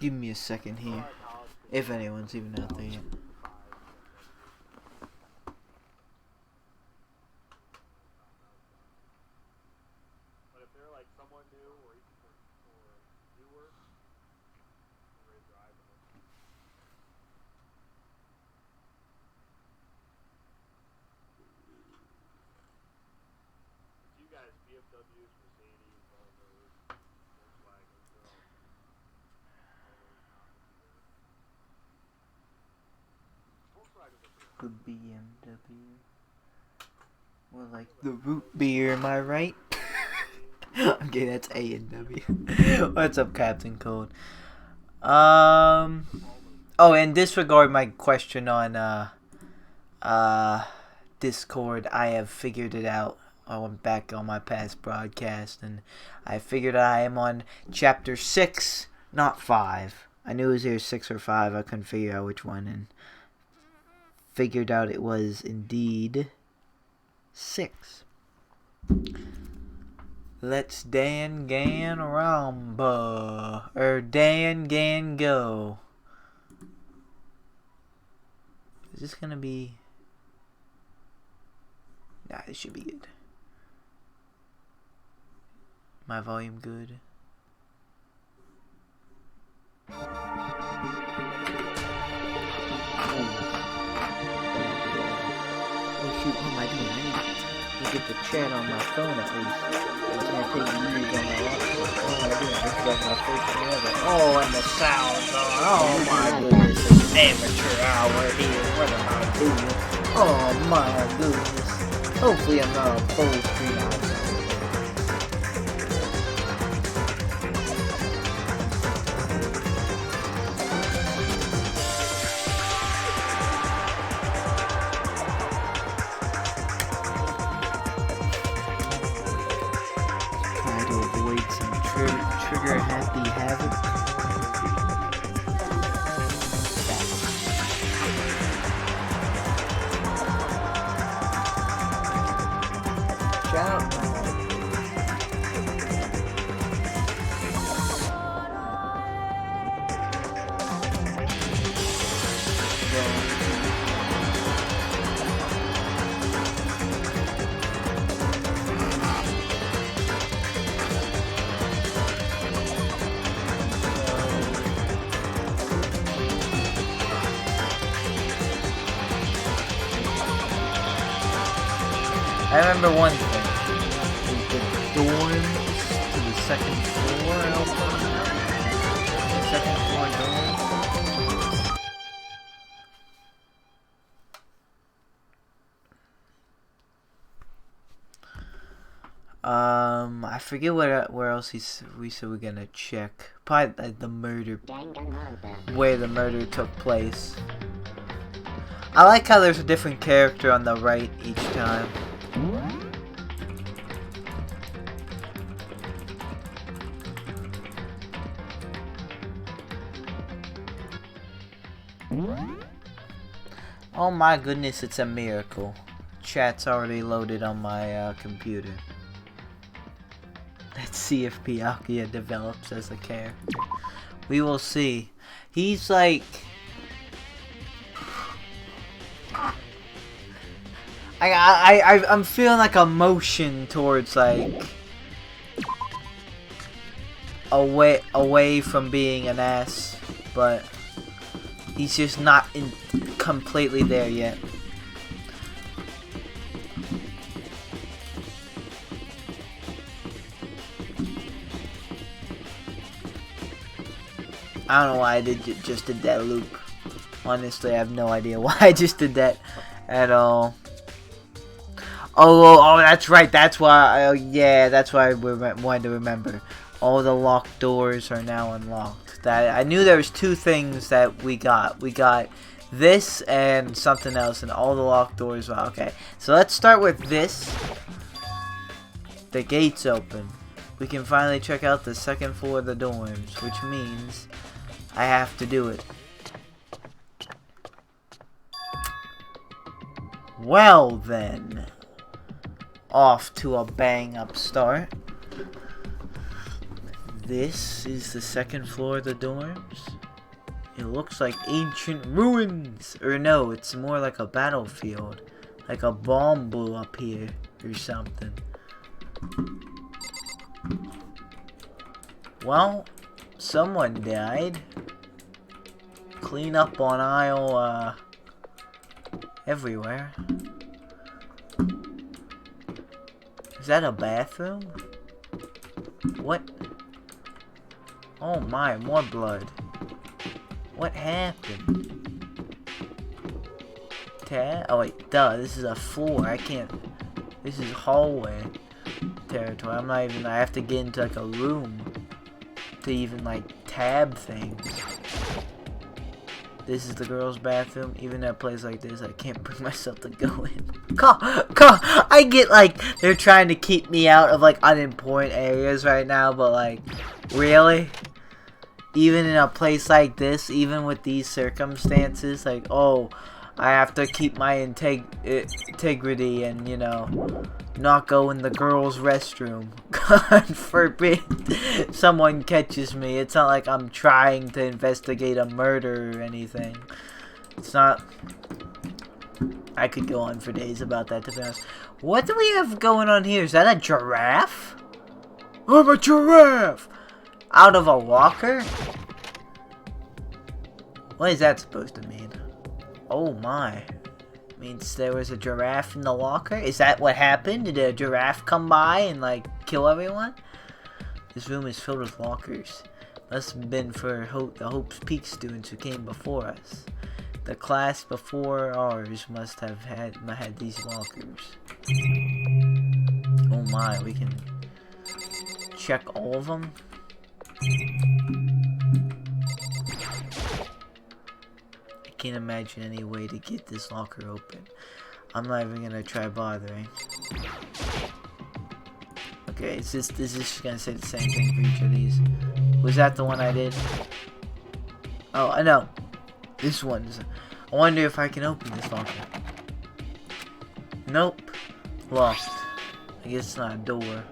Give me a second here. If anyone's even out there yet. The BMW. Well, like the root beer, am I right? Okay, that's A and W. What's up, Captain Cold? Oh, and disregard my question on Discord. I have figured it out. I went back on my past broadcast and I figured I am on chapter 6, not 5. I knew it was either 6 or 5. I couldn't figure out which one, and figured out it was indeed 6. Let's Danganronpa, or Dan go. Is this gonna be? Nah, this should be good. My volume good. Oh shoot, what am I doing? I need to get the chat on my phone at least. It's gonna take me years on my laptop. What am I doing? This is like my first thing ever. Oh, and the sounds on. Oh my goodness, it's amateur hour here. What am I doing? Oh my goodness. Hopefully I'm not on full screen out. Trigger happy Havoc. Shout out. I remember one thing. The dorms to the second floor, the second floor dorms. I forget where else we said we're gonna check. Probably the murder, where the murder took place. I like how there's a different character on the right each time. Oh my goodness, it's a miracle. Chat's already loaded on my computer. Let's see if Byakuya develops as a character. We will see. He's like... I'm feeling like a motion towards like... away from being an ass, but... he's just not completely there yet. I don't know why I just did that loop. Honestly, I have no idea why I just did that at all. Oh, that's right. That's why. Yeah, that's why I wanted to remember. All the locked doors are now unlocked. That I knew there was 2 things that we got. We got this and something else, and all the locked doors. Well, okay, so let's start with this. The gate's open. We can finally check out the second floor of the dorms, which means I have to do it. Well then, off to a bang up start. This is the second floor of the dorms. It looks like ancient ruins. Or no, it's more like a battlefield. Like a bomb blew up here or something. Well, someone died. Clean up on aisle, everywhere. Is that a bathroom? What? Oh my, more blood. What happened? Oh wait, duh, this is a floor. I can't. This is hallway territory. I'm not even. I have to get into like a room to even like tab things. This is the girls' bathroom. Even at a place like this, I can't bring myself to go in. I get like they're trying to keep me out of like unimportant areas right now, but like, really? Even in a place like this, even with these circumstances, like, oh, I have to keep my integrity and, you know, not go in the girls' restroom. God forbid someone catches me. It's not like I'm trying to investigate a murder or anything. It's not. I could go on for days about that, to be honest. What do we have going on here? Is that a giraffe? I'm a giraffe! Out of a locker? What is that supposed to mean? Oh my. Means there was a giraffe in the locker? Is that what happened? Did a giraffe come by and like kill everyone? This room is filled with lockers. Must have been for the Hope's Peak students who came before us. The class before ours must have had these lockers. Oh my, we can check all of them? I can't imagine any way to get this locker open. I'm not even gonna try bothering. Okay, is this gonna say the same thing for each of these? Was that the one I did? Oh, I know. This one's. I wonder if I can open this locker. Nope. Locked. I guess it's not a door.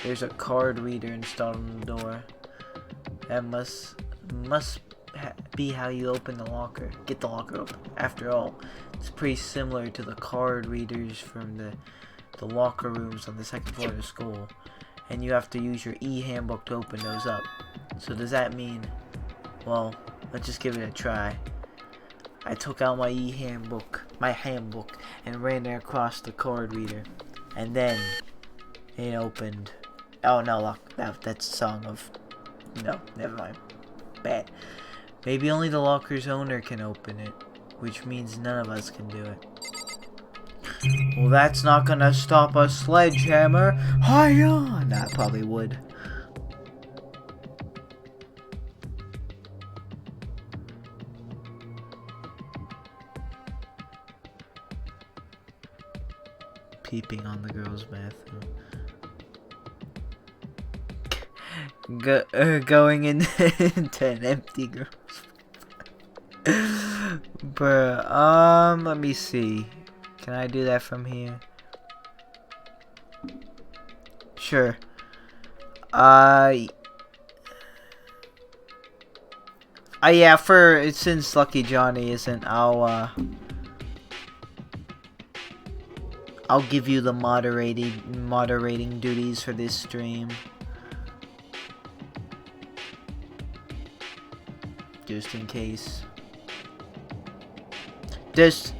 There's a card reader installed on the door. That must be how you open the locker. Get the locker open. After all, it's pretty similar to the card readers from the locker rooms on the second floor of the school. And you have to use your e-handbook to open those up. So does that mean, well, let's just give it a try. I took out my handbook, and ran it across the card reader. And then it opened. Oh no, that's a song of. No, never mind. Bad. Maybe only the locker's owner can open it, which means none of us can do it. Well, that's not gonna stop a sledgehammer. Hiya! Nah, probably would. Peeping on the girls' bathroom. Going into an empty girl's. Bruh, let me see. Can I do that from here? Sure. Yeah, since Lucky Johnny isn't, I'll give you the moderating duties for this stream. Just in case. Just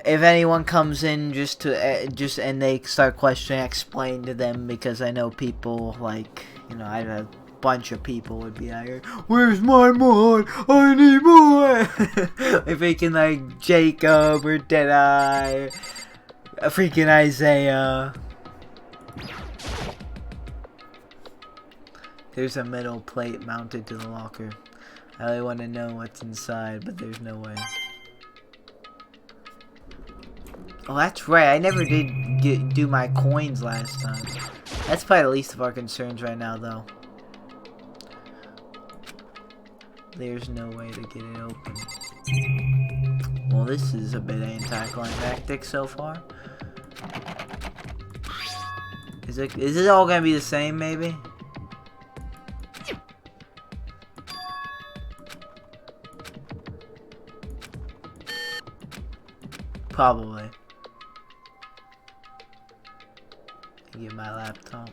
if anyone comes in and they start questioning, explain to them, because I know people like, you know, I have a bunch of people would be out here, where's my mod? I need more. If freaking like Jacob or Deadeye, freaking Isaiah. There's a metal plate mounted to the locker. I really want to know what's inside, but there's no way. Oh, that's right. I never did do my coins last time. That's probably the least of our concerns right now, though. There's no way to get it open. Well, this is a bit anticlimactic so far. Is it all gonna be the same, maybe? Probably. Get my laptop.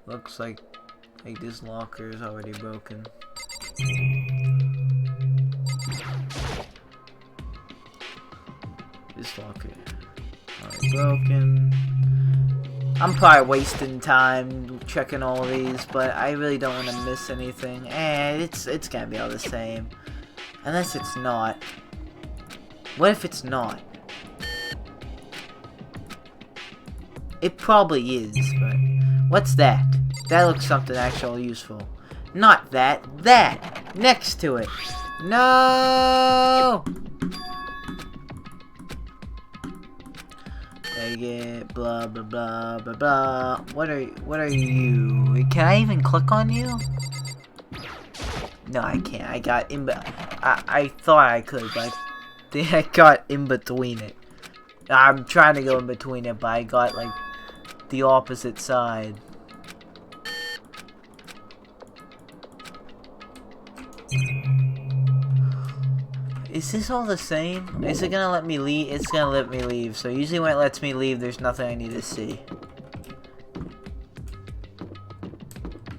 Looks like this locker is already broken. This locker already broken. I'm probably wasting time checking all these, but I really don't want to miss anything. And it's gonna be all the same, unless it's not. What if it's not? It probably is, but what's that? That looks something actually useful. Not that. That! Next to it. No! Take it, blah blah blah blah blah. What are you? Can I even click on you? No, I can't. I got in. I thought I could, but I think I got in between it. I'm trying to go in between it, but I got like the opposite side. Is this all the same? Is it gonna let me leave? It's gonna let me leave. So usually when it lets me leave, there's nothing I need to see.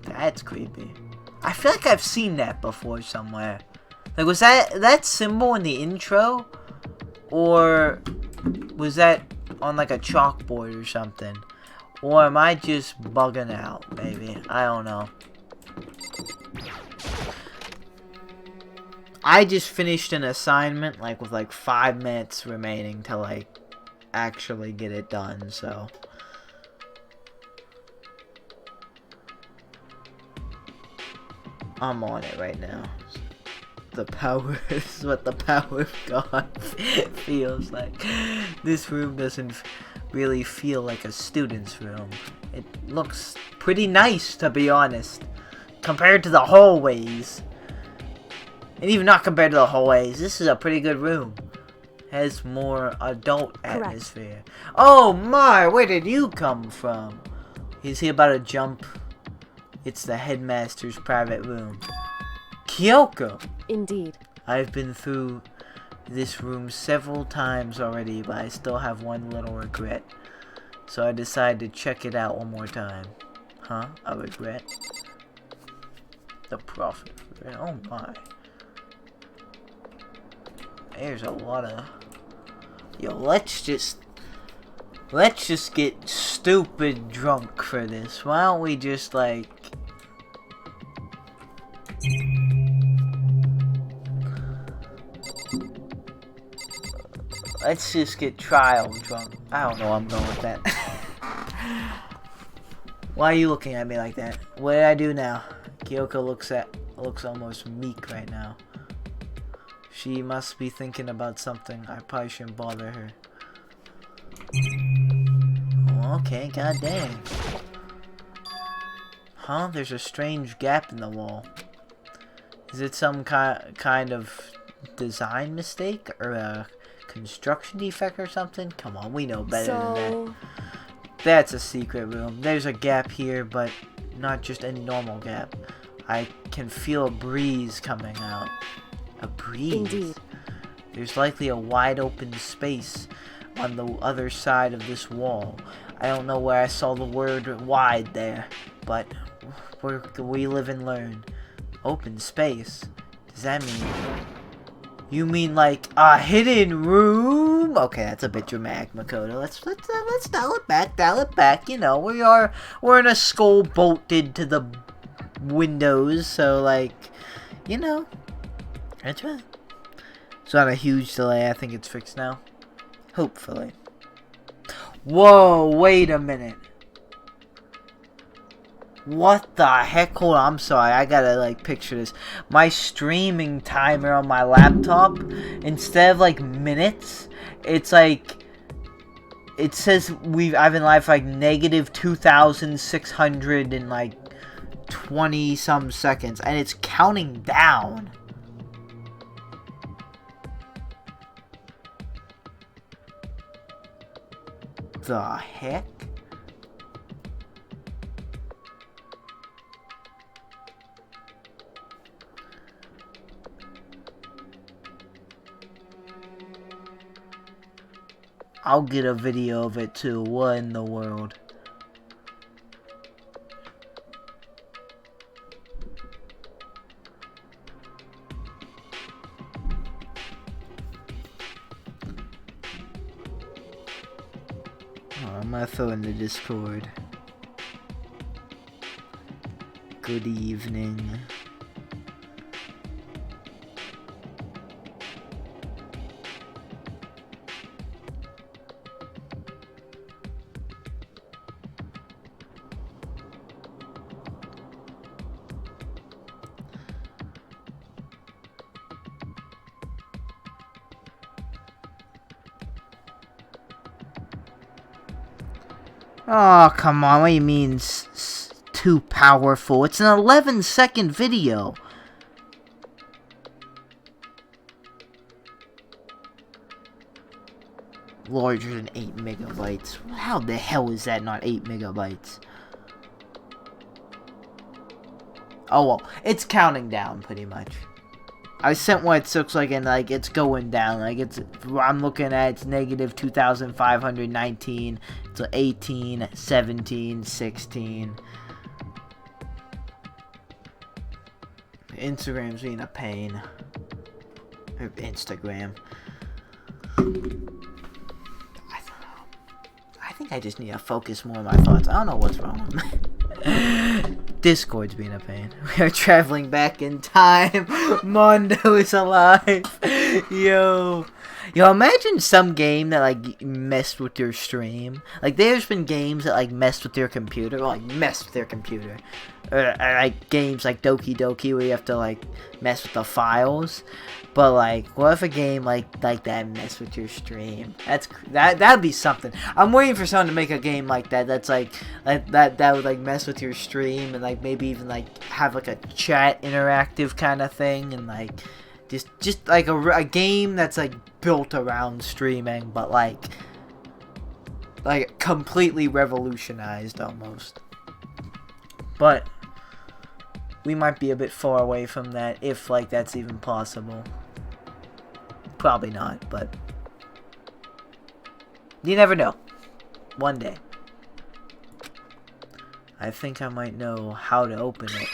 That's creepy. I feel like I've seen that before somewhere. Like, was that symbol in the intro? Or was that on like a chalkboard or something? Or am I just bugging out, maybe? I don't know. I just finished an assignment, like, with, like, 5 minutes remaining to, like, actually get it done, so. I'm on it right now. The power is what the power of God feels like. This room doesn't really feel like a student's room. It looks pretty nice, to be honest, compared to the hallways. And even not compared to the hallways, this is a pretty good room. Has more adult atmosphere. Oh my, where did you come from? Is he about to jump? It's the headmaster's private room. Kyoko! Indeed. I've been through this room several times already, but I still have one little regret. So I decided to check it out one more time. Huh? A regret? The prophet regret. Oh my. There's a lot of... Yo, let's just get stupid drunk for this. Why don't we just, like... Let's just get trial drunk. I don't know where I'm going with that. Why are you looking at me like that? What did I do now? Kyoko looks almost meek right now. She must be thinking about something. I probably shouldn't bother her. Oh, okay, god dang. Huh? There's a strange gap in the wall. Is it some kind of design mistake? Or a construction defect or something? Come on, we know better than that. That's a secret room. There's a gap here, but not just any normal gap. I can feel a breeze coming out. A breeze? Indeed. There's likely a wide open space on the other side of this wall. I don't know where I saw the word wide there, but we live and learn. Open space? Does that mean... You mean like a hidden room? Okay, that's a bit dramatic, Makoto. Let's dial it back. You know, we're in a skull bolted to the windows, so like, you know, that's right. It's not a huge delay. I think it's fixed now. Hopefully. Whoa, wait a minute. What the heck? Hold on, I'm sorry. I gotta, like, picture this. My streaming timer on my laptop, instead of, like, minutes, it's, like, it says I've been live for, like, negative 2,600 and, like, 20-some seconds. And it's counting down. The heck? I'll get a video of it too. What in the world? I'm gonna throw in the Discord. Good evening. Oh, come on. What do you mean too powerful? It's an 11-second video. Larger than 8 megabytes. How the hell is that not 8 megabytes? Oh, well. It's counting down, pretty much. I sent what it looks like, and like it's going down. Like I'm looking at it's negative 2,519. It's 18, 17, 16. Instagram's being a pain. Or Instagram. I think I just need to focus more on my thoughts. I don't know what's wrong with me. Discord's being a pain. We are traveling back in time. Mondo is alive. Yo, imagine some game that like messed with your stream. Like there's been games that like messed with your computer, or, like messed with your computer. Or like games like Doki Doki where you have to like mess with the files. But like, what if a game like that mess with your stream? That'd be something. I'm waiting for someone to make a game like that. That's like that would like mess with your stream and like maybe even like have like a chat interactive kind of thing and like just like a game that's like built around streaming, but like completely revolutionized almost. But we might be a bit far away from that if like that's even possible. Probably not, but you never know. One day. I think I might know how to open it.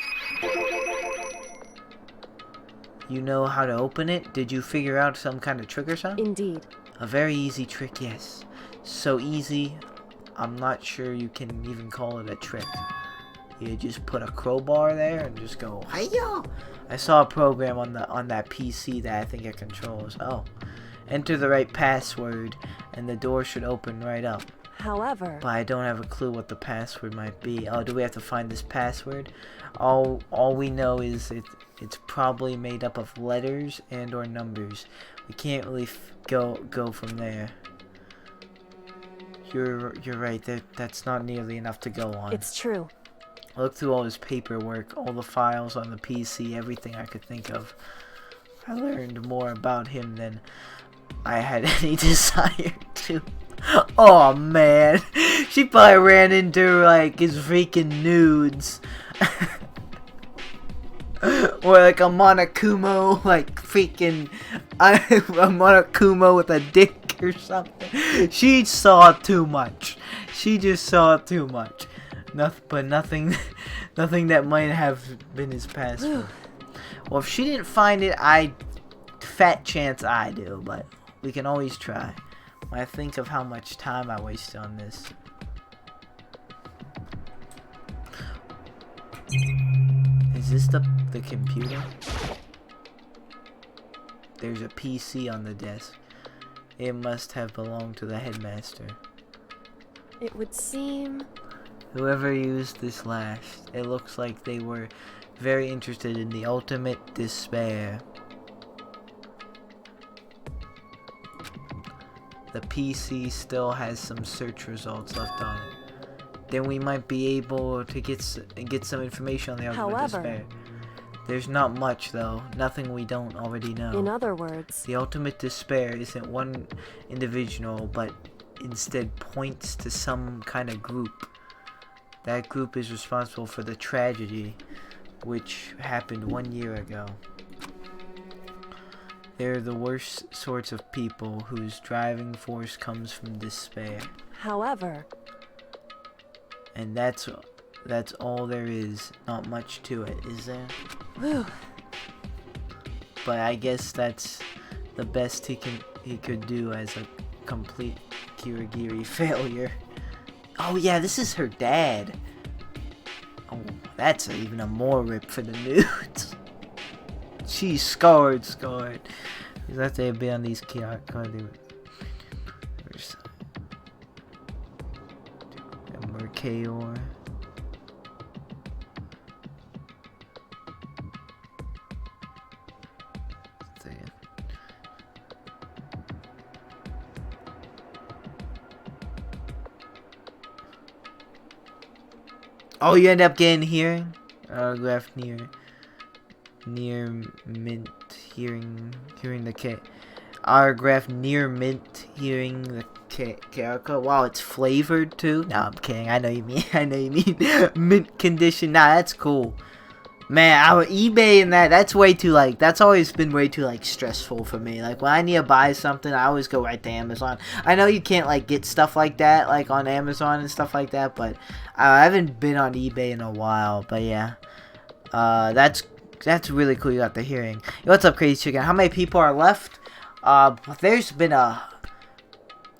You know how to open it? Did you figure out some kind of trick or something? Indeed. A very easy trick, yes. So easy, I'm not sure you can even call it a trick. You just put a crowbar there and just go, hi-ya! I saw a program on that PC that I think it controls. Oh. Enter the right password and the door should open right up. However, but I don't have a clue what the password might be. Oh, do we have to find this password? All we know is it's probably made up of letters and or numbers. We can't really go from there. You're right. That's not nearly enough to go on. It's true. I looked through all his paperwork, all the files on the PC, everything I could think of. I learned more about him than I had any desire to. Oh man, she probably ran into like his freaking nudes. Or like a Monokuma, like freaking a Monokuma with a dick or something. She saw too much. She just saw too much. Nothing that might have been his password. Well, if she didn't find it, fat chance I do, but we can always try. When I think of how much time I wasted on this. Is this the computer? There's a PC on the desk. It must have belonged to the headmaster. It would seem... Whoever used this last, it looks like they were very interested in the ultimate despair. The PC still has some search results left on it. Then we might be able to get some information on the ultimate despair. There's not much though, nothing we don't already know. In other words, the ultimate despair isn't one individual, but instead points to some kind of group. That group is responsible for the tragedy which happened 1 year ago. They're the worst sorts of people whose driving force comes from despair. However, And that's all there is. Not much to it, is there? whew, But I guess that's the best he could do as a complete Kirigiri failure. Oh yeah, this is her dad. Oh, that's even a more rip for the nudes. She's scarred. Because that's they'd be on these Merkeor. Oh, you end up getting hearing? Left near mint hearing the K. Autograph near mint hearing the character. Wow, it's flavored too. No, I'm kidding. I know you mean. Mint condition. Nah, that's cool. Man, our eBay and that's way too like. That's always been way too like stressful for me. Like when I need to buy something, I always go right to Amazon. I know you can't like get stuff like that like on Amazon and stuff like that, but I haven't been on eBay in a while. But yeah, that's really cool. You got the hearing. Yo, what's up, Crazy Chicken? How many people are left? There's been a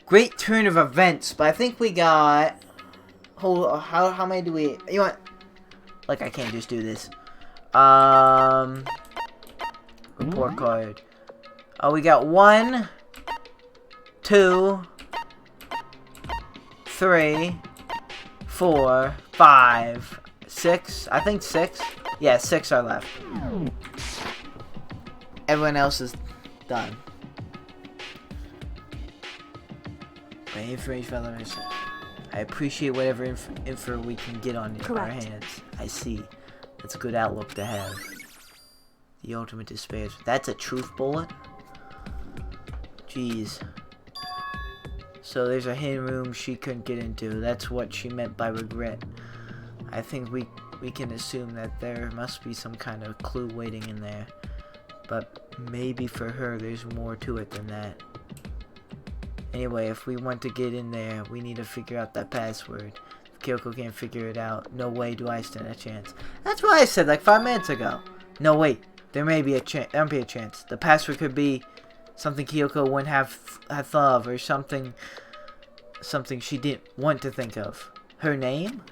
great turn of events, but I think we got. How many do we? You know what? Like I can't just do this. Report card. Oh, we got 1, 2, 3, 4, 5, 6. I think 6. Yeah, 6 are left. Everyone else is done. My information. I appreciate whatever info we can get on our hands. I see. That's a good outlook to have. The ultimate despair. That's a truth bullet? Jeez. So there's a hidden room she couldn't get into. That's what she meant by regret. I think we can assume that there must be some kind of clue waiting in there. But maybe for her there's more to it than that. Anyway, if we want to get in there, we need to figure out that password. If Kyoko can't figure it out, no way do I stand a chance. That's what I said like 5 minutes ago. No, wait. There may be a chance. There might be a chance. The password could be something Kyoko wouldn't have thought of, or something she didn't want to think of. Her name?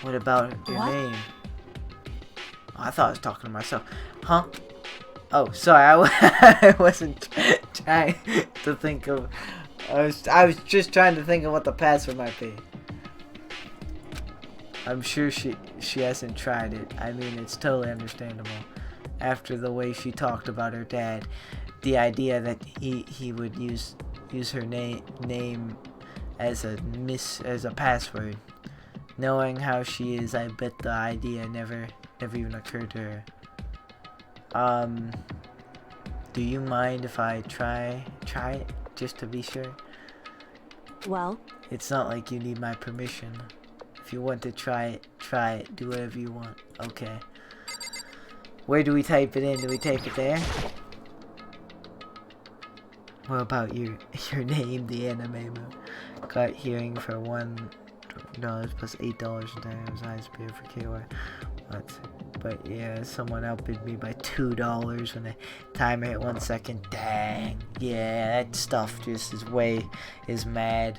What about your name? Oh, I thought I was talking to myself. Huh? Oh, sorry. I wasn't trying to think of. I was just trying to think of what the password might be. I'm sure she hasn't tried it. I mean, it's totally understandable. After the way she talked about her dad, the idea that he would use her name as a password. Knowing how she is, I bet the idea never even occurred to her. Do you mind if I try it just to be sure? well, It's not like you need my permission. If you want to try it. Do whatever you want. Okay. Where do we type it in? Do we type it there? What about your name, the anime move? Got hearing for $1 plus $8 times highest bid for KY. What? But yeah, someone outbid me by $2 when the timer hit 1 second. Dang. Yeah, that stuff just is mad.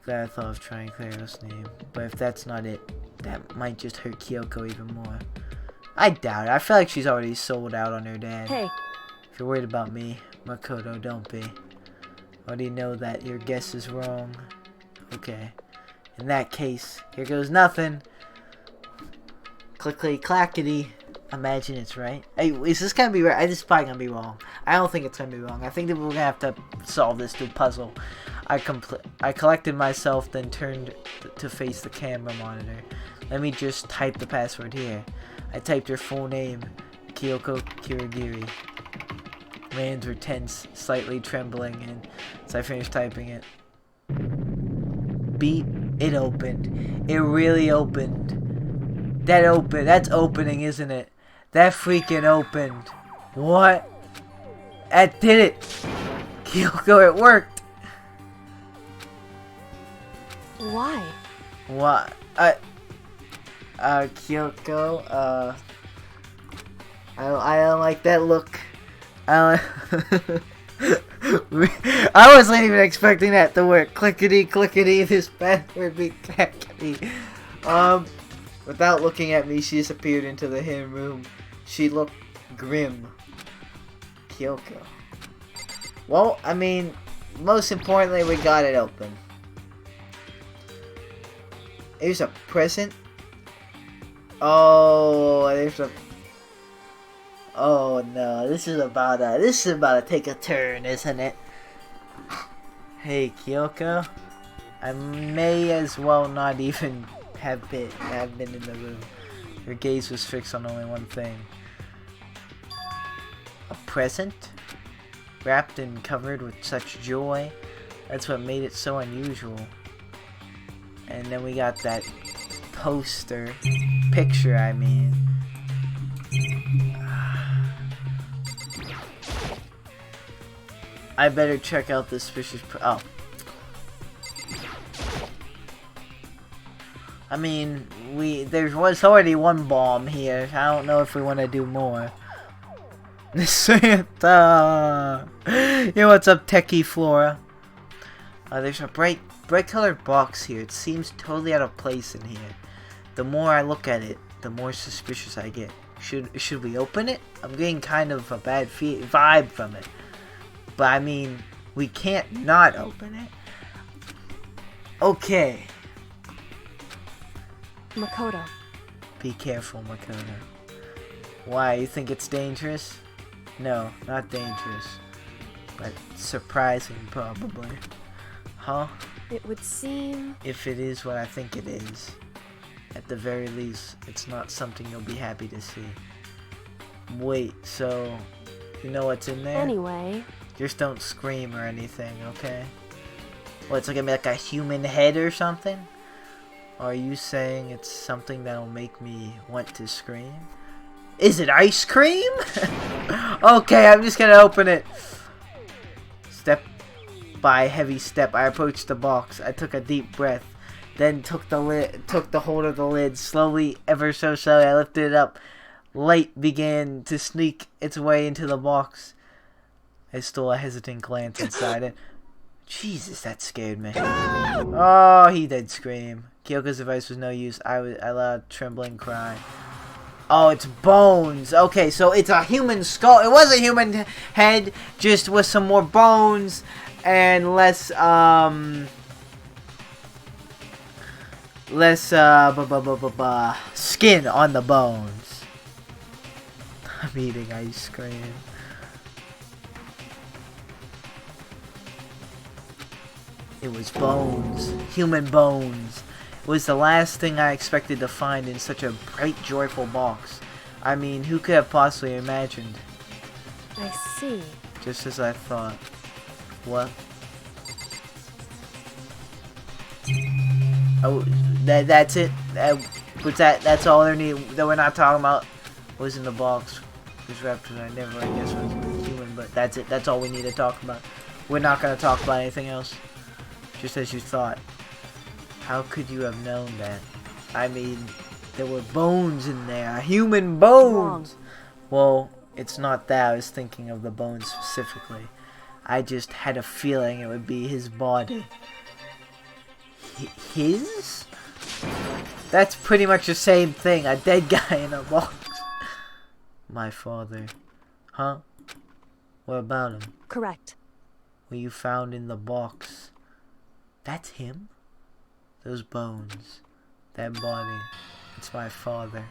Glad I thought of trying Claire's name. But if that's not it, that might just hurt Kyoko even more. I doubt it. I feel like she's already sold out on her dad. hey, If you're worried about me, Makoto, don't be. Already know that your guess is wrong. Okay. In that case, here goes nothing. Clickety clackety. Imagine it's right. Hey, is this gonna be right? This is probably gonna be wrong. I don't think it's gonna be wrong. I think that we're gonna have to solve this through puzzle. I collected myself, then turned to face the camera monitor. Let me just type the password here. I typed her full name, Kyoko Kirigiri. My hands were tense, slightly trembling, and as I finished typing it, beep, it opened. It really opened. That's opening, isn't it? That freaking opened. What? That did it! Kyoko, it worked! Why? What? Kyoko, I don't like that look. I wasn't even expecting that to work. Clickety, clickety, this bastard be clackety. Without looking at me, she disappeared into the hidden room. She looked grim. Kyoko. Well, I mean, most importantly, we got it open. Here's a present. Oh, there's a... Oh no, this is about to take a turn, isn't it? Hey, Kyoko. I may as well not even have been in the room. Your gaze was fixed on only one thing. A present? Wrapped and covered with such joy. That's what made it so unusual. And then we got that picture, I mean. I better check out this suspicious oh. I mean, there was already one bomb here. I don't know if we want to do more. Santa! Yo, what's up, Techie Flora? There's a bright colored box here. It seems totally out of place in here. The more I look at it, the more suspicious I get. Should we open it? I'm getting kind of a bad vibe from it. But I mean, we can't not open it. Okay. Makoto. Be careful, Makoto. Why, you think it's dangerous? No, not dangerous. But surprising, probably. Huh? It would seem... If it is what I think it is, at the very least, it's not something you'll be happy to see. Wait, so... You know what's in there? Anyway... Just don't scream or anything, okay? What, it's gonna be like a human head or something? Or are you saying it's something that'll make me want to scream? Is it ice cream? Okay, I'm just gonna open it. Step by heavy step, I approached the box. I took a deep breath, then took the hold of the lid. Slowly, ever so slowly, I lifted it up. Light began to sneak its way into the box. I stole a hesitant glance inside it. Jesus, that scared me. Oh, he did scream. Kyoko's advice was no use. I allowed a trembling cry. Oh, it's bones. Okay, so it's a human skull. It was a human head, just with some more bones and less skin on the bones. I'm eating ice cream. It was bones. Human bones. It was the last thing I expected to find in such a bright, joyful box. I mean, who could have possibly imagined? I see. Just as I thought. What? Oh, that's it? That's all there need that we're not talking about? What was in the box? This raptor I guess was human, but that's it. That's all we need to talk about. We're not going to talk about anything else. Just as you thought. How could you have known that? I mean, there were bones in there. Human bones! Well, it's not that. I was thinking of the bones specifically. I just had a feeling it would be his body. His? That's pretty much the same thing. A dead guy in a box. My father. Huh? What about him? Correct. What you found in the box. That's him? Those bones. That body. It's my father.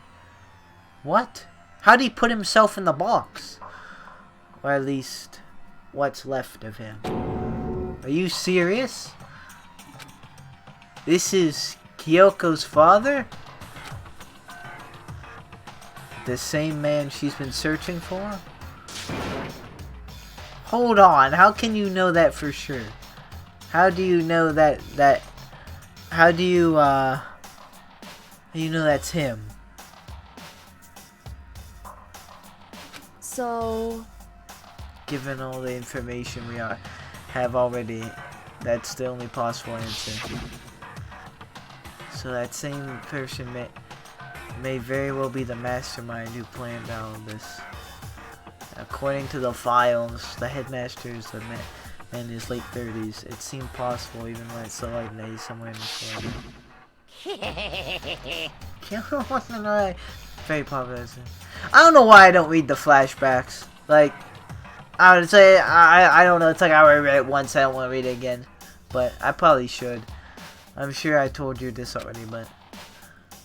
What? How'd he put himself in the box? Or at least, what's left of him. Are you serious? This is Kyoko's father? The same man she's been searching for? Hold on, how can you know that for sure? How do you know how do you know that's him? So, Given all the information we have already, that's the only possible answer. So that same person may very well be the mastermind who planned all of this. According to the files, the headmaster is a man in his late 30s. It seemed possible even when it's so light and he's somewhere in the story. Very popular. I don't know why I don't read the flashbacks. Like, I would say, I don't know, it's like I already read it once, I don't want to read it again. But I probably should. I'm sure I told you this already, but...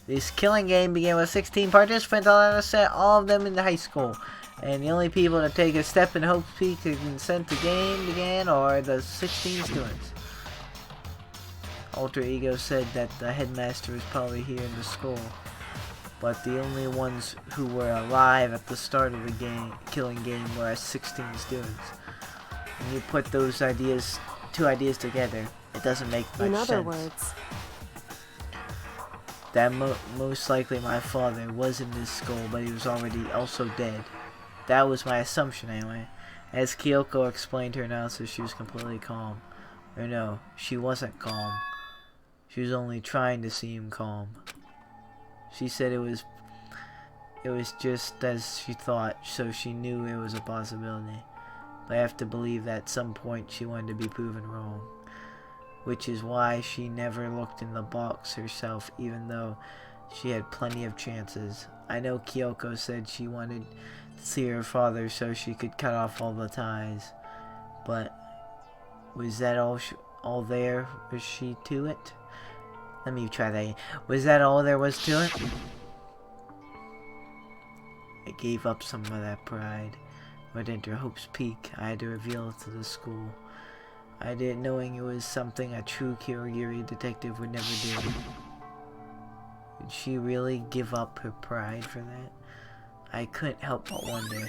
This killing game began with 16 participants, all of them in the high school. And the only people to take a step in Hope's Peak to consent the game began are the 16 students. Alter Ego said that the headmaster was probably here in the school. But the only ones who were alive at the start of the killing game were 16 students. When you put those two ideas together, it doesn't make much sense. in other words, that most likely my father was in this school, but he was already also dead. That was my assumption anyway. As Kyoko explained to her announcer, she was completely calm. Or no, she wasn't calm. She was only trying to seem calm. She said it was just as she thought, so she knew it was a possibility. But I have to believe that at some point she wanted to be proven wrong. Which is why she never looked in the box herself, even though she had plenty of chances. I know Kyoko said she wanted to see her father so she could cut off all the ties. But was that all there was she to it? Let me try that again. Was that all there was to it? I gave up some of that pride. Went into Hope's Peak. I had to reveal it to the school. I did, knowing it was something a true Kirigiri detective would never do. Did she really give up her pride for that? I couldn't help but wonder.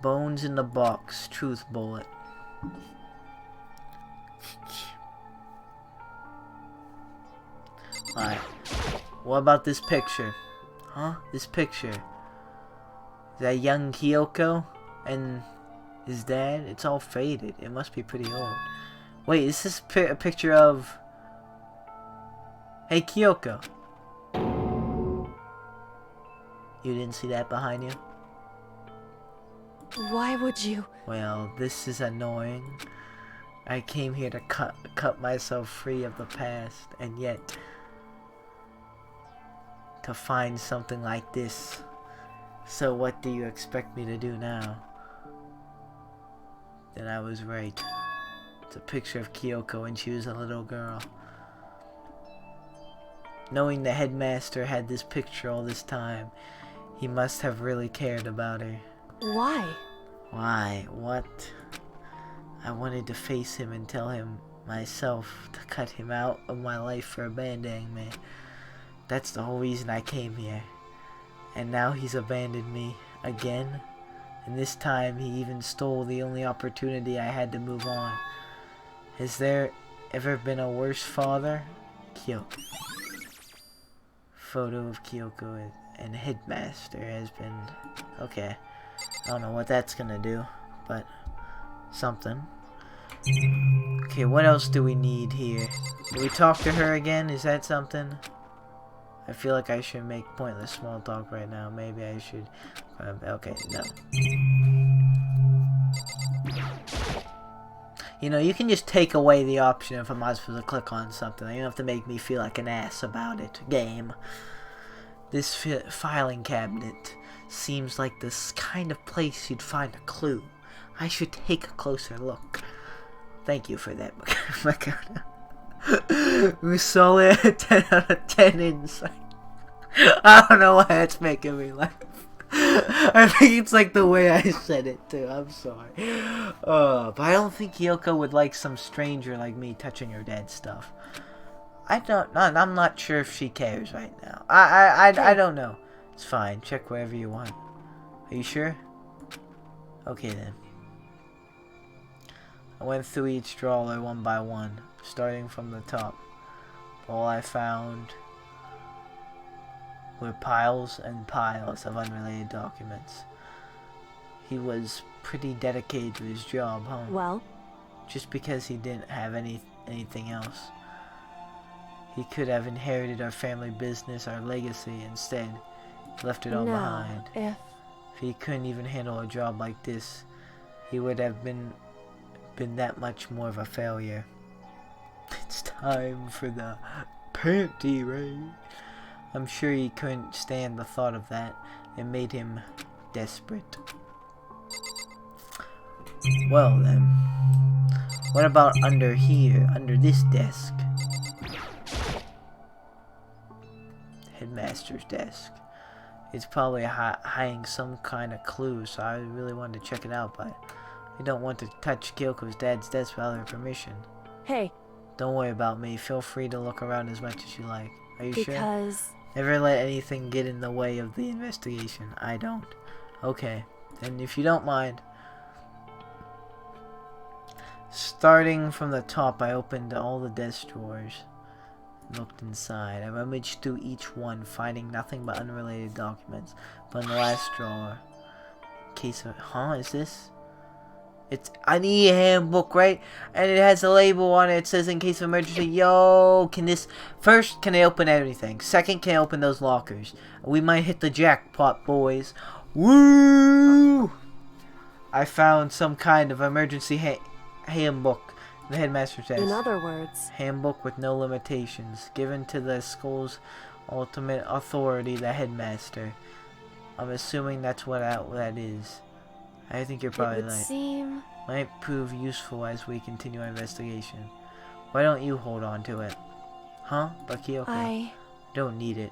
Bones in the box, truth bullet. Alright. What about this picture? Huh? This picture. Is that young Kyoko? And his dad? It's all faded. It must be pretty old. Wait, is this a picture of... Hey, Kyoko. You didn't see that behind you? why would you? Well, this is annoying. I came here to cut myself free of the past, and yet... to find something like this. So what do you expect me to do now? Then I was right. It's a picture of Kyoko when she was a little girl. Knowing the headmaster had this picture all this time, he must have really cared about her. Why? Why? What? I wanted to face him and tell him myself to cut him out of my life for abandoning me. That's the whole reason I came here. And now he's abandoned me again. And this time he even stole the only opportunity I had to move on. Has there ever been a worse father? Kyoko. Photo of Kyoko and headmaster has been... Okay. I don't know what that's gonna do, but something. Okay, what else do we need here? Do we talk to her again? Is that something? I feel like I should make pointless small talk right now. Maybe I should... okay, no. You know, you can just take away the option if I'm not supposed to click on something. You don't have to make me feel like an ass about it. Game. This filing cabinet seems like this kind of place you'd find a clue. I should take a closer look. Thank you for that, Makoto. We solid 10 out of 10 insight. I don't know why it's making me laugh. I think it's like the way I said it too. I'm sorry. But I don't think Kyoko would like some stranger like me touching her dad's stuff. I'm not sure if she cares right now. I don't know. It's fine. Check wherever you want. Are you sure? Okay then. I went through each drawer one by one, starting from the top. All I found were piles and piles of unrelated documents. He was pretty dedicated to his job, huh? Well, Just because he didn't have anything else. He could have inherited our family business, our legacy. Instead, he left it all behind. if If he couldn't even handle a job like this, he would have been that much more of a failure. It's time for the panty raid. I'm sure he couldn't stand the thought of that. It made him desperate. Well then, what about under here, under this desk? Headmaster's desk. It's probably hiding some kind of clue, so I really wanted to check it out, but I don't want to touch Kyoko's dad's desk without her permission. hey, Don't worry about me. Feel free to look around as much as you like. Are you sure? because Never let anything get in the way of the investigation. I don't. Okay. And if you don't mind, starting from the top, I opened all the desk drawers. Looked inside. I rummaged through each one, finding nothing but unrelated documents. But in the last drawer, case of... Huh? Is this? It's... I need a handbook, right? And it has a label on it. It says in case of emergency. Yo, can this... First, can I open everything? Second, can I open those lockers? We might hit the jackpot, boys. Woo! I found some kind of emergency handbook. The headmaster says. in other words, Handbook with no limitations, given to the school's ultimate authority, the headmaster. I'm assuming that's what that is. I think you're it probably would right. seem Might prove useful as we continue our investigation. Why don't you hold on to it? Huh? But Kyoko, I don't need it.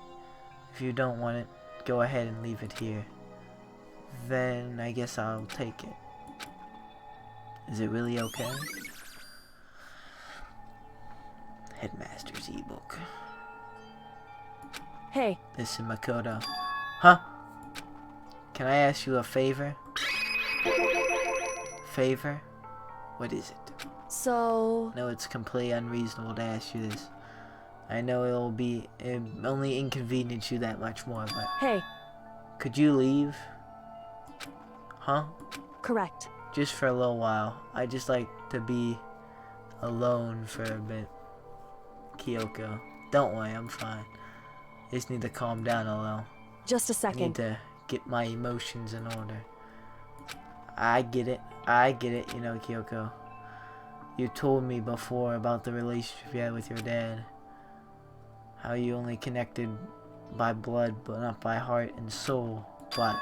If you don't want it, go ahead and leave it here. Then I guess I'll take it. Is it really okay? Headmaster's ebook. Hey, Listen, Makoto. Huh? Can I ask you a favor? Favor? What is it? so No, it's completely unreasonable to ask you this. I know it'll only inconvenience you that much more, but hey, could you leave? Huh? correct. Just for a little while. I just like to be alone for a bit. Kyoko. Don't worry, I'm fine. I just need to calm down a little. Just a I need second. to get my emotions in order. I get it. I get it, you know, Kyoko. You told me before about the relationship you had with your dad. How you only connected by blood, but not by heart and soul. But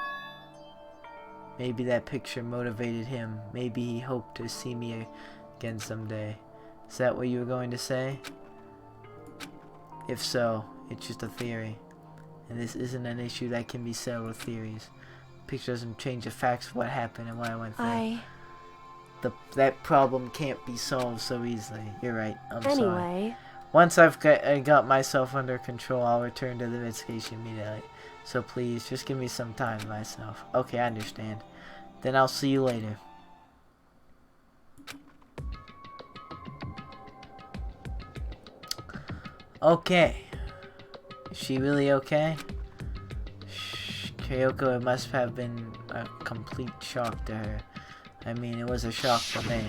maybe that picture motivated him. Maybe he hoped to see me again someday. Is that what you were going to say? If so, it's just a theory. And this isn't an issue that can be settled with theories. The picture doesn't change the facts of what happened and what I went through. That problem can't be solved so easily. You're right. I'm sorry. Anyway, Once I've got myself under control, I'll return to the investigation immediately. So please, just give me some time to myself. Okay, I understand. Then I'll see you later. Okay. Is she really okay? Kyoko, it must have been a complete shock to her. I mean, it was a shock for me.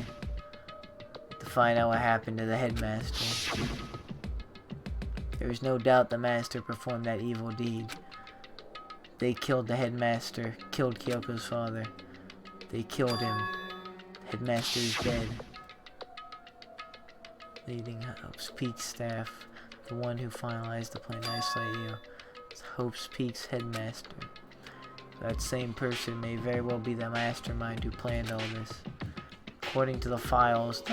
To find out what happened to the headmaster. There was no doubt the master performed that evil deed. They killed the headmaster, killed Kyoko's father. They killed him. Headmaster is dead. Leading Hope's Peak staff, the one who finalized the plan to isolate you, is Hope's Peak's headmaster. That same person may very well be the mastermind who planned all this. According to the files,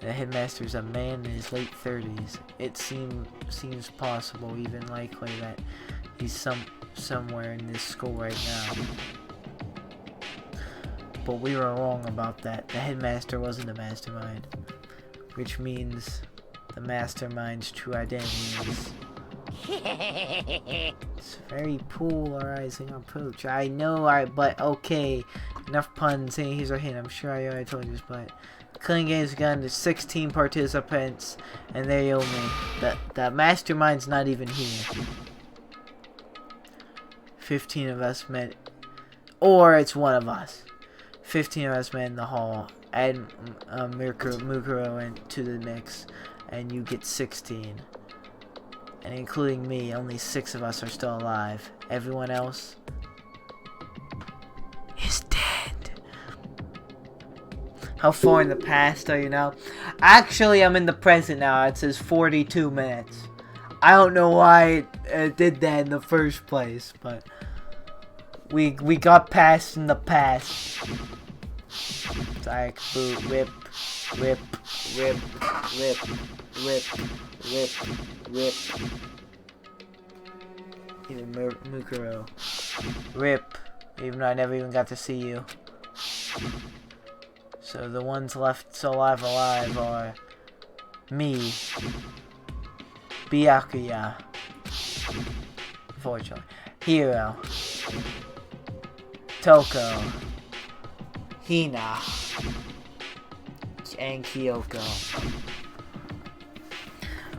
the headmaster is a man in his late 30s. It seems possible, even likely, that he's somewhere in this school right now. But we were wrong about that. The headmaster wasn't the mastermind. Which means the mastermind's true identity is... It's a very polarizing approach. I know, but okay. Enough puns. Hey, here's our hint. I'm sure I already told you this, but... Killing game's gone to 16 participants, and they owe me. The mastermind's not even here. 15 of us met, or it's one of us. 15 of us met in the hall. Add Mukuro into the mix, and you get 16. And including me, only 6 of us are still alive. Everyone else is dead. How far in the past are you now? Actually, I'm in the present now. It says 42 minutes. I don't know why it did that in the first place, but we got past in the past. Psych, boot, rip, rip, rip, rip, rip, rip, rip. Even Mukuro. Rip. Even though I never even got to see you. So the ones left alive are me, Byakuya, unfortunately, Hiro, Toko, Hina, and Kyoko.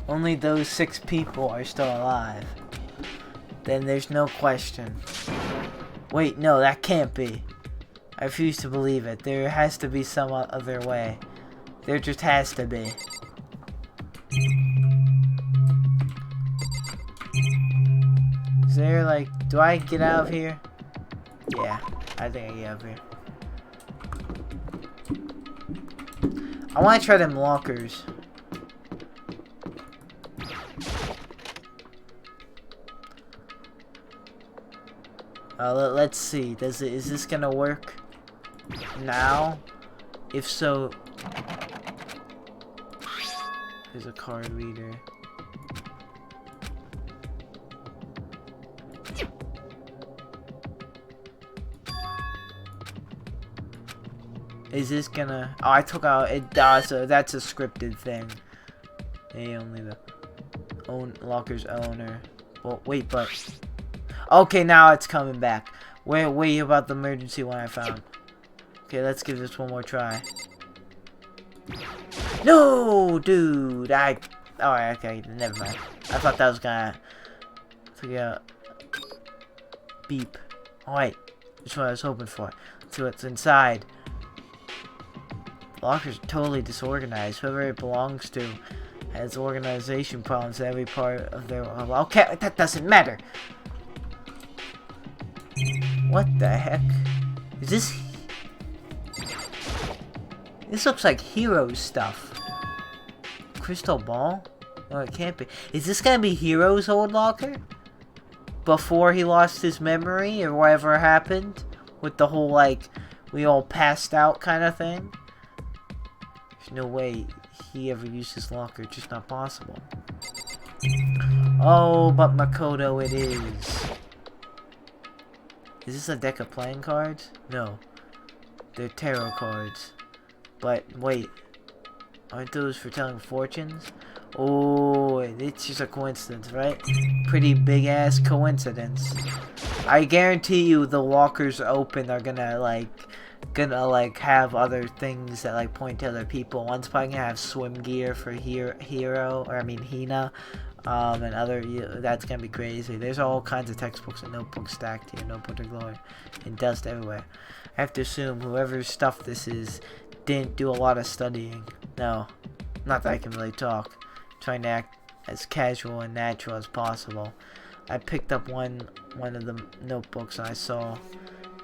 Only those 6 people are still alive. Then there's no question. Wait, no, that can't be. I refuse to believe it. There has to be some other way. There just has to be. Is there like... Do I get out of here? Yeah, I think I get out of here. I want to try them lockers. Let's see. Is this gonna work now? If so, there's a card reader. Is this gonna... Oh, I took out... It does. So that's a scripted thing. Hey, only the locker's owner. Well, wait, but... Okay, now it's coming back. Wait about the emergency one I found. Okay, let's give this one more try. No, dude. Alright, okay, never mind. I thought that was gonna... Beep. Oh, wait. That's what I was hoping for. Let's see what's inside. The locker's totally disorganized. Whoever it belongs to has organization problems in every part of their... Okay, that doesn't matter. What the heck? Is this... This looks like Hero's stuff. Crystal ball? No, it can't be. Is this gonna be Hero's old locker? Before he lost his memory or whatever happened? With the whole, like, we all passed out kind of thing? There's no way he ever used his locker. It's just not possible. Oh, but Makoto it is. Is this a deck of playing cards? No. They're tarot cards. But, wait. Aren't those for telling fortunes? Oh, it's just a coincidence, right? Pretty big-ass coincidence. I guarantee you the lockers open are gonna have other things that, like, point to other people. One's probably gonna have swim gear for Hina. And other, that's gonna be crazy. There's all kinds of textbooks and notebooks stacked here, notebook to glory, and dust everywhere. I have to assume whoever's stuff this is didn't do a lot of studying. No, not that I can really talk. I'm trying to act as casual and natural as possible. I picked up one of the notebooks I saw,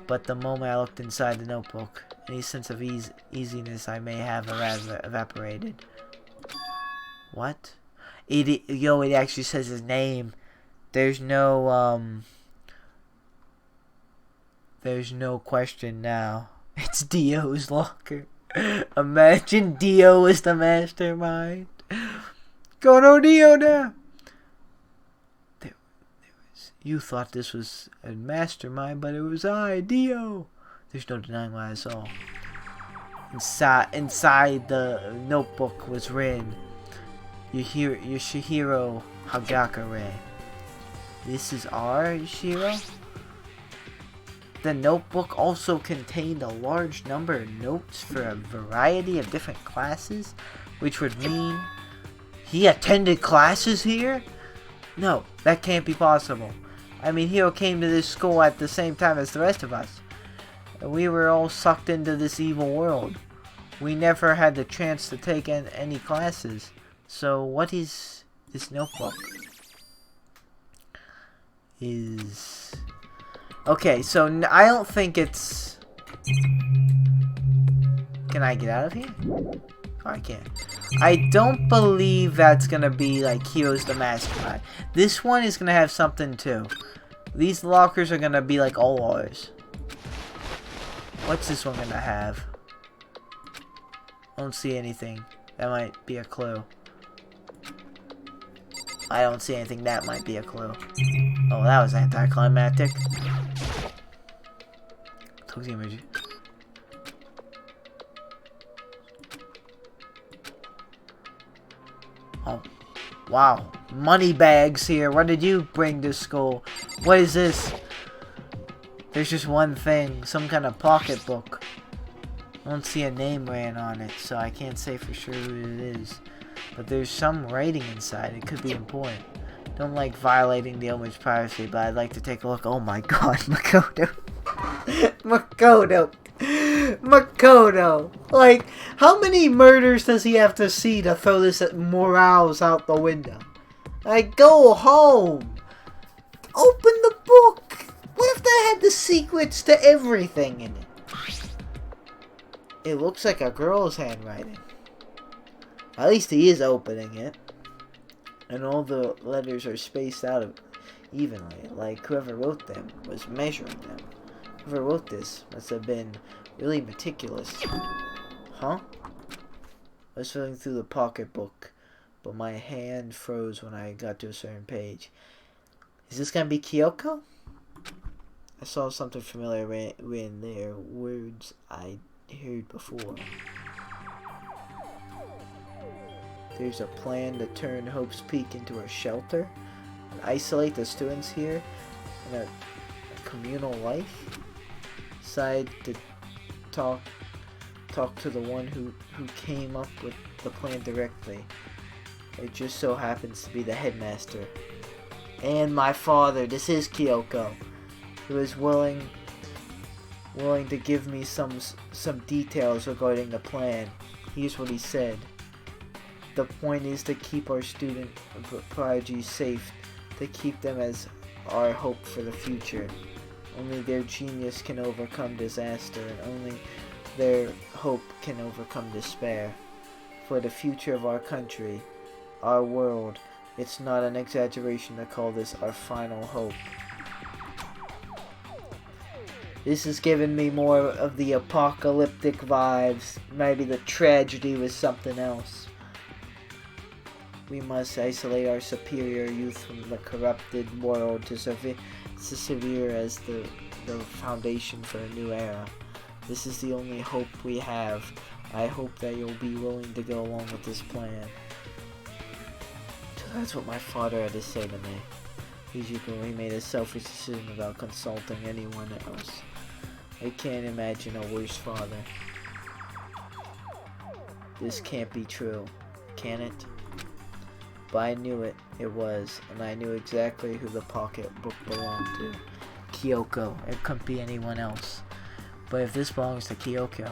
but the moment I looked inside the notebook, any sense of easiness I may have evaporated. What? It actually says his name. There's no question now. It's Dio's locker. Imagine Dio is the mastermind. Go no Dio now. You thought this was a mastermind, but it was I, Dio. There's no denying what I saw. Inside the notebook was written, Yoshihiro Hagakure. This is our Yoshihiro? The notebook also contained a large number of notes for a variety of different classes, which would mean he attended classes here? No, that can't be possible. I mean, Hiro came to this school at the same time as the rest of us. And we were all sucked into this evil world. We never had the chance to take any classes. So what is this notebook? Okay, so I don't think it's... Can I get out of here? Oh, I can't. I don't believe that's gonna be like Heroes the Mascot. This one is gonna have something too. These lockers are gonna be like all ours. What's this one gonna have? I don't see anything. That might be a clue. I don't see anything. That might be a clue. Oh, that was anticlimactic. Took the emoji. Oh, wow. Money bags here. What did you bring to school? What is this? There's just one thing. Some kind of pocketbook. I don't see a name ran on it, so I can't say for sure who it is. But there's some writing inside. It could be important. Don't like violating the Omen's privacy, but I'd like to take a look. Oh my god, Makoto. Makoto. Makoto. Like, how many murders does he have to see to throw this morals out the window? Like, go home. Open the book. What if they had the secrets to everything in it? It looks like a girl's handwriting. At least he is opening it. And all the letters are spaced out evenly. Like whoever wrote them was measuring them. Whoever wrote this must have been really meticulous. Huh? I was filling through the pocketbook, but my hand froze when I got to a certain page. Is this gonna be Kyoko? I saw something familiar in there. Words I heard before. There's a plan to turn Hope's Peak into a shelter and isolate the students here in a communal life. Decide to talk to the one who came up with the plan directly. It just so happens to be the headmaster. And my father. This is Kyoko. Who is willing to give me some details regarding the plan. Here's what he said. The point is to keep our student prodigies safe, to keep them as our hope for the future. Only their genius can overcome disaster, and only their hope can overcome despair. For the future of our country, our world, it's not an exaggeration to call this our final hope. This has given me more of the apocalyptic vibes. Maybe the tragedy was something else. We must isolate our superior youth from the corrupted world to severe as the foundation for a new era. This is the only hope we have. I hope that you'll be willing to go along with this plan. So that's what my father had to say to me. He's usually made a selfish decision without consulting anyone else. I can't imagine a worse father. This can't be true, can it? But I knew it was, and I knew exactly who the pocketbook belonged to. Kyoko. It couldn't be anyone else. But if this belongs to Kyoko,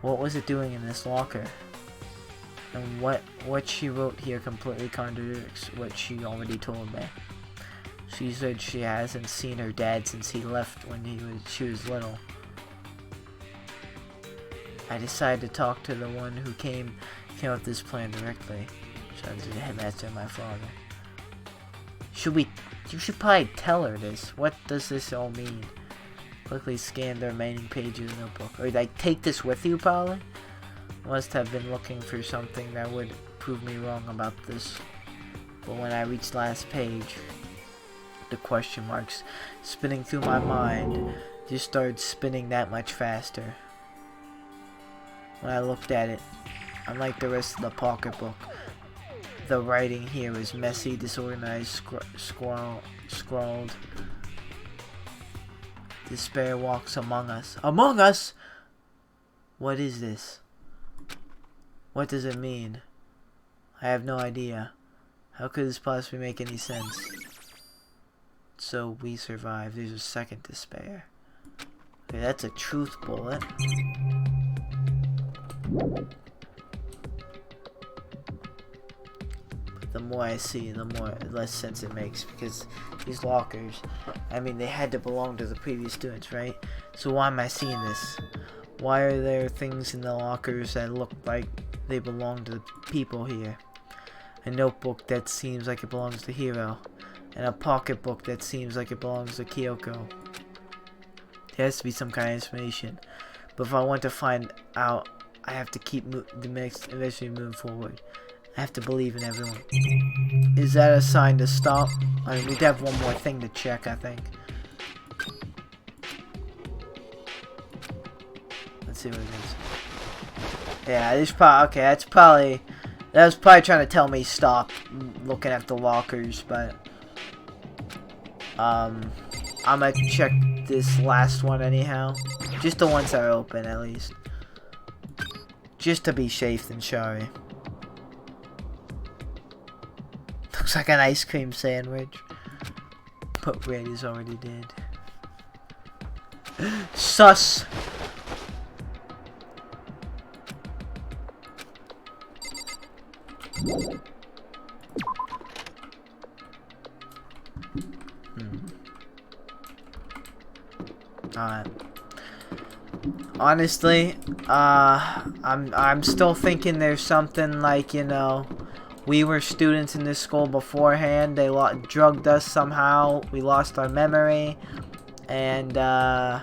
what was it doing in this locker? And what she wrote here completely contradicts what she already told me. She said she hasn't seen her dad since he left when she was little. I decided to talk to the one who came up with this plan directly. So the headmaster and my father. You should probably tell her this. What does this all mean? Quickly scan the remaining pages of the notebook. Or like take this with you, probably? Must have been looking for something that would prove me wrong about this. But when I reached last page, the question marks spinning through my mind just started spinning that much faster. When I looked at it, unlike the rest of the pocketbook, the writing here is messy, disorganized, scrawled. Despair walks among us. Among us? What is this? What does it mean? I have no idea. How could this possibly make any sense? So we survived. There's a second to spare. Okay, that's a truth bullet. But the more I see, the less sense it makes, because these lockers, I mean, they had to belong to the previous students, right? So why am I seeing this? Why are there things in the lockers that look like they belong to the people here? A notebook that seems like it belongs to Hiro, and a pocketbook that seems like it belongs to Kyoko. There has to be some kind of information, but if I want to find out, I have to keep the next investigation moving forward. I have to believe in everyone. Is that a sign to stop? I mean, we'd have one more thing to check, I think. Let's see what it is. Yeah, there's probably, okay, that was probably trying to tell me stop looking at the lockers, but I'm gonna check this last one anyhow. Just the ones that are open, at least. Just to be safe than sorry. Looks like an ice cream sandwich. But Red is already dead. Sus! Alright. Honestly, I'm still thinking there's something like, you know, we were students in this school beforehand, they drugged us somehow, we lost our memory, and yeah,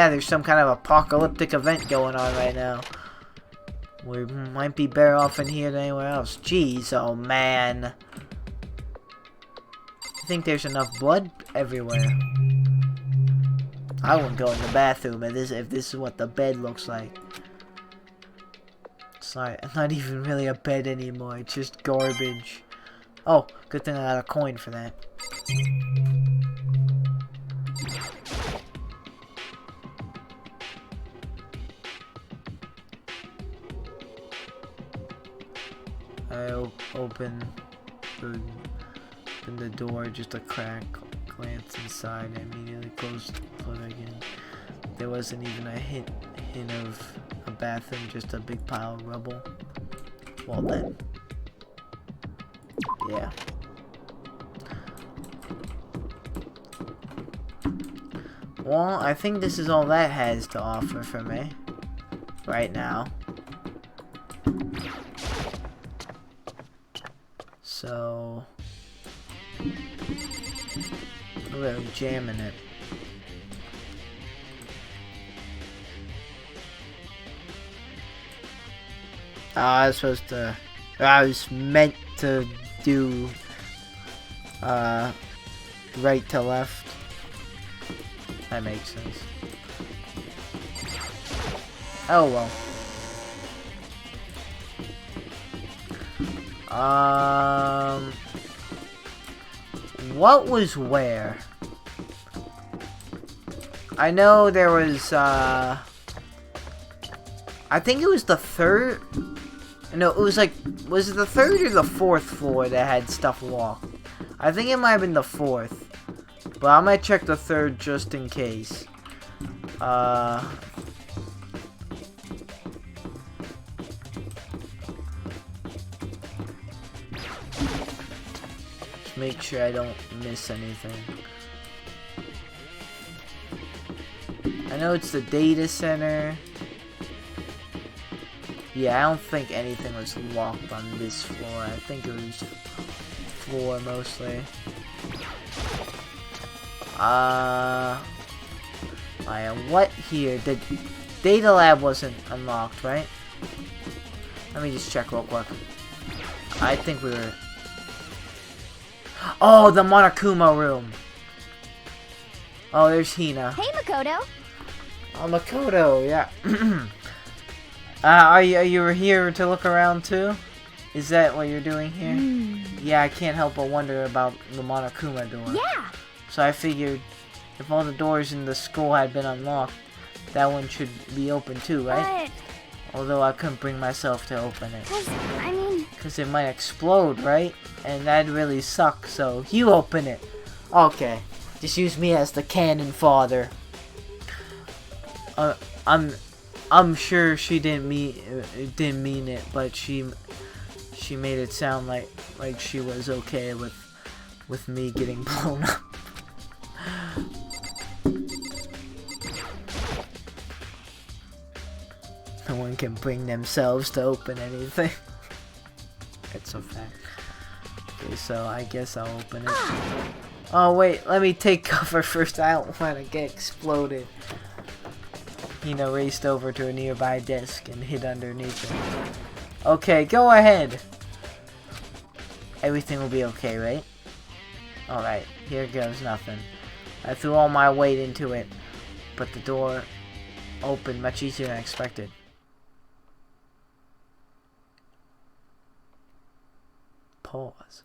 there's some kind of apocalyptic event going on right now. We might be better off in here than anywhere else. Jeez, oh man. I think there's enough blood everywhere. I wouldn't go in the bathroom if this is what the bed looks like. It's not even really a bed anymore. It's just garbage. Oh, good thing I got a coin for that. I open the door, just a crack, glance inside, and immediately closed it again. There wasn't even a hint of a bathroom, just a big pile of rubble. Well then. Yeah. Well, I think this is all that has to offer for me. Right now. So... really jamming it. I was meant to do right to left. That makes sense. Oh well. What was where? I know there was, I think it was the third, no, it was like, was it the third or the fourth floor that had stuff locked? I think it might have been the fourth, but I'm gonna check the third just in case. Make sure I don't miss anything. I know it's the data center. Yeah, I don't think anything was locked on this floor. I think it was floor mostly. What here? The data lab wasn't unlocked, right? Let me just check real quick. I think we were... Oh, the Monokuma room. Oh, there's Hina. Hey, Makoto. Oh, Makoto, yeah. Are you here to look around too? Is that what you're doing here? Yeah, I can't help but wonder about the Monokuma door. Yeah. So I figured if all the doors in the school had been unlocked, that one should be open too, right? But... Although I couldn't bring myself to open it. Because it might explode, right? And that'd really suck, so you open it. Okay. Just use me as the cannon fodder. I'm sure she didn't mean it, but she made it sound like she was okay with me getting blown up. No one can bring themselves to open anything. It's a fact. Okay, so I guess I'll open it. Oh wait, let me take cover first. I don't want to get exploded. Hina raced over to a nearby desk and hid underneath it. Okay, go ahead. Everything will be okay, right? Alright, here goes nothing. I threw all my weight into it, but the door opened much easier than I expected. Pause.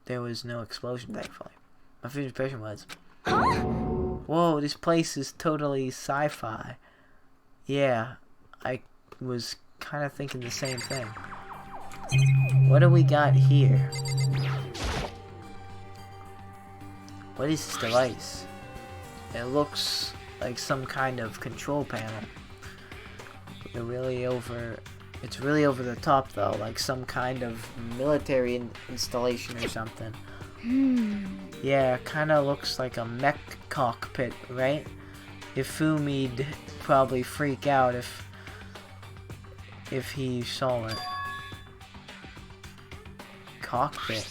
There was no explosion, thankfully. My first impression was, whoa, this place is totally sci-fi. Yeah, I was kind of thinking the same thing. What do we got here? What is this device? It looks like some kind of control panel. It's really over the top though, like some kind of military installation or something. Yeah, kind of looks like a mech cockpit, right? Ifumi'd probably freak out if he saw it. Cockpit.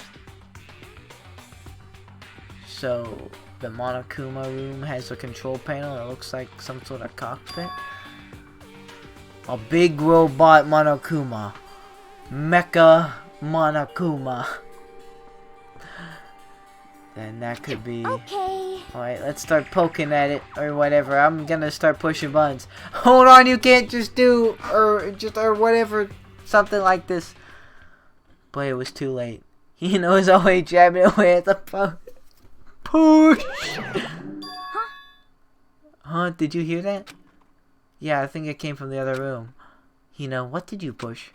So the Monokuma room has a control panel that looks like some sort of cockpit. A big robot Monokuma. Mecha Monokuma. Then that could be... Okay. Alright, let's start poking at it, or whatever. I'm gonna start pushing buttons. Hold on, you can't just do, or whatever, something like this. But it was too late. He was always jabbing away at the phone. Push! Huh? Did you hear that? Yeah, I think it came from the other room. What did you push?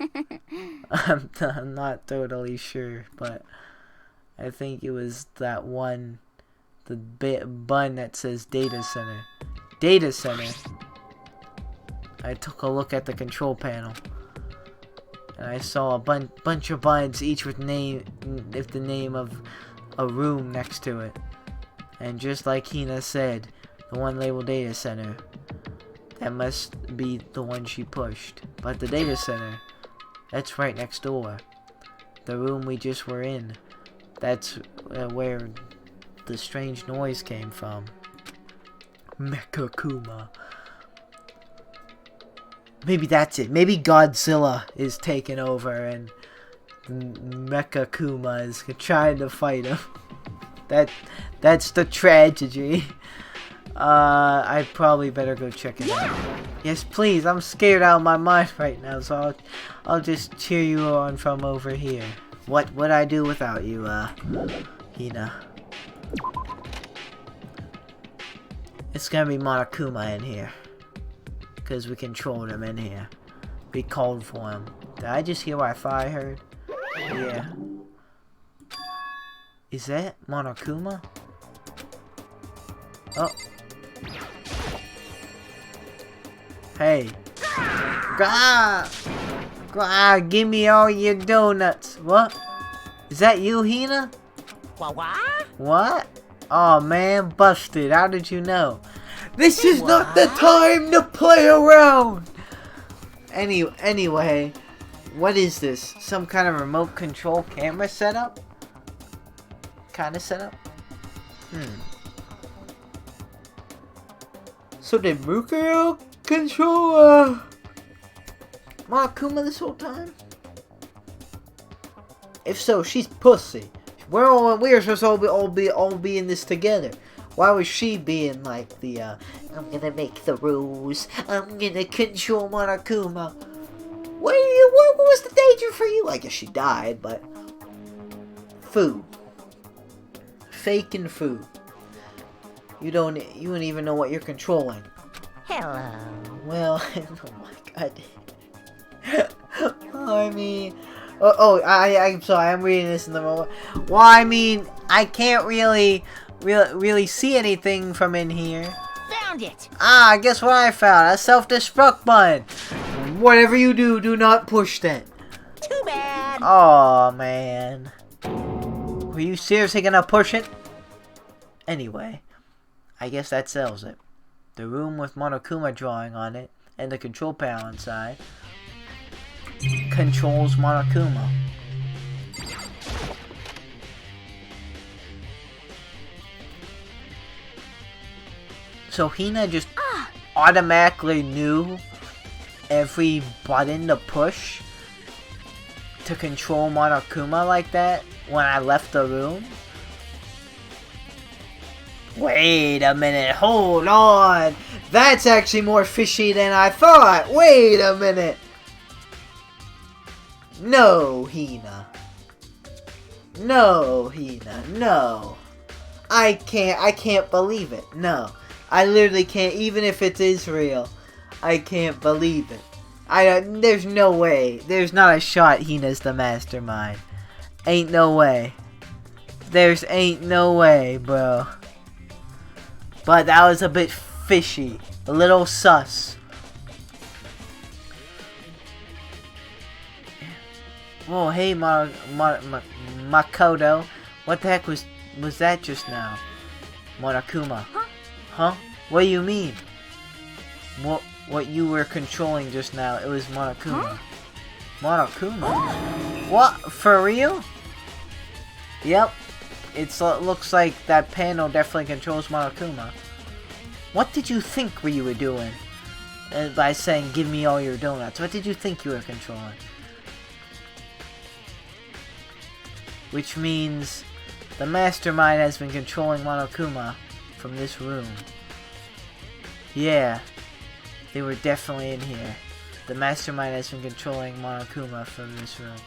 I'm not totally sure, but I think it was that one, the button that says Data Center. Data Center. I took a look at the control panel, and I saw a bunch of buttons, each with the name of a room next to it. And just like Hina said, the one labeled Data Center, that must be the one she pushed. But the Data Center, that's right next door. The room we just were in. That's where the strange noise came from. Mechakuma. Maybe that's it. Maybe Godzilla is taking over and Mechakuma is trying to fight him. That's the tragedy. I probably better go check it out. Yes, please. I'm scared out of my mind right now, so I'll just cheer you on from over here. What would I do without you, Hina? It's gonna be Monokuma in here. Because we controlled him in here. We called for him. Did I just hear what I thought I heard? Yeah. Is that Monokuma? Oh. Hey. Gah! Gah! Give me all your donuts. What? Is that you, Hina? What? Oh man, busted. How did you know? This is not the time to play around! Anyway, what is this? Some kind of remote control camera setup? Kinda setup? So did Mukuro control, Monokuma this whole time? If so, she's pussy. We're supposed to all be in this together. Why was she being like the, I'm gonna make the rules, I'm gonna control Monokuma? What was the danger for you? I guess she died, but... Food. Faking food. You don't even know what you're controlling. Hello. Well, oh my god. I mean, I'm sorry. I'm reading this in the moment. Well, I mean, I can't really see anything from in here. Found it. Ah, guess what I found? A self-destruct button. Whatever you do, do not push that. Too bad. Oh man. Were you seriously gonna push it? Anyway, I guess that settles it. The room with Monokuma drawing on it and the control panel inside controls Monokuma. So Hina just automatically knew every button to push to control Monokuma like that when I left the room? Wait a minute, hold on! That's actually more fishy than I thought! Wait a minute! No, Hina. No, Hina, no. I can't believe it, no. I literally can't, even if it is real. I can't believe it. There's no way. There's not a shot Hina's the mastermind. Ain't no way. Ain't no way, bro. But that was a bit fishy. A little sus. Whoa, hey Makoto. What the heck was that just now? Monokuma. Huh? What do you mean? What you were controlling just now, it was Monokuma. Monokuma? What? For real? Yep. It looks like that panel definitely controls Monokuma. What did you think you were doing? By saying, give me all your donuts. What did you think you were controlling? Which means the mastermind has been controlling Monokuma from this room. Yeah. They were definitely in here. The mastermind has been controlling Monokuma from this room.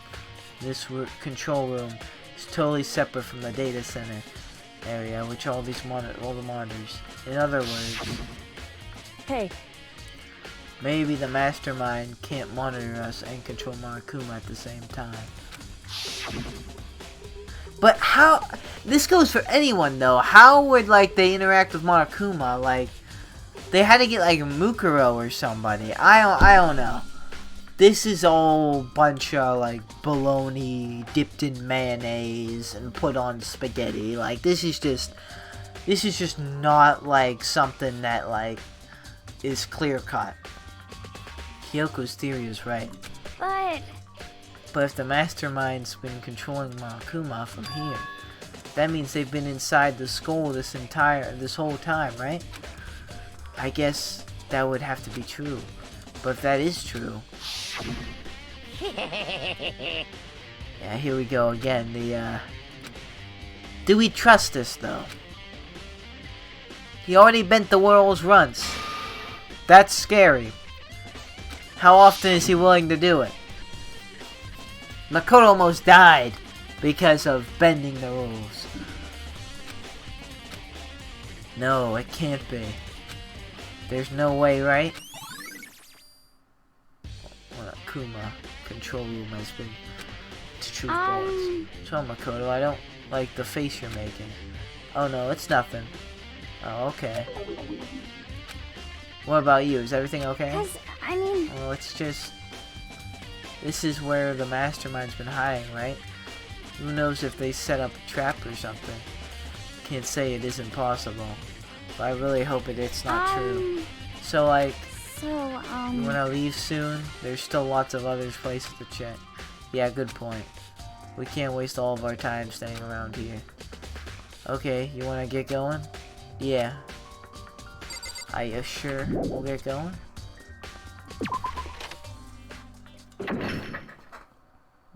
This control room is totally separate from the data center area, which all the monitors. In other words, Hey. maybe the mastermind can't monitor us and control Monokuma at the same time. But how? This goes for anyone though. How would they interact with Monokuma? They had to get Mukuro or somebody. I don't know. This is all bunch of bologna dipped in mayonnaise and put on spaghetti. This is just not something that is clear cut. Kyoko's theory is right. But if the mastermind's been controlling Monokuma from here, that means they've been inside the skull this whole time, right? I guess that would have to be true. But if that is true... Yeah, here we go again. Do we trust this, though? He already bent the world's runs. That's scary. How often is he willing to do it? Makoto almost died because of bending the rules. No, it can't be. There's no way, right? Monokuma control room has been to choose bullets. So Makoto, I don't like the face you're making. Oh no, it's nothing. Oh, okay. What about you? Is everything okay? Well, it's just... This is where the mastermind's been hiding, right? Who knows if they set up a trap or something. Can't say it isn't possible. But I really hope it's not true. So, you wanna leave soon? There's still lots of other places to check. Yeah, good point. We can't waste all of our time staying around here. Okay, you wanna get going? Yeah. Are you sure we'll get going?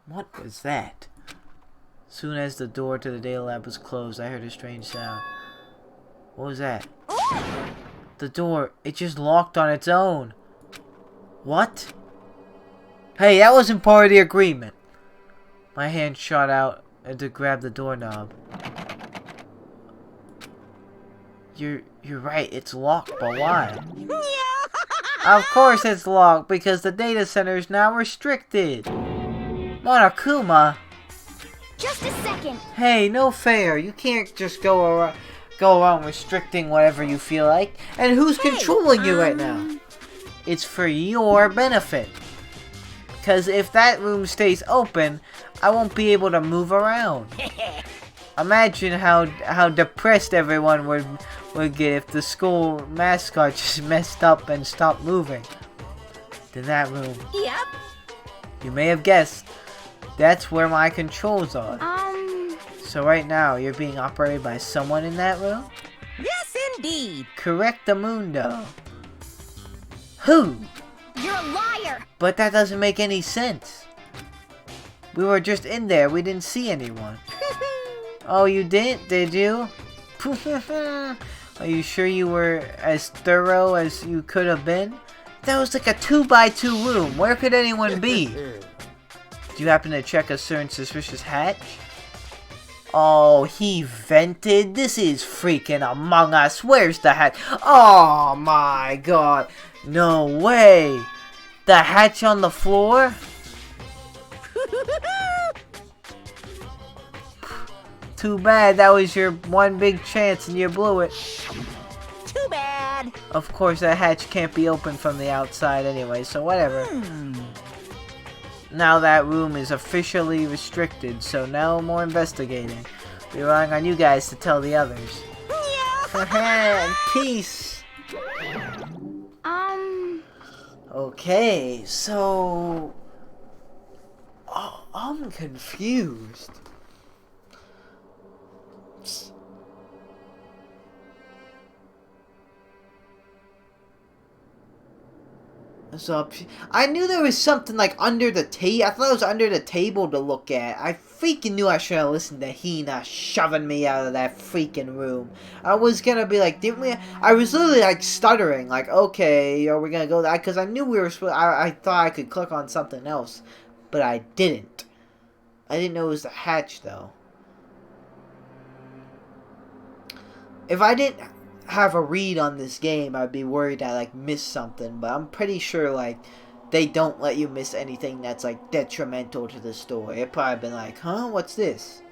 What was that? Soon as the door to the data lab was closed, I heard a strange sound. What was that? The door, it just locked on its own. What? Hey, that wasn't part of the agreement. My hand shot out to grab the doorknob. You're right, it's locked, but why? Of course it's locked, because the data center is now restricted. Monokuma? Just a second. Hey, no fair. You can't just go around restricting whatever you feel like. And who's controlling you right now? It's for your benefit. Because if that room stays open, I won't be able to move around. Imagine how depressed everyone would get if the school mascot just messed up and stopped moving. In that room. Yep. You may have guessed, that's where my controls are. So right now, you're being operated by someone in that room? Yes, indeed. Correctamundo. Who? You're a liar. But that doesn't make any sense. We were just in there, we didn't see anyone. Oh, you didn't, did you? Are you sure you were as thorough as you could have been? That was like a 2x2 room. Where could anyone be? Do you happen to check a certain suspicious hatch? Oh, he vented? This is freaking Among Us. Where's the hatch? Oh my god. No way. The hatch on the floor? Too bad, that was your one big chance and you blew it. Too bad. Of course, that hatch can't be opened from the outside anyway, so whatever. Now that room is officially restricted, so no more investigating. Relying on you guys to tell the others. Peace! Okay, so... Oh, I'm confused. So I knew there was something like under the table. I thought it was under the table to look at. I freaking knew I should have listened to Hina shoving me out of that freaking room. I was gonna be like, didn't we? I was literally like stuttering, like, okay, are we gonna go that? Because I knew we were supposed. I thought I could click on something else, but I didn't. I didn't know it was the hatch though. If I didn't have a read on this game, I'd be worried I like missed something, but I'm pretty sure like they don't let you miss anything that's like detrimental to the story. It'd probably been like, huh, what's this?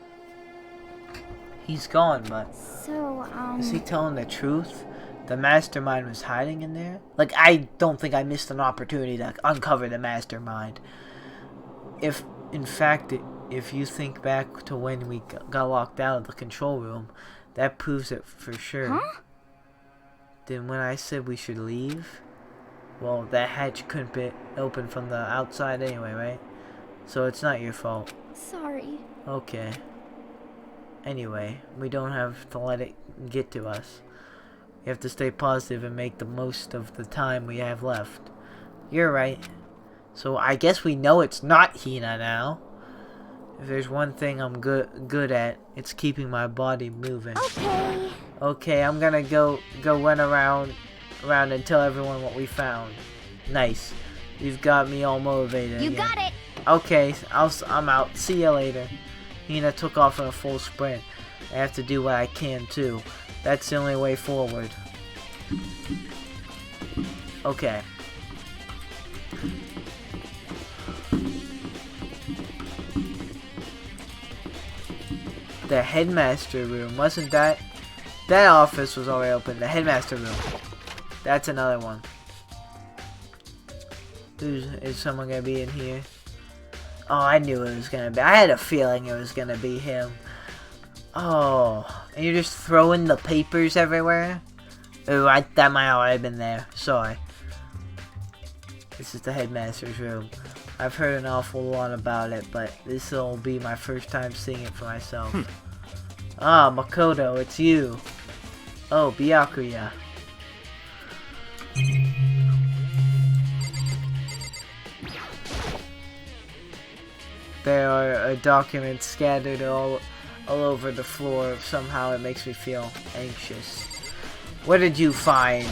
He's gone, but So, is he telling the truth? The mastermind was hiding in there? Like, I don't think I missed an opportunity to uncover the mastermind. If, in fact, if you think back to when we got locked out of the control room, that proves it for sure. Huh? Then when I said we should leave, well, that hatch couldn't be open from the outside anyway, right? So it's not your fault. Sorry. Okay. Anyway, we don't have to let it get to us. We have to stay positive and make the most of the time we have left. You're right. So I guess we know it's not Hina now. If there's one thing I'm good at, it's keeping my body moving. Okay. Okay, I'm gonna go run around and tell everyone what we found. Nice. You've got me all motivated. You again. got it. Okay, I'm out. See ya later. Hina took off in a full sprint. I have to do what I can too. That's the only way forward. Okay. The headmaster room, wasn't that? That office was already open. The headmaster room. That's another one. Is someone gonna be in here? Oh, I knew it was gonna be. I had a feeling it was gonna be him. Oh, and you're just throwing the papers everywhere? Oh, that might already been there. Sorry. This is the headmaster's room. I've heard an awful lot about it, but this will be my first time seeing it for myself. Ah, Makoto, it's you. Oh, Byakuya. There are documents scattered all over the floor. Somehow it makes me feel anxious. What did you find?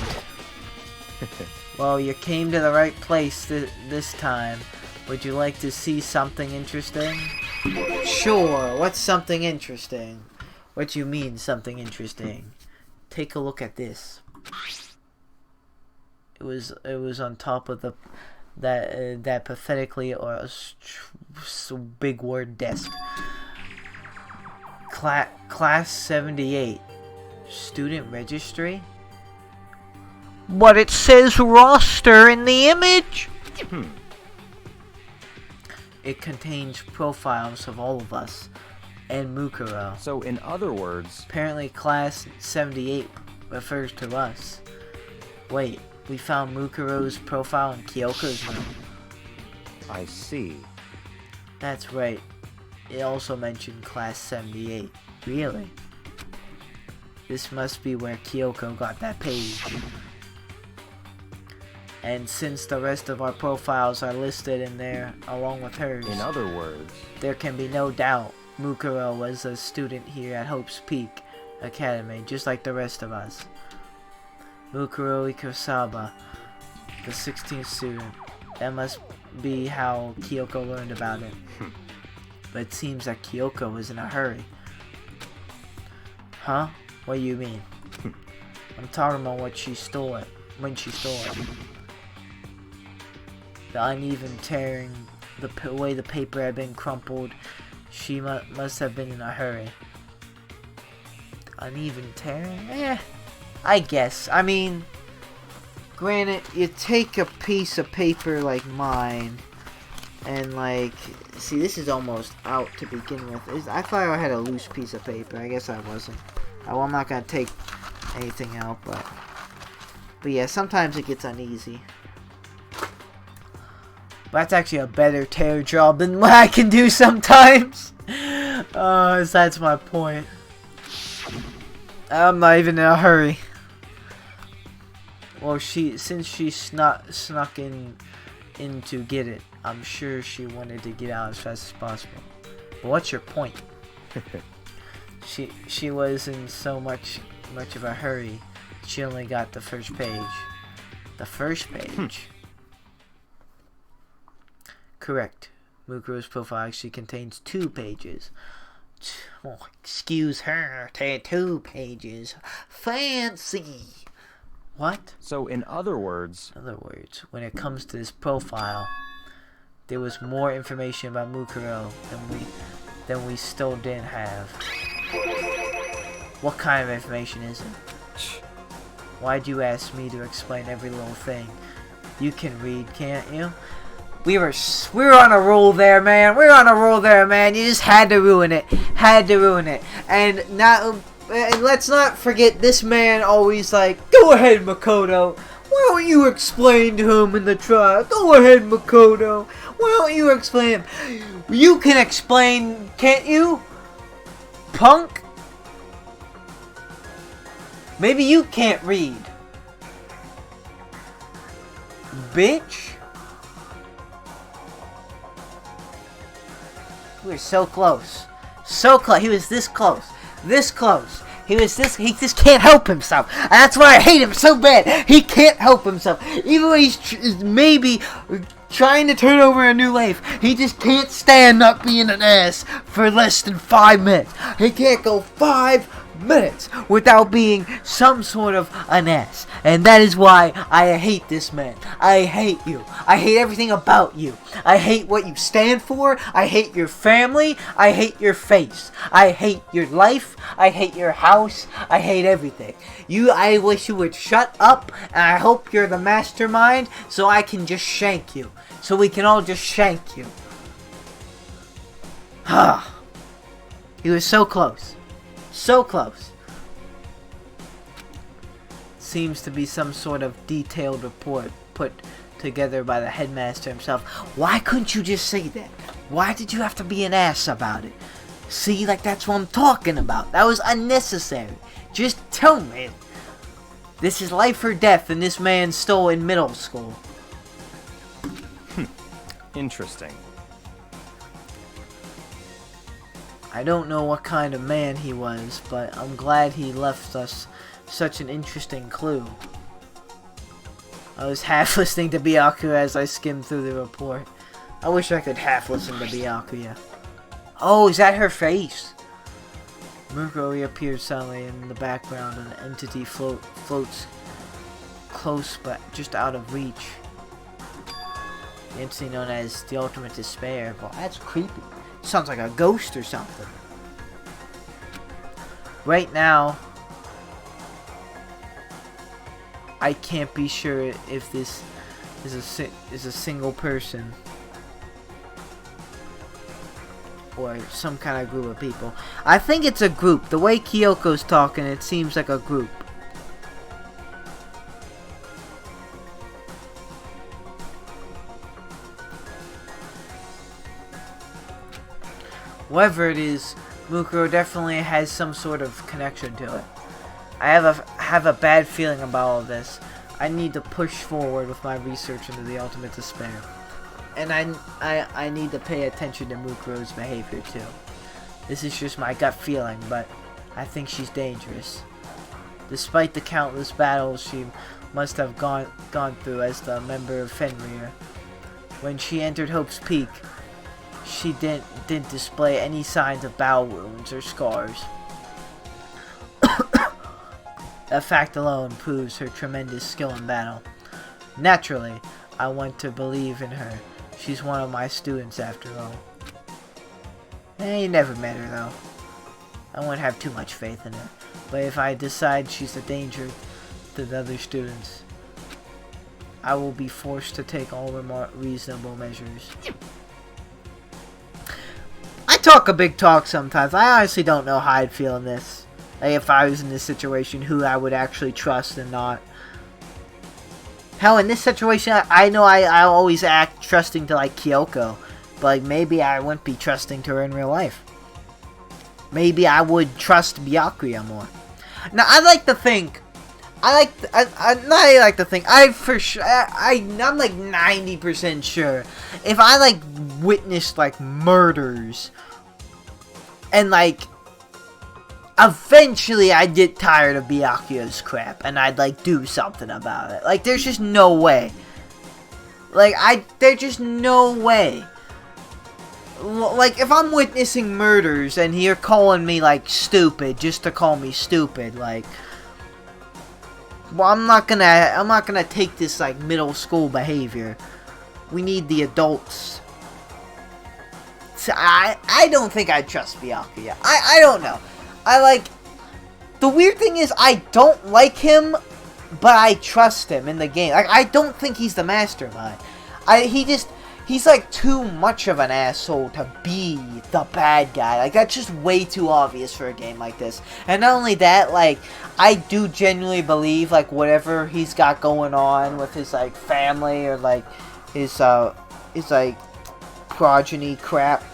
Well, you came to the right place this time. Would you like to see something interesting? Sure, what's something interesting? What do you mean, something interesting? Take a look at this. It was on top of that pathetically or big word desk. Class 78. Student registry? But it says roster in the image! It contains profiles of all of us and Mukuro. So in other words... Apparently class 78 refers to us. Wait, we found Mukuro's profile in Kyoko's room. I see. That's right. It also mentioned class 78. Really? This must be where Kyoko got that page. And since the rest of our profiles are listed in there along with hers, In other words... there can be no doubt Mukuro was a student here at Hope's Peak Academy, just like the rest of us. Mukuro Ikosaba, the 16th student. That must be how Kyoko learned about it. But it seems that Kyoko was in a hurry. Huh? What do you mean? I'm talking about what she stole it. When she stole it. The uneven tearing, the way the paper had been crumpled. She must have been in a hurry. Uneven tearing? I guess. I mean, granted, you take a piece of paper like mine, and like, see, this is almost out to begin with. I thought I had a loose piece of paper. I guess I wasn't. Well, I'm not gonna take anything out, but yeah, sometimes it gets uneasy. But that's actually a better tear job than what I can do sometimes. That's my point. I'm not even in a hurry. Well, since she snuck in to get it, I'm sure she wanted to get out as fast as possible. But what's your point? She was in so much of a hurry. She only got the first page. The first page. Correct. Mukuro's profile actually contains 2 pages. Oh, excuse her. 2 pages. Fancy. What? So in other words... In other words, when it comes to this profile, there was more information about Mukuro than we still didn't have. What kind of information is it? Why'd you ask me to explain every little thing? You can read, can't you? We were on a roll there, man. We were on a roll there, man. You just had to ruin it. Had to ruin it. And now, let's not forget, this man always like, go ahead, Makoto. Why don't you explain to him in the trial? Go ahead, Makoto. Why don't you explain? You can explain, can't you? Punk? Maybe you can't read. Bitch? We were so close. So close. He was this close. This close. He just can't help himself. And that's why I hate him so bad. He can't help himself. Even when he's maybe trying to turn over a new leaf, he just can't stand not being an ass for less than 5 minutes. He can't go 5 minutes without being some sort of an ass. And that is why I hate this man. I hate you. I hate everything about you. I hate what you stand for. I hate your family. I hate your face. I hate your life. I hate your house. I hate everything. I wish you would shut up, and I hope you're the mastermind so I can just shank you. So we can all just shank you. He was so close. So close. Seems to be some sort of detailed report put together by the headmaster himself. Why couldn't you just say that? Why did you have to be an ass about it? See, like that's what I'm talking about. That was unnecessary. Just tell me. This is life or death, and this man stole in middle school. Interesting. I don't know what kind of man he was, but I'm glad he left us such an interesting clue. I was half listening to Byakuya as I skimmed through the report. I wish I could half listen to Byakuya. Oh, is that her face? Mukuro reappears suddenly in the background, and the entity floats close but just out of reach. the entity known as the Ultimate Despair. Well, that's creepy. Sounds like a ghost or something. Right now, I can't be sure if this is a single person or some kind of group of people. I think it's a group. The way Kyoko's talking, it seems like a group. Whatever it is, Mukuro definitely has some sort of connection to it. I have a bad feeling about all this. I need to push forward with my research into the Ultimate Despair. And I need to pay attention to Mukuro's behavior too. This is just my gut feeling, but I think she's dangerous. Despite the countless battles she must have gone through as the member of Fenrir, when she entered Hope's Peak, she didn't display any signs of battle wounds or scars. That fact alone proves her tremendous skill in battle. Naturally, I want to believe in her. She's one of my students after all. You never met her though. I won't have too much faith in her. But if I decide she's a danger to the other students, I will be forced to take all reasonable measures. I talk a big talk sometimes. I honestly don't know how I'd feel in this. Like if I was in this situation, who I would actually trust and not. Hell, in this situation, I know I always act trusting to like Kyoko. But like maybe I wouldn't be trusting to her in real life. Maybe I would trust Byakuya more. Now, I'm like 90% sure if I like witnessed like murders and like eventually I'd get tired of Byakuya's crap and I'd like do something about it. Like there's just no way. There's just no way. Like if I'm witnessing murders and you're calling me like stupid just to call me stupid, like, well, I'm not gonna take this like middle school behavior. We need the adults. So I don't think I trust Byakuya. I don't know. The weird thing is I don't like him, but I trust him in the game. Like I don't think he's the mastermind. He's like too much of an asshole to be the bad guy. Like that's just way too obvious for a game like this. And not only that, like I do genuinely believe like whatever he's got going on with his like family or like his like progeny crap.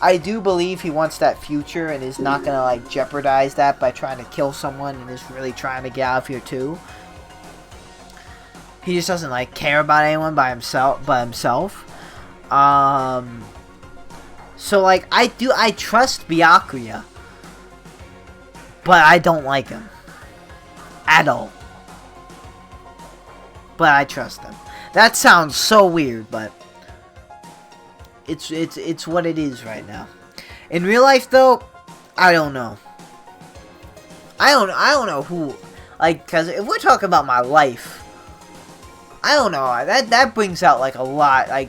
I do believe he wants that future and is not gonna like jeopardize that by trying to kill someone and is really trying to get out of here too. He just doesn't like care about anyone but himself. So like I trust Byakuya, but I don't like him at all. But I trust him. That sounds so weird, but it's what it is right now. In real life though, I don't know. I don't know who, like, cause if we're talking about my life, I don't know, that brings out like a lot, like,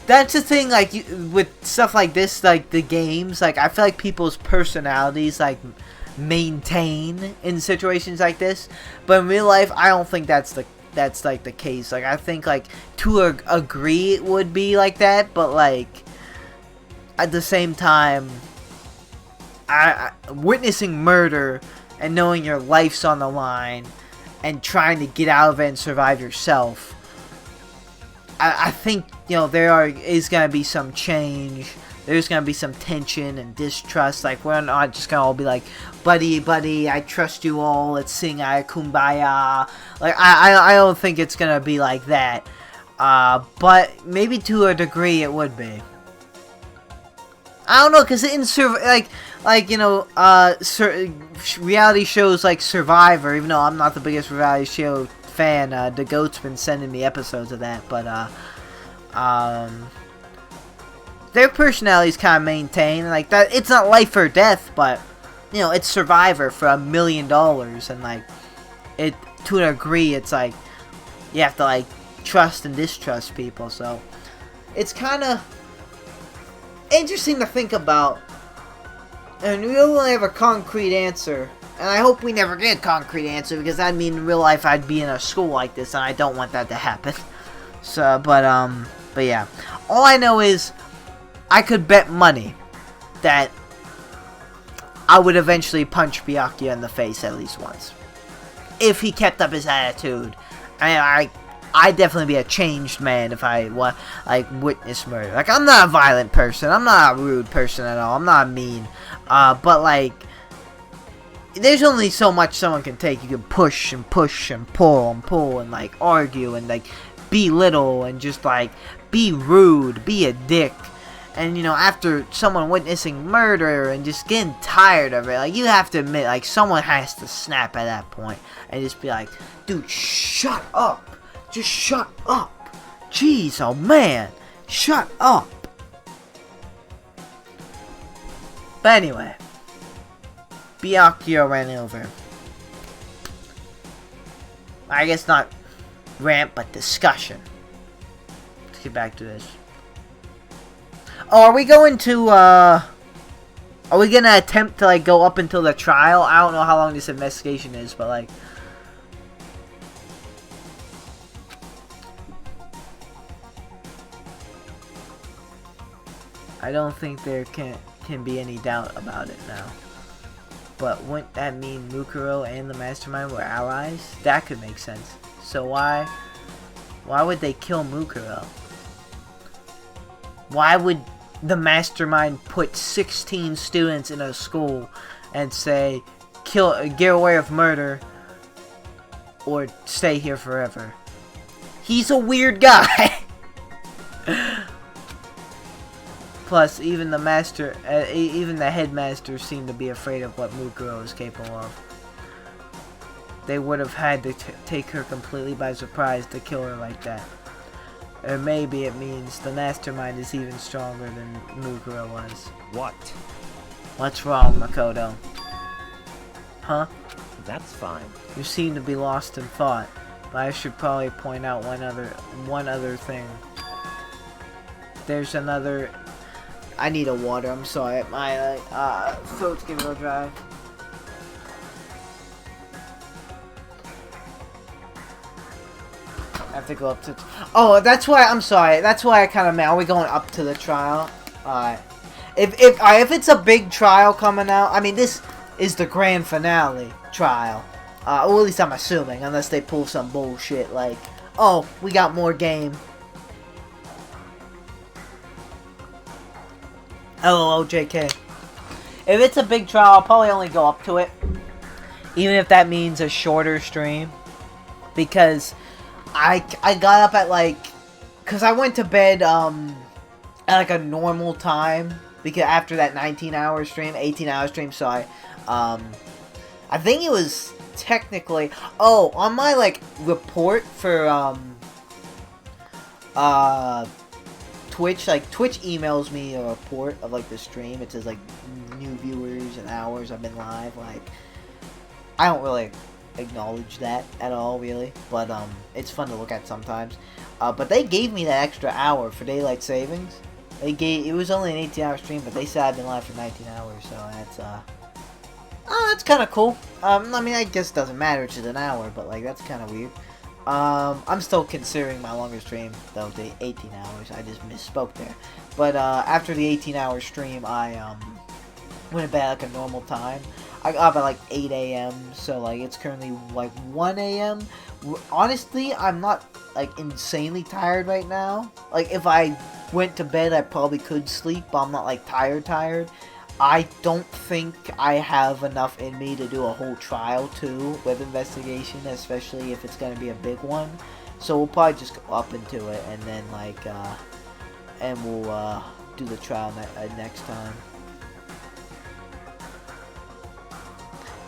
that's the thing, like, with stuff like this, like the games, like I feel like people's personalities like maintain in situations like this, but in real life I don't think that's like the case. Like I think like to agree it would be like that, but like at the same time, I witnessing murder and knowing your life's on the line and trying to get out of it and survive yourself, I think, you know, is gonna be some change. There's gonna be some tension and distrust. Like we're not just gonna all be like, buddy, I trust you all. Let's sing Kumbaya. Like I don't think it's gonna be like that. But maybe to a degree it would be. I don't know, cause in you know, reality shows like Survivor. Even though I'm not the biggest reality show fan, the Goat's been sending me episodes of that. But their personalities kind of maintain like that. It's not life or death, but you know, it's Survivor for $1 million, and like it to a degree, it's like you have to like trust and distrust people. So it's kind of interesting to think about. And we don't really have a concrete answer. And I hope we never get a concrete answer, because that'd mean in real life I'd be in a school like this, and I don't want that to happen. So, but yeah. All I know is I could bet money that I would eventually punch Byakuya in the face at least once. If he kept up his attitude. I'd definitely be a changed man if I witnessed murder. Like, I'm not a violent person. I'm not a rude person at all. I'm not mean. But like, there's only so much someone can take. You can push and push and pull and like argue and like belittle and just like be rude, be a dick. And, you know, after someone witnessing murder and just getting tired of it, like, you have to admit, like, someone has to snap at that point and just be like, dude, shut up. Just shut up. Jeez, oh man. Shut up. But anyway. Byakuya ran over. I guess not rant, but discussion. Let's get back to this. Oh, are we going to, are we gonna attempt to, like, go up until the trial? I don't know how long this investigation is, but, like, I don't think there can be any doubt about it now. But wouldn't that mean Mukuro and the Mastermind were allies? That could make sense. So why would they kill Mukuro? Why would the Mastermind put 16 students in a school and say, get away with murder or stay here forever? He's a weird guy. Plus, even the headmaster seemed to be afraid of what Mukuro was capable of. They would have had to take her completely by surprise to kill her like that. Or maybe it means the Mastermind is even stronger than Mukuro was. What? What's wrong, Makoto? Huh? That's fine. You seem to be lost in thought, but I should probably point out one other thing. There's another... I need a water, I'm sorry. My throat's getting real dry. I have to go up to... Oh, that's why, I'm sorry. That's why I kind of meant, are we going up to the trial? Alright. If it's a big trial coming out, I mean, this is the grand finale trial. Or at least I'm assuming, unless they pull some bullshit like, oh, we got more game. LOL, JK. If it's a big trial, I'll probably only go up to it. Even if that means a shorter stream. Because I got up at like... Because I went to bed at like a normal time. Because after that 18-hour stream, sorry. I think it was technically... Oh, on my like report for Twitch, like, Twitch emails me a report of, like, the stream. It says, like, new viewers and hours I've been live. Like, I don't really acknowledge that at all, really. But, it's fun to look at sometimes. But they gave me that extra hour for daylight savings. It was only an 18-hour stream, but they said I've been live for 19 hours, so that's, oh, that's kind of cool. I mean, I guess it doesn't matter, it's just an hour, but, like, that's kind of weird. I'm still considering my longer stream, though, the 18 hours. I just misspoke there. But, after the 18-hour stream, I, went to bed at, like, a normal time. I got up at, like, 8 a.m., so, like, it's currently, like, 1 a.m. Honestly, I'm not, like, insanely tired right now. Like, if I went to bed, I probably could sleep, but I'm not, like, tired. I don't think I have enough in me to do a whole trial, too, with investigation, especially if it's going to be a big one. So we'll probably just go up into it, and then, like, and we'll, do the trial next time.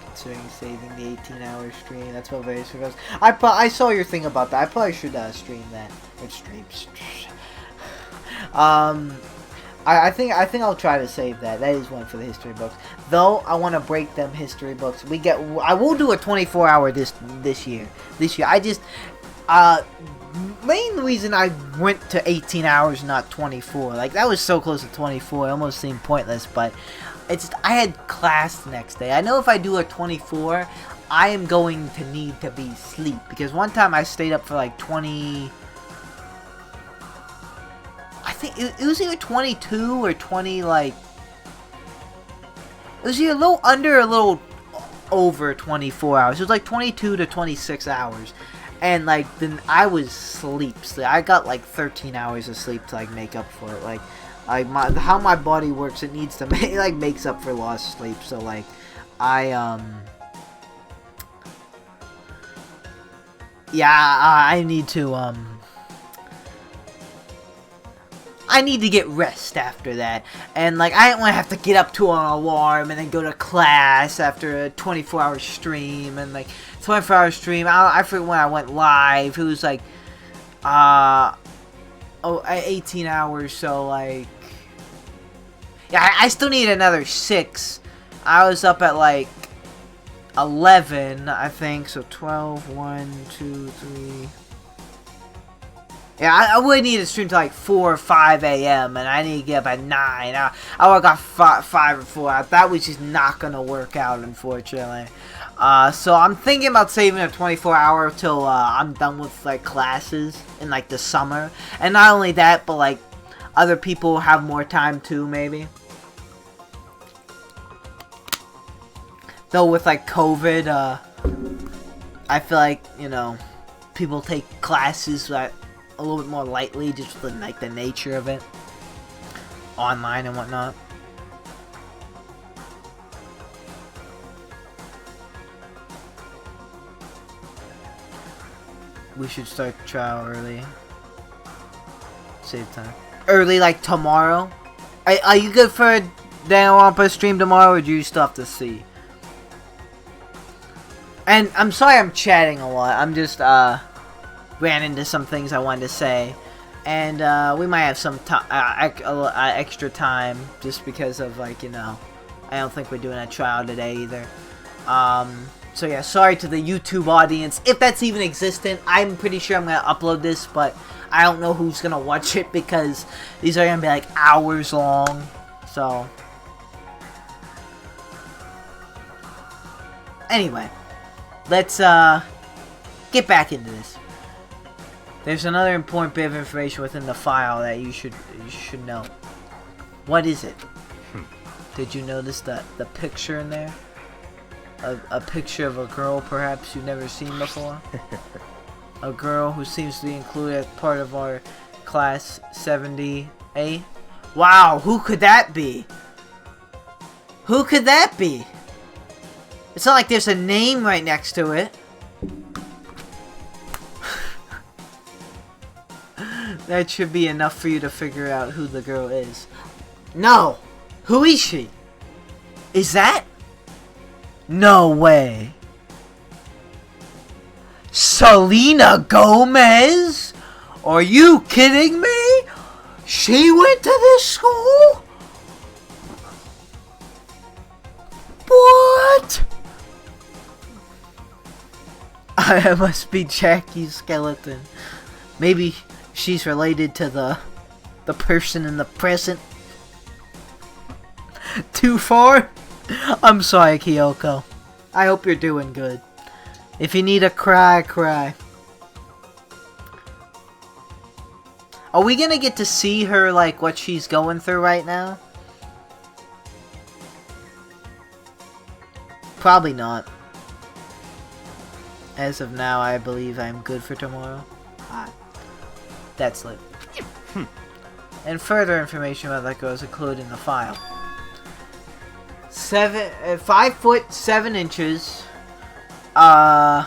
Considering saving the 18-hour stream, that's what various goes. I saw your thing about that. I probably should, stream that. Or streams. I think I'll try to save that. That is one for the history books. Though I want to break them history books. I will do a 24-hour this year. Main reason I went to 18 hours, not 24. Like, that was so close to 24, it almost seemed pointless, but it's I had class the next day. I know if I do a 24, I am going to need to be asleep, because one time I stayed up for like 20... I think it was either 22 or 20, like... It was either a little under or a little over 24 hours. It was like 22 to 26 hours. And, like, then I was asleep. So I got, like, 13 hours of sleep to, like, make up for it. Like how my body works, it needs to make, like, makes up for lost sleep. So, like, I need to, I need to get rest after that. And, like, I didn't want to have to get up to an alarm and then go to class after a 24-hour stream. And, like, 24-hour stream, I forget when I went live. It was, like, 18 hours, so, like... Yeah, I still need another 6. I was up at, like, 11, I think. So, 12, 1, 2, 3... Yeah, I would need to stream to like 4 or 5 a.m. and I need to get up at 9. I would got 5 or 4. That was just not gonna work out, unfortunately. So I'm thinking about saving a 24-hour till I'm done with like classes in like the summer. And not only that, but like other people have more time too, maybe. Though with like COVID, I feel like, you know, people take classes that a little bit more lightly, just with like the nature of it, online and whatnot. We should start the trial early. Save time. Early, like tomorrow. Are you good for a Danganronpa stream tomorrow, or do you still have to see? And I'm sorry I'm chatting a lot. I'm just ran into some things I wanted to say, and we might have some extra time just because of, like, you know, I don't think we're doing a trial today either. So yeah, sorry to the YouTube audience, if that's even existent. I'm pretty sure I'm gonna upload this, but I don't know who's gonna watch it because these are gonna be like hours long. So anyway, let's get back into this. There's another important bit of information within the file that you should know. What is it? Did you notice the picture in there? A picture of a girl perhaps you've never seen before? A girl who seems to be included as part of our class 70A. Wow, who could that be? Who could that be? It's not like there's a name right next to it. That should be enough for you to figure out who the girl is. No! Who is she? Is that? No way. Selena Gomez? Are you kidding me? She went to this school? What? I must be Jackie's skeleton. Maybe she's related to the person in the present. Too far? I'm sorry, Kyoko. I hope you're doing good. If you need a cry, cry. Are we gonna get to see her, like, what she's going through right now? Probably not. As of now, I believe I'm good for tomorrow. That's lit. And further information about that girl is included in the file. 5 foot 7 inches. 2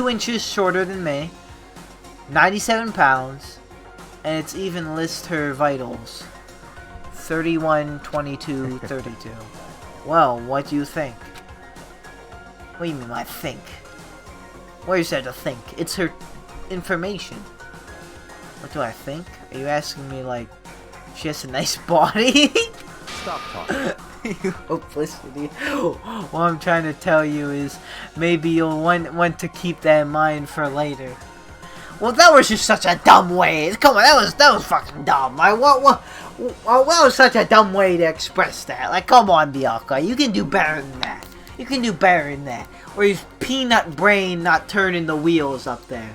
inches shorter than me. 97 pounds. And it's even lists her vitals. 31, 22, 32. Well, what do you think? What do you mean I think? Where's there to think? It's her information. What do I think? Are you asking me, like, she has a nice body? Stop talking. Publicity. What I'm trying to tell you is maybe you'll want to keep that in mind for later. Well, that was just such a dumb way. Come on, that was fucking dumb. What was such a dumb way to express that? Like, come on, Bianca, you can do better than that. You can do better than that. Or his peanut brain not turning the wheels up there.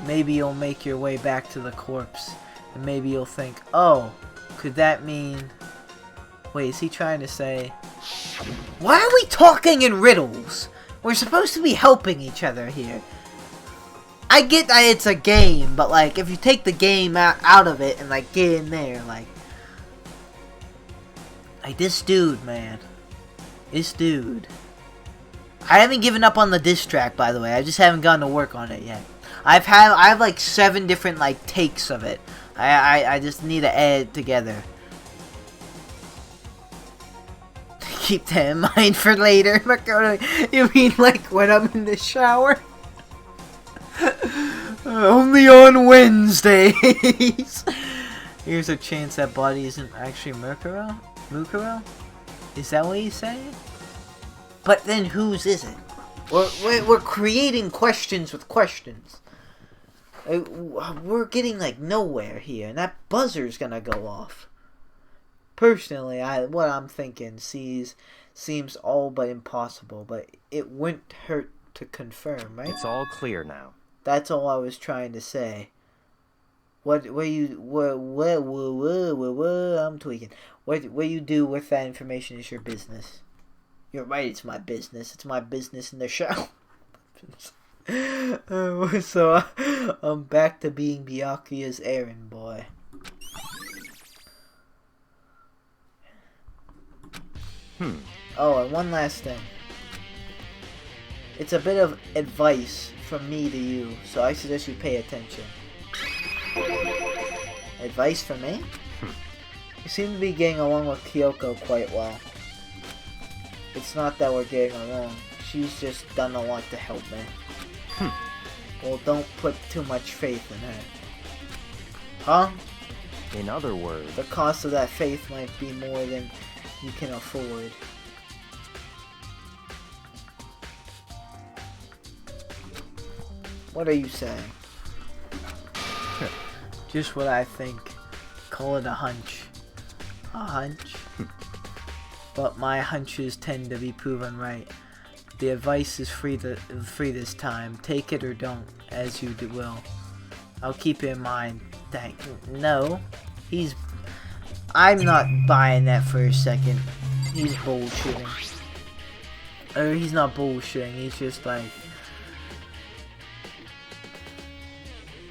Maybe you'll make your way back to the corpse, and maybe you'll think, oh, could that mean... Wait, is he trying to say... Why are we talking in riddles? We're supposed to be helping each other here. I get that it's a game, but like, if you take the game out of it and like get in there, like this dude, man. This dude. I haven't given up on the diss track, by the way. I just haven't gotten to work on it yet. I have like 7 different like takes of it. I just need to add it together. Keep that in mind for later. You mean like when I'm in the shower? Only on Wednesdays. Here's a chance that body isn't actually Mukuro? Is that what he's saying? But then whose is it? We're creating questions with questions. We're getting like nowhere here, and that buzzer's gonna go off. Personally, what I'm thinking seems all but impossible, but it wouldn't hurt to confirm, right? It's all clear now. That's all I was trying to say. I'm tweaking. What you do with that information is your business. You're right, it's my business. It's my business in the show. So, I'm back to being Byakuya's errand boy. Oh, and one last thing. It's a bit of advice from me to you, so I suggest you pay attention. Advice from me? You seem to be getting along with Kyoko quite well. It's not that we're getting along. She's just done a lot to help me. Well, don't put too much faith in her. Huh? In other words, The cost of that faith might be more than you can afford. What are you saying? Just what I think. Call it a hunch. A hunch? But my hunches tend to be proven right. The advice is free this time. Take it or don't, as you will. I'll keep it in mind. No. I'm not buying that for a second. He's bullshitting. Or he's not bullshitting, he's just like...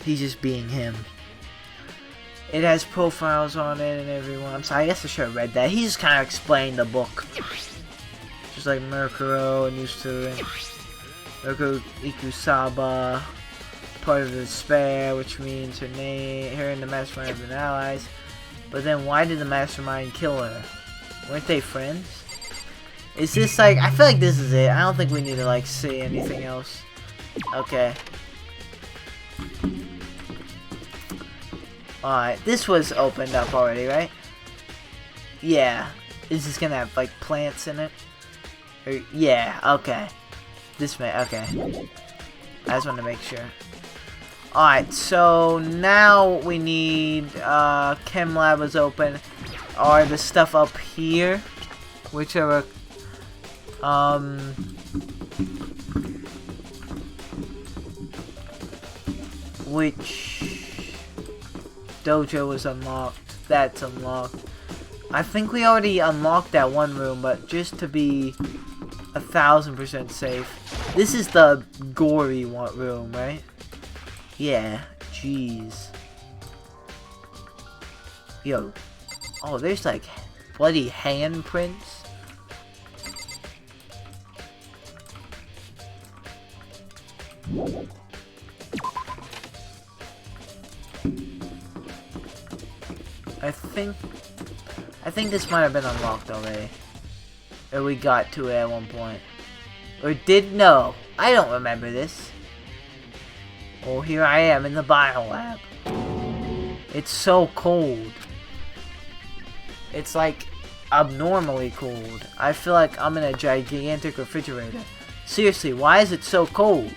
He's just being him. It has profiles on it and everyone. I'm sorry, I guess I should have read that. He just kind of explained the book. Just like Mukuro and used to Mukuro Ikusaba, part of the despair, which means her and the mastermind have been allies. But then why did the mastermind kill her? Weren't they friends? Is this like, I feel like this is it. I don't think we need to like say anything else. Okay. Alright, this was opened up already, right? Yeah. Is this gonna have like plants in it? Or, yeah, okay. This may, okay. I just want to make sure. Alright, so now we need, Chem Lab was open. Are the stuff up here? Whichever, which dojo was unlocked. That's unlocked. I think we already unlocked that one room, but just to be 1000% safe. This is the gory one room, right? Yeah, jeez. Yo. Oh, there's like bloody handprints. I think this might have been unlocked already. Or we got to it at one point. Or no. I don't remember this. Well, here I am in the biolab. It's so cold. It's like abnormally cold. I feel like I'm in a gigantic refrigerator. Seriously, why is it so cold?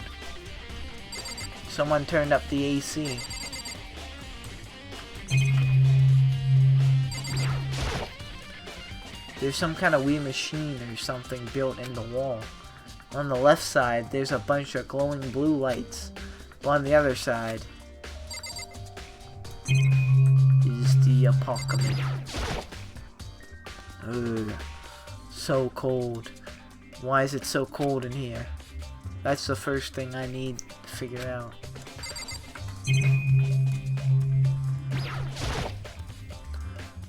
Someone turned up the AC. There's some kind of weird machine or something built in the wall. On the left side, there's a bunch of glowing blue lights. But on the other side is the apocalypse. Ugh. So cold. Why is it so cold in here? That's the first thing I need to figure out.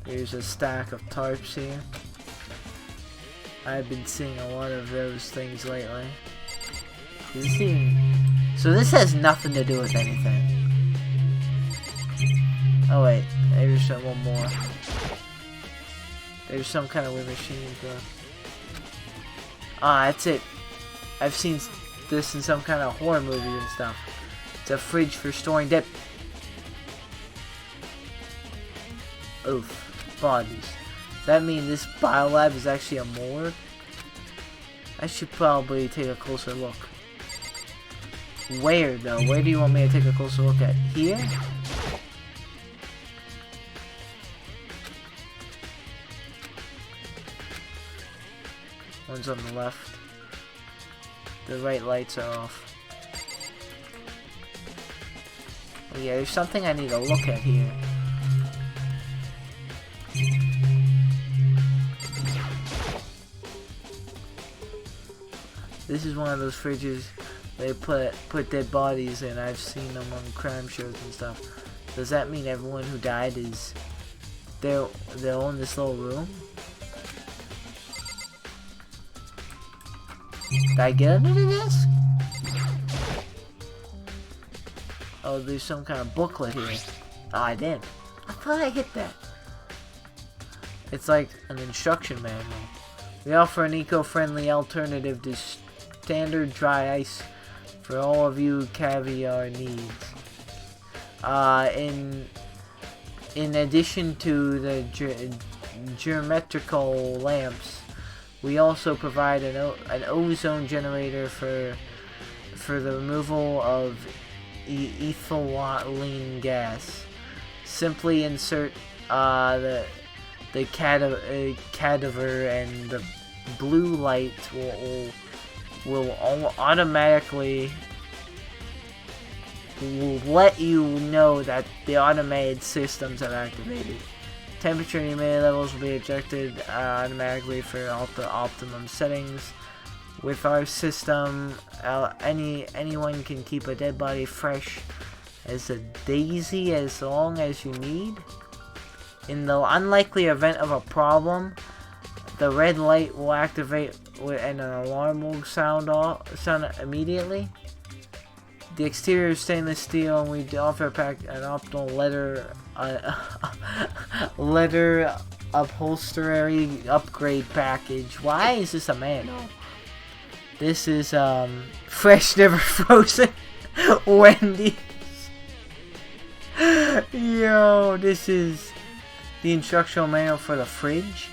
There's a stack of tarps here. I've been seeing a lot of those things lately. So this has nothing to do with anything. Oh wait, there's one more. There's some kind of weird machine. Ah, that's it. I've seen this in some kind of horror movie and stuff. It's a fridge for storing dead. Oof, bodies. Does that mean this biolab is actually a morgue? I should probably take a closer look. Where though? Where do you want me to take a closer look at? Here? One's on the left. The right lights are off. Oh yeah, there's something I need to look at here. This is one of those fridges they put dead bodies in. I've seen them on crime shows and stuff. Does that mean everyone who died is they're in this little room? Did I get under this? Oh, there's some kind of booklet here. Oh, I did. I thought I hit that. It's like an instruction manual. We offer an eco-friendly alternative to standard dry ice for all of you caviar needs. In addition to the geometrical lamps, we also provide an ozone generator for the removal of ethylene gas. Simply insert the cadaver and the blue light will automatically let you know that the automated systems have activated. Temperature and humidity levels will be adjusted automatically for optimum settings. With our system, anyone can keep a dead body fresh as a daisy as long as you need. In the unlikely event of a problem, the red light will activate and an alarm will sound immediately. The exterior is stainless steel, and we offer an optional leather upholstery upgrade package. Why is this a manual? This is fresh, never frozen Wendy's. Yo, this is the instructional manual for the fridge.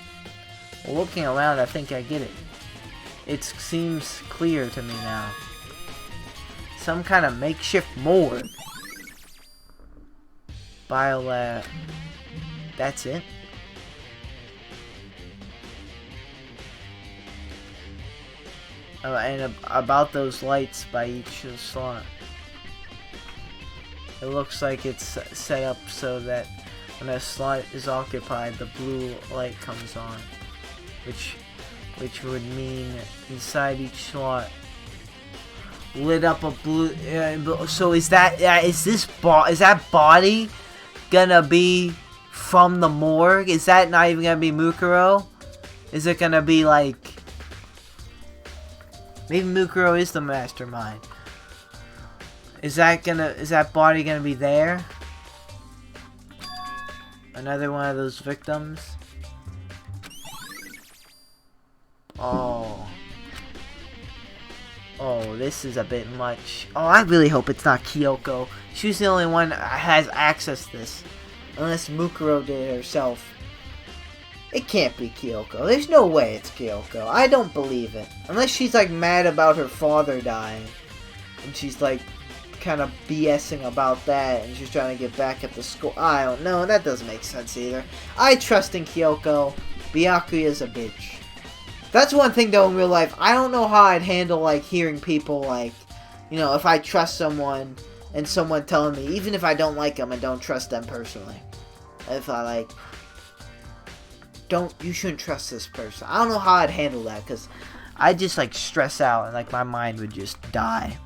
Looking around, I think I get it. It seems clear to me now. Some kind of makeshift morgue. Biolab. That's it. Oh, and about those lights by each slot. It looks like it's set up so that when a slot is occupied, the blue light comes on, which would mean inside each slot lit up a blue. So is that body gonna be from the morgue? Is that not even gonna be Mukuro? Is it gonna be like maybe Mukuro is the mastermind? Is that body gonna be there? Another one of those victims? Oh. Oh, this is a bit much. Oh, I really hope it's not Kyoko. She's the only one that has access to this. Unless Mukuro did it herself. It can't be Kyoko. There's no way it's Kyoko. I don't believe it. Unless she's like mad about her father dying. And she's like kind of BSing about that. And she's trying to get back at the school. I don't know. That doesn't make sense either. I trust in Kyoko. Byakuya's a bitch. That's one thing though in real life. I don't know how I'd handle like hearing people like, you know, if I trust someone and someone telling me, even if I don't like them and don't trust them personally. If I like, you shouldn't trust this person. I don't know how I'd handle that because I'd just like stress out and like my mind would just die.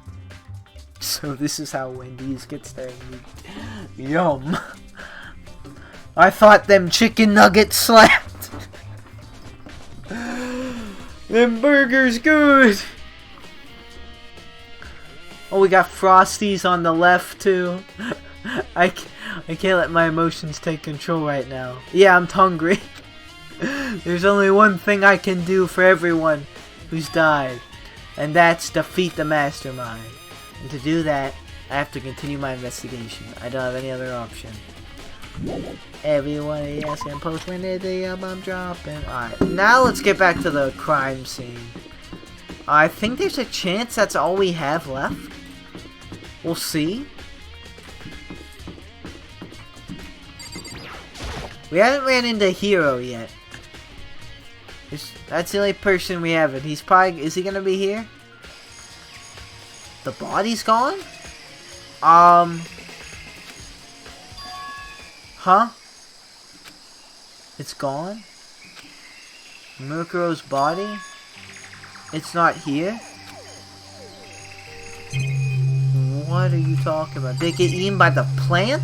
So this is how Wendy's gets their meat. Yum. I thought them chicken nuggets slapped. Them burgers good. Oh, we got Frosties on the left too. I can't let my emotions take control right now. Yeah, I'm hungry. There's only one thing I can do for everyone who's died, and that's defeat the mastermind. And to do that, I have to continue my investigation. I don't have any other option. Everyone is asking post when did the album dropping. Alright, now let's get back to the crime scene. I think there's a chance that's all we have left. We'll see. We haven't ran into Hero yet. That's the only person we haven't. He's probably... Is he gonna be here? The body's gone? Huh? It's gone? Mukuro's body? It's not here? What are you talking about? They get eaten by the plant?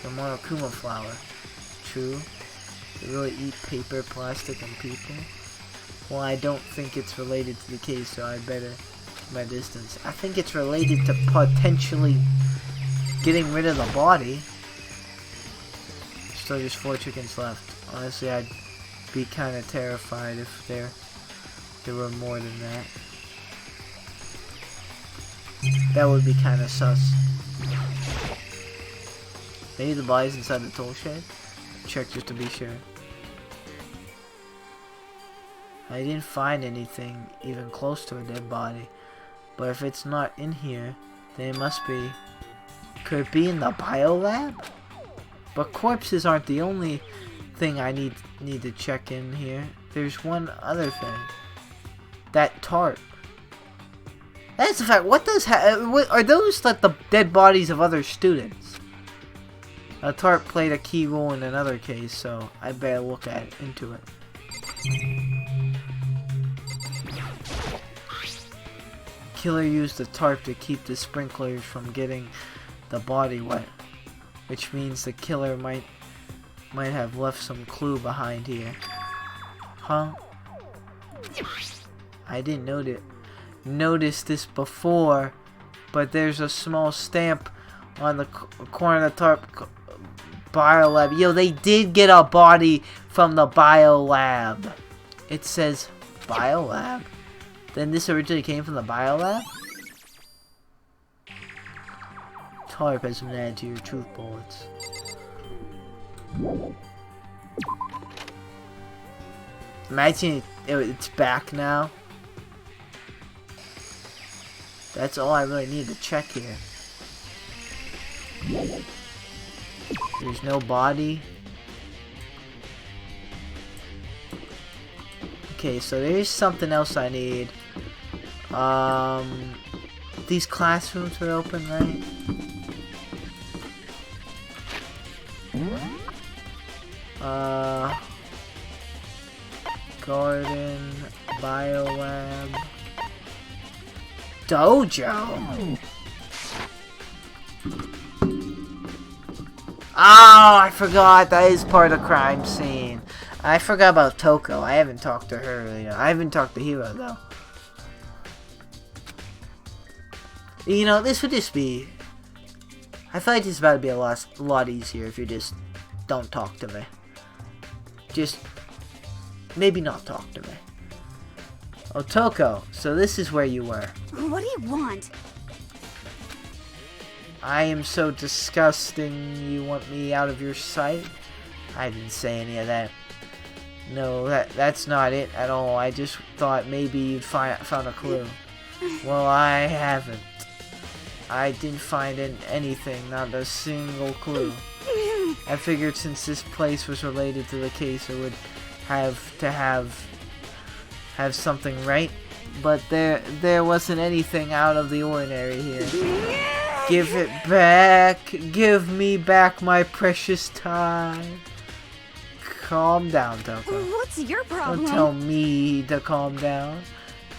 The Monokuma flower. True. They really eat paper, plastic, and people. Well, I don't think it's related to the case, so I better keep my distance. I think it's related to potentially getting rid of the body. Still just 4 chickens left. Honestly, I'd be kind of terrified if there were more than that. That would be kind of sus. Maybe the body's inside the tool shed? Check just to be sure. I didn't find anything even close to a dead body. But if it's not in here, then it must be... Could it be in the biolab? But corpses aren't the only thing I need to check in here. There's one other thing. That tarp. That's the fact. What does are those like the dead bodies of other students? A tarp played a key role in another case, so I better look into it. Killer used the tarp to keep the sprinklers from getting the body wet, which means the killer might have left some clue behind here. Huh? I didn't notice this before, but there's a small stamp on the corner of the tarp. Biolab. Yo, they did get a body from the biolab. It says biolab. Then this originally came from the biolab? Tarp has been added to your truth bullets. Imagine it's back now. That's all I really need to check here. There's no body. Okay, so there's something else I need. These classrooms are open, right? Garden, biolab, dojo. Oh, I forgot. That is part of the crime scene. I forgot about Toko. I haven't talked to her. You know. I haven't talked to Hiro though. You know, this would just be... I feel like this is about to be a lot easier if you just don't talk to me. Just maybe not talk to me. Otoko, so this is where you were. What do you want? I am so disgusting, you want me out of your sight? I didn't say any of that. No, that's not it at all. I just thought maybe you'd found a clue. Well, I haven't. I didn't find anything, not a single clue. I figured since this place was related to the case, it would have to have something, right? But there wasn't anything out of the ordinary here. Give it back. Give me back my precious time. Calm down, Toko. What's your problem? Don't tell me to calm down.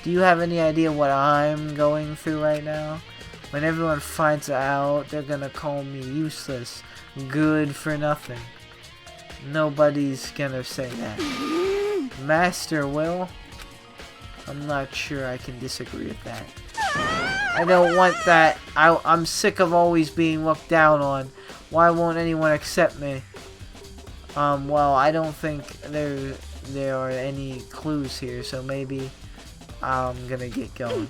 Do you have any idea what I'm going through right now? When everyone finds out, they're gonna call me useless, good for nothing. Nobody's gonna say that. Master will? I'm not sure I can disagree with that. I don't want that. I'm sick of always being looked down on. Why won't anyone accept me? Well, I don't think there are any clues here, so maybe I'm gonna get going.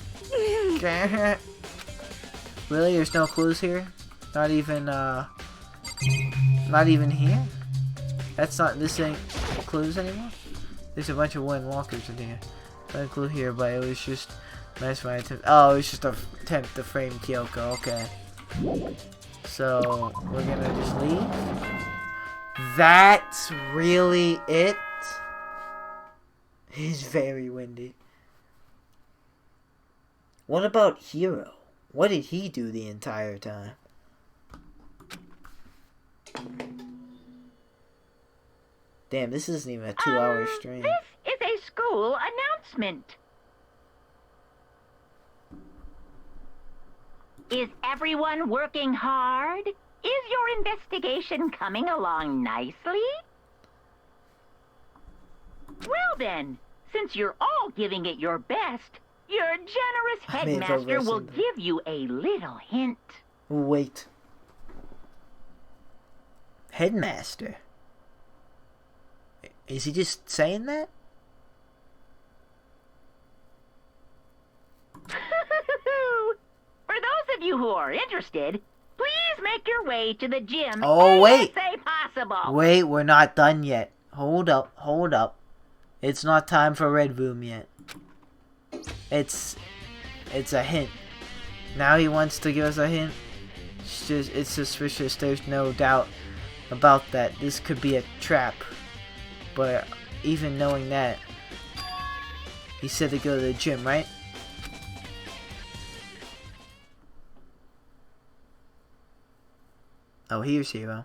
Really? There's no clues here? Not even here? This ain't clues anymore? There's a bunch of wooden lockers in here. No clue here, but it was just my attempt. Oh, it was just an attempt to frame Kyoko. Okay. So, we're gonna just leave? That's really it? It's very windy. What about Hiro? What did he do the entire time? Damn, this isn't even a 2-hour stream. This is a school announcement. Is everyone working hard? Is your investigation coming along nicely? Well then, since you're all giving it your best, your generous headmaster will give you a little hint. Wait. Headmaster? Is he just saying that? For those of you who are interested, please make your way to the gym Oh, wait. ASAP possible. Wait, we're not done yet. Hold up. It's not time for Red Room yet. It's a hint. Now he wants to give us a hint. It's suspicious. There's no doubt about that. This could be a trap. But even knowing that, he said to go to the gym, right? Oh, here's Hiro.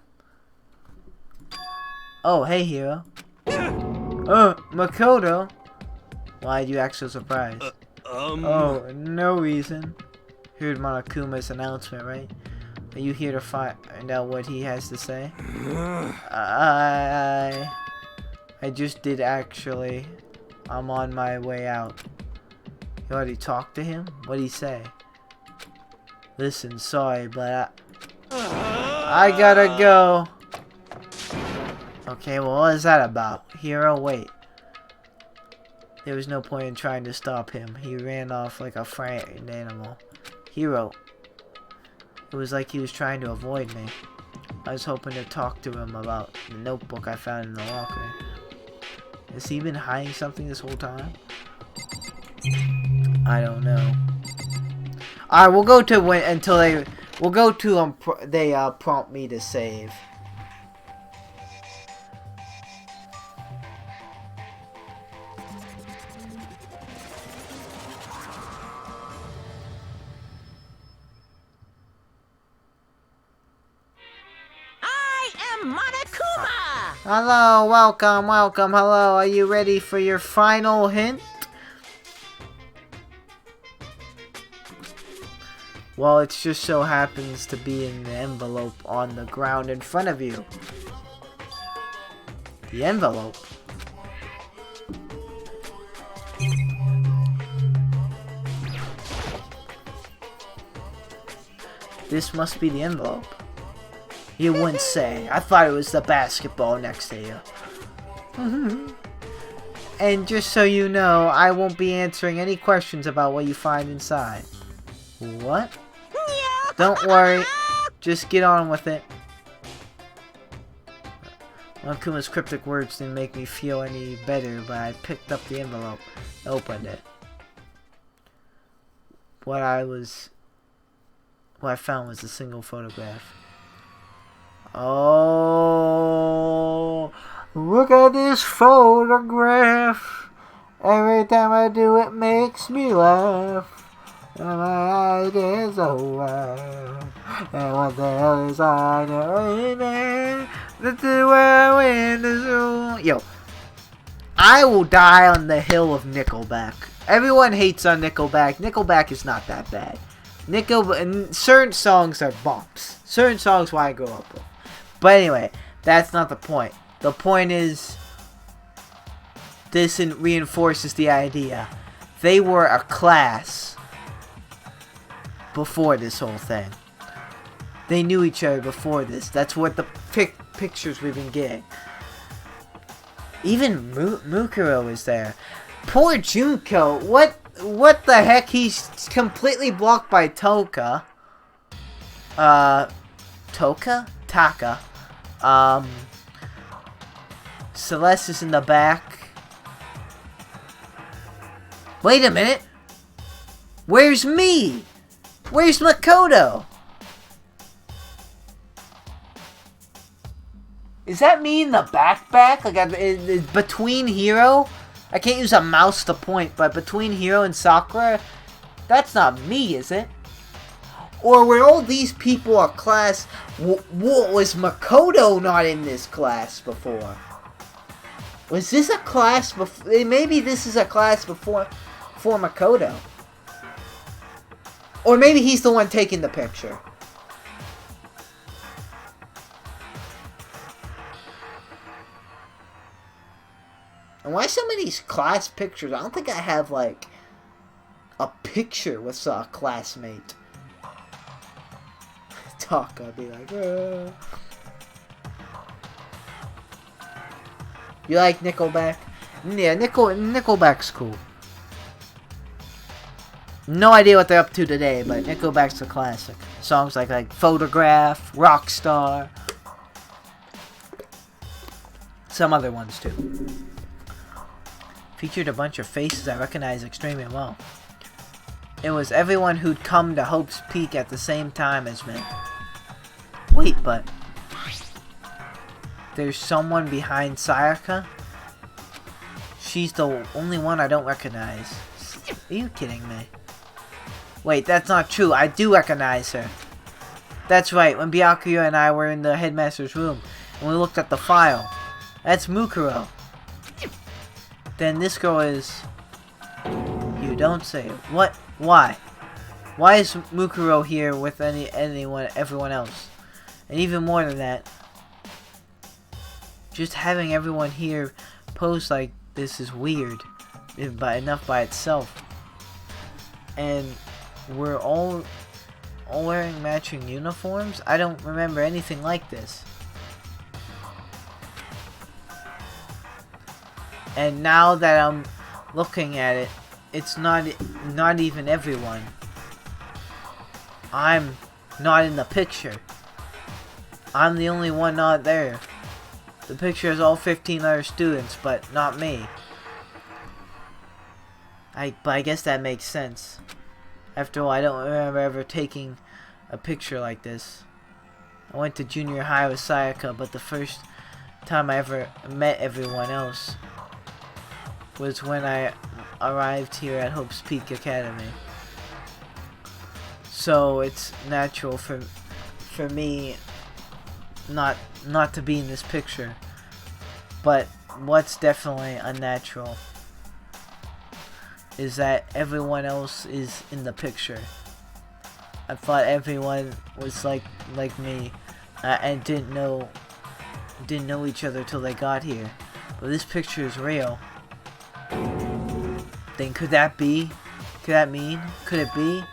Oh, hey, Hiro. Makoto. Why'd you act so surprised? Oh, no reason. Heard Monokuma's announcement, right? Are you here to find out what he has to say? I just did, actually. I'm on my way out. You already talked to him? What'd he say? Listen, sorry, but I gotta go. Okay, well, what is that about? Hiro, wait. There was no point in trying to stop him. He ran off like a frightened animal. Hiro. It was like he was trying to avoid me. I was hoping to talk to him about the notebook I found in the locker. Has he been hiding something this whole time? I don't know. Alright, we'll go to until they... We'll go to they prompt me to save. I am Monokuma! Hello, welcome, hello. Are you ready for your final hint? Well, it just so happens to be in the envelope on the ground in front of you. The envelope? This must be the envelope. You wouldn't say. I thought it was the basketball next to you. And just so you know, I won't be answering any questions about what you find inside. What? Don't worry. Just get on with it. Kuma's cryptic words didn't make me feel any better, but I picked up the envelope and opened it. What I found was a single photograph. Oh, look at this photograph. Every time I do it makes me laugh. And my idea's over. And what the hell is I doing there? This is where I win the zoo. Yo, I will die on the hill of Nickelback. Everyone hates on Nickelback. Nickelback is not that bad. Certain songs are bumps. Certain songs I grew up with. But anyway, that's not the point. The point is, this reinforces the idea. They were a class before this whole thing. They knew each other before this. That's what the pictures we've been getting. Even Mukuro is there. Poor Junko. What the heck? He's completely blocked by Taka. Celeste is in the back. Wait a minute. Where's me? Where's Makoto? Is that me in the back? Like between Hiro? I can't use a mouse to point, but between Hiro and Sakura, that's not me, is it? Or were all these people a class? Was Makoto not in this class before? Was this a class before? Maybe this is a class before Makoto. Or maybe he's the one taking the picture. And why so many class pictures? I don't think I have, like, a picture with a classmate. Talk, I'd be like, You like Nickelback? Yeah, Nickelback's cool. No idea what they're up to today, but Nickelback's a classic. Songs like Photograph, Rockstar. Some other ones, too. Featured a bunch of faces I recognize extremely well. It was everyone who'd come to Hope's Peak at the same time as me. Wait, but there's someone behind Sayaka? She's the only one I don't recognize. Are you kidding me? Wait, that's not true. I do recognize her. That's right, when Byakuya and I were in the headmaster's room and we looked at the file. That's Mukuro. Then this girl is... You don't say. What? Why? Why is Mukuro here with everyone else? And even more than that, just having everyone here pose like this is weird, enough by itself. And we're all wearing matching uniforms? I don't remember anything like this. And now that I'm looking at it, it's not even everyone. I'm not in the picture. I'm the only one not there. The picture has all 15 other students, but not me. But I guess that makes sense. After all, I don't remember ever taking a picture like this. I went to junior high with Sayaka, but the first time I ever met everyone else was when I arrived here at Hope's Peak Academy. So it's natural for me not to be in this picture. But what's definitely unnatural is that everyone else is in the picture. I thought everyone was like me and didn't know each other till they got here. But this picture is real. Then could that be? Could it be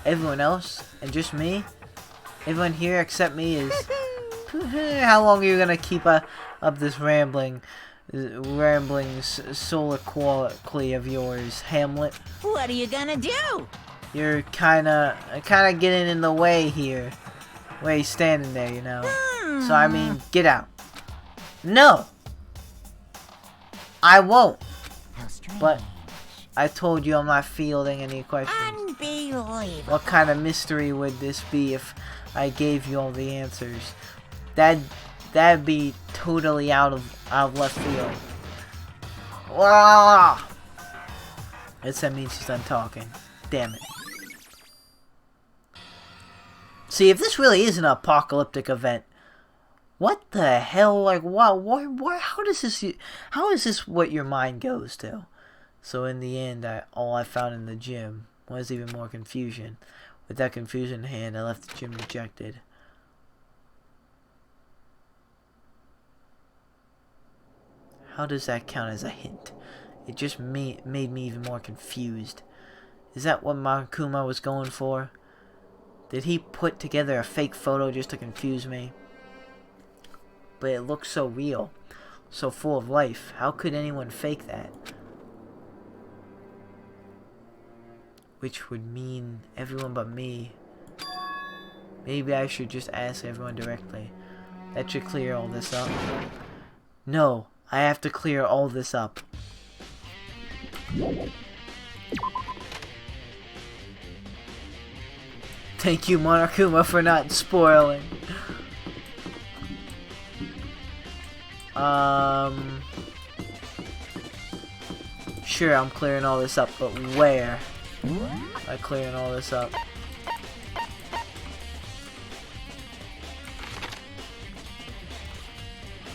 everyone else and just me? Everyone here except me is... How long are you gonna keep up this rambling? rambling soliloquy of yours, Hamlet. What are you gonna do? You're kinda getting in the way here. Way he's standing there, you know. So I mean, get out. No! I won't. How strange. But I told you I'm not fielding any questions. Unbelievable. What kind of mystery would this be if I gave you all the answers? That'd be totally out of left field. Wah! That means she's done talking. Damn it. See, if this really is an apocalyptic event, what the hell? Like, what? How is this what your mind goes to? So in the end, all I found in the gym was even more confusion. With that confusion in hand, I left the gym dejected. How does that count as a hint? It just made me even more confused. Is that what Monokuma was going for? Did he put together a fake photo just to confuse me? But it looks so real, so full of life. How could anyone fake that? Which would mean everyone but me. Maybe I should just ask everyone directly. That should clear all this up. No, I have to clear all this up. Thank you, Monokuma, for not spoiling. Sure, I'm clearing all this up, but where am I clearing all this up?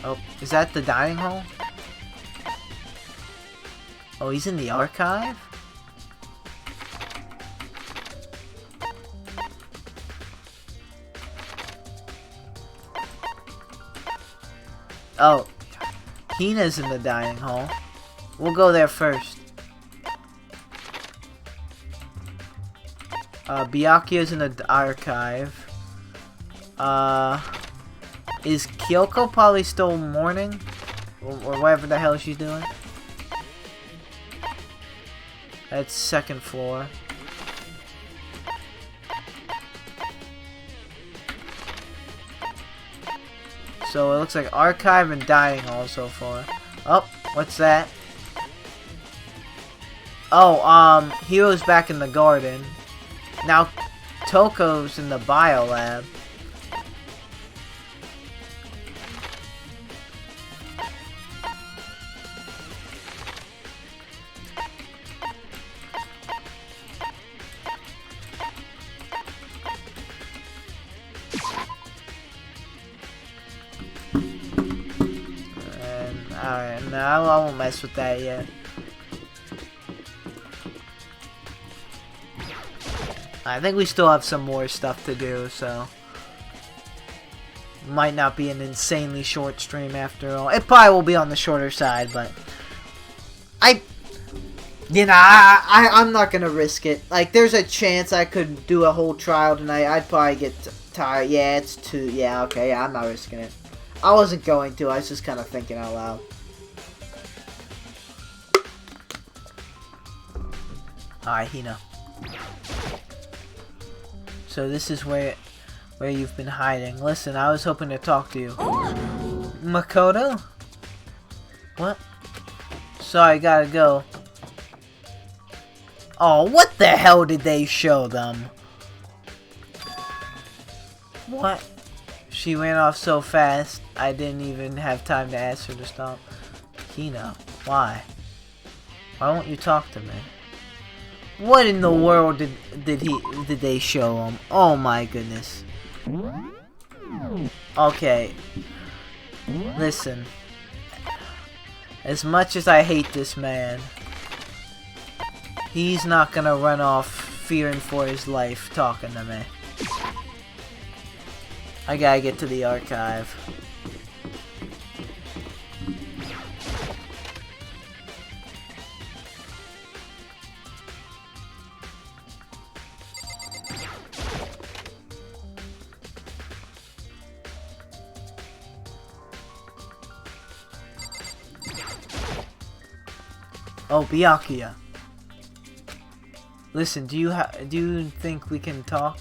Oh, is that the dining hall? Oh, he's in the archive? Oh, Hina's in the dining hall. We'll go there first. Byakuya's in the archive. Is Kyoko probably still mourning? Or whatever the hell she's doing? That's second floor. So it looks like archive and dining hall so far. Oh, what's that? Oh, Hiro's back in the garden. Now Toko's in the bio lab. Alright, no, I won't mess with that yet. I think we still have some more stuff to do, so might not be an insanely short stream after all. It probably will be on the shorter side, but I'm not gonna risk it. Like, there's a chance I could do a whole trial tonight. I'd probably get tired. Yeah, it's too. Yeah, okay, yeah, I'm not risking it. I wasn't going to. I was just kind of thinking out loud. Alright, Hina. So this is where you've been hiding. Listen, I was hoping to talk to you. Makoto? What? Sorry, gotta go. Oh, what the hell did they show them? What? She ran off so fast, I didn't even have time to ask her to stop. Hina, why? Why won't you talk to me? What in the world did they show him? Oh my goodness. Okay. Listen. As much as I hate this man, he's not gonna run off fearing for his life talking to me. I gotta get to the archive. Oh, Byakuya. Listen, do you think we can talk?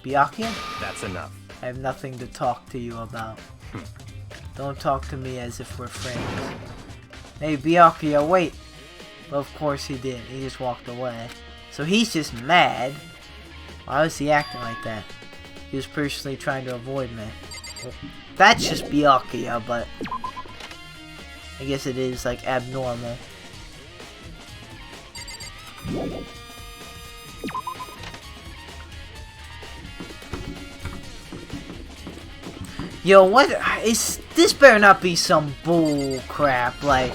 Byakuya? That's enough. I have nothing to talk to you about. Don't talk to me as if we're friends. Hey, Byakuya, wait! Well, of course he didn't. He just walked away. So he's just mad. Why was he acting like that? He was personally trying to avoid me. Well, that's just Byakuya, but I guess it is like abnormal. Yo, what is this? Better not be some bull crap like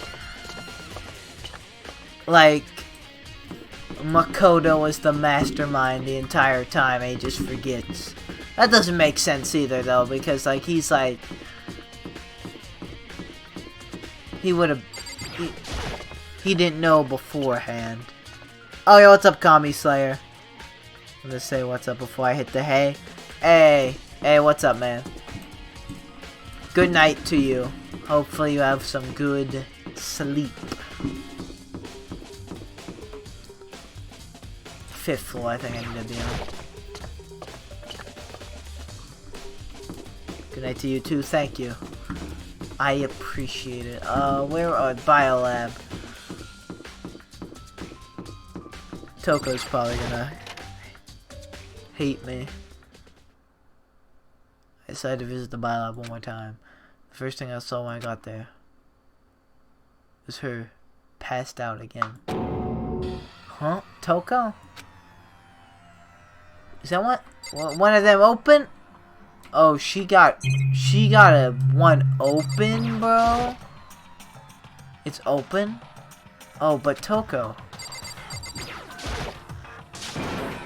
Makoto was the mastermind the entire time and he just forgets. That doesn't make sense either though, because like he didn't know beforehand. Oh yeah, what's up, Kami Slayer? I'm gonna say what's up before I hit the hay. Hey, what's up, man? Good night to you. Hopefully you have some good sleep. 5th floor, I think I need to be on. Good night to you too, thank you. I appreciate it. Where are Biolab? Toko's probably gonna hate me. I decided to visit the Biolab one more time. The first thing I saw when I got there was her passed out again. Huh? Toko? Is that one of them open? Oh, she got a one open, bro. It's open? Oh, but Toko.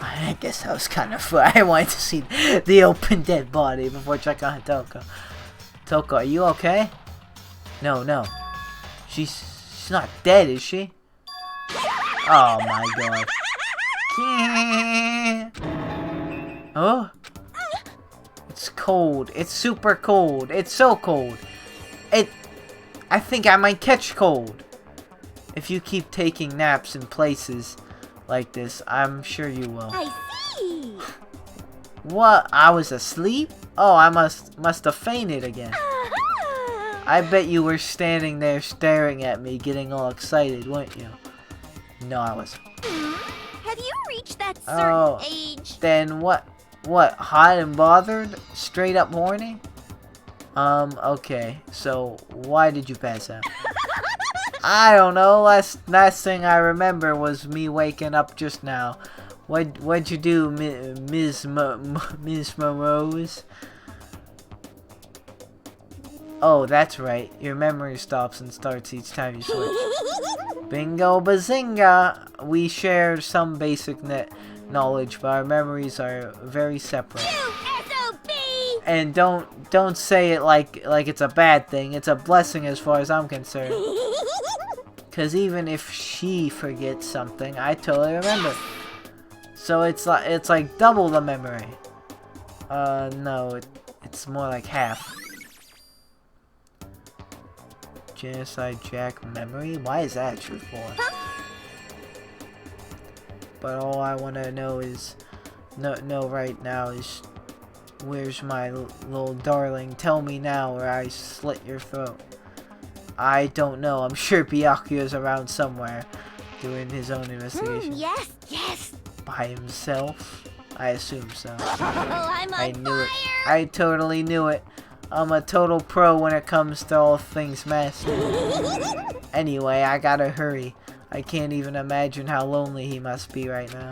I guess that was kind of fun. I wanted to see the open dead body before checking on Toko. Toko, are you okay? No. She's not dead, is she? Oh my god. Oh? It's cold. It's super cold. It's so cold. I think I might catch cold. If you keep taking naps in places like this, I'm sure you will. I see. What? I was asleep? Oh, I must have fainted again. I bet you were standing there staring at me, getting all excited, weren't you? No, I wasn't. Have you reached that certain age? Then what? What? Hot and bothered? Straight up horny? Okay. So, why did you pass out? I don't know. Last thing I remember was me waking up just now. What'd you do, Ms. Morose? Oh, that's right. Your memory stops and starts each time you switch. Bingo bazinga! We share some basic knowledge, but our memories are very separate. And don't say it like it's a bad thing. It's a blessing as far as I'm concerned. Cause even if she forgets something, I totally remember. So it's like double the memory. No, it's more like half. Genocide Jack memory? Why is that true for? But all I want to know is, no right now is, where's my little darling? Tell me now or I slit your throat. I don't know. I'm sure Byakuya's around somewhere, doing his own investigation. Yes. By himself? I assume so. I'm I knew it. I totally knew it. I'm a total pro when it comes to all things master. Anyway, I gotta hurry. I can't even imagine how lonely he must be right now.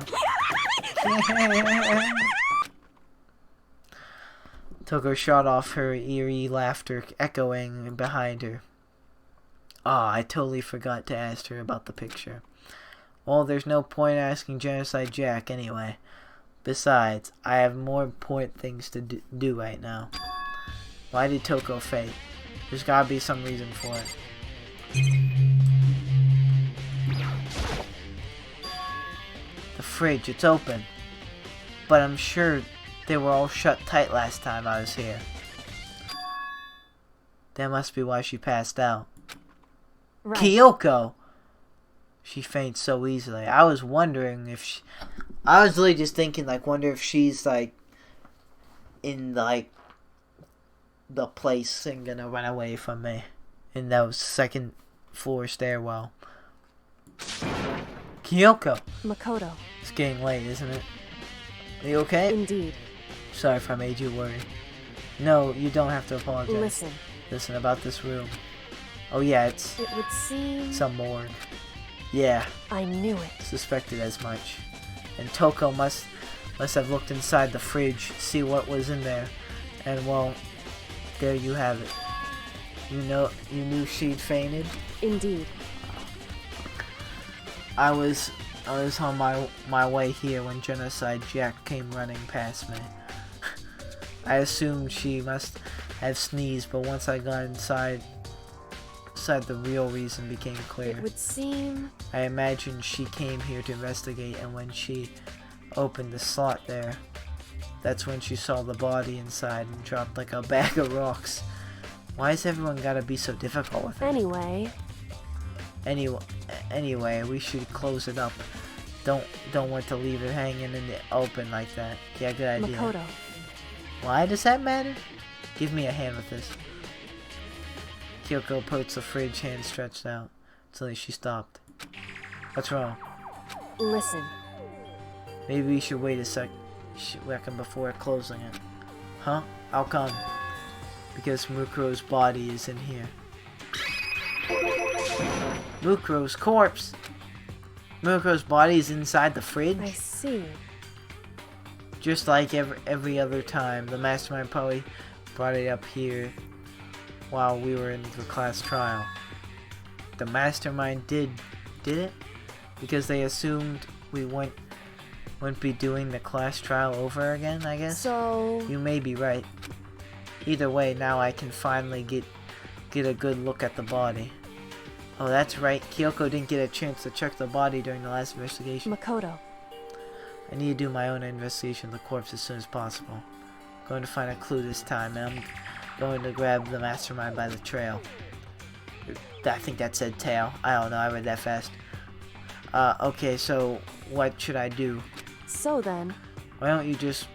Toko shot off, her eerie laughter echoing behind her. Ah, I totally forgot to ask her about the picture. Well, there's no point asking Genocide Jack anyway. Besides, I have more important things to do right now. Why did Toko faint? There's gotta be some reason for it. The fridge, it's open. But I'm sure they were all shut tight last time I was here. That must be why she passed out. Right. Kyoko! She faints so easily. I was wondering if she... I was really just thinking, like, wonder if she's, like, in, like, the place and gonna run away from me. In that second floor stairwell. Kyoko! Makoto. It's getting late, isn't it? Are you okay? Indeed. Sorry if I made you worry. No, you don't have to apologize. Listen, about this room. Oh yeah, it would seem... some morgue. Yeah, I knew it. suspected as much. And Toko must have looked inside the fridge, see what was in there. And well, there you have it. You knew she'd fainted? Indeed. I was on my way here when Genocide Jack came running past me. I assumed she must have sneezed, but once I got inside, the real reason became clear. It would seem... I imagined she came here to investigate, and when she opened the slot there, that's when she saw the body inside and dropped like a bag of rocks. Why has everyone gotta be so difficult with it? Anyway, we should close it up. Don't want to leave it hanging in the open like that. Yeah, good idea. Makoto. Why does that matter? Give me a hand with this. Kyoko puts the fridge, hand stretched out. Suddenly she stopped. What's wrong? Listen. Maybe we should wait a second before closing it. Huh? How come? Because Mukuro's body is in here. Mukuro's corpse! Mukuro's body is inside the fridge? I see. Just like every other time, the mastermind probably brought it up here while we were in the class trial. The mastermind did it? Because they assumed we wouldn't be doing the class trial over again, I guess? So... You may be right. Either way, now I can finally get a good look at the body. Oh, that's right. Kyoko didn't get a chance to check the body during the last investigation. Makoto. I need to do my own investigation of the corpse as soon as possible. I'm going to find a clue this time, and I'm going to grab the mastermind by the trail. I think that said tail. I don't know, I read that fast. Okay, so what should I do? So then... Why don't you just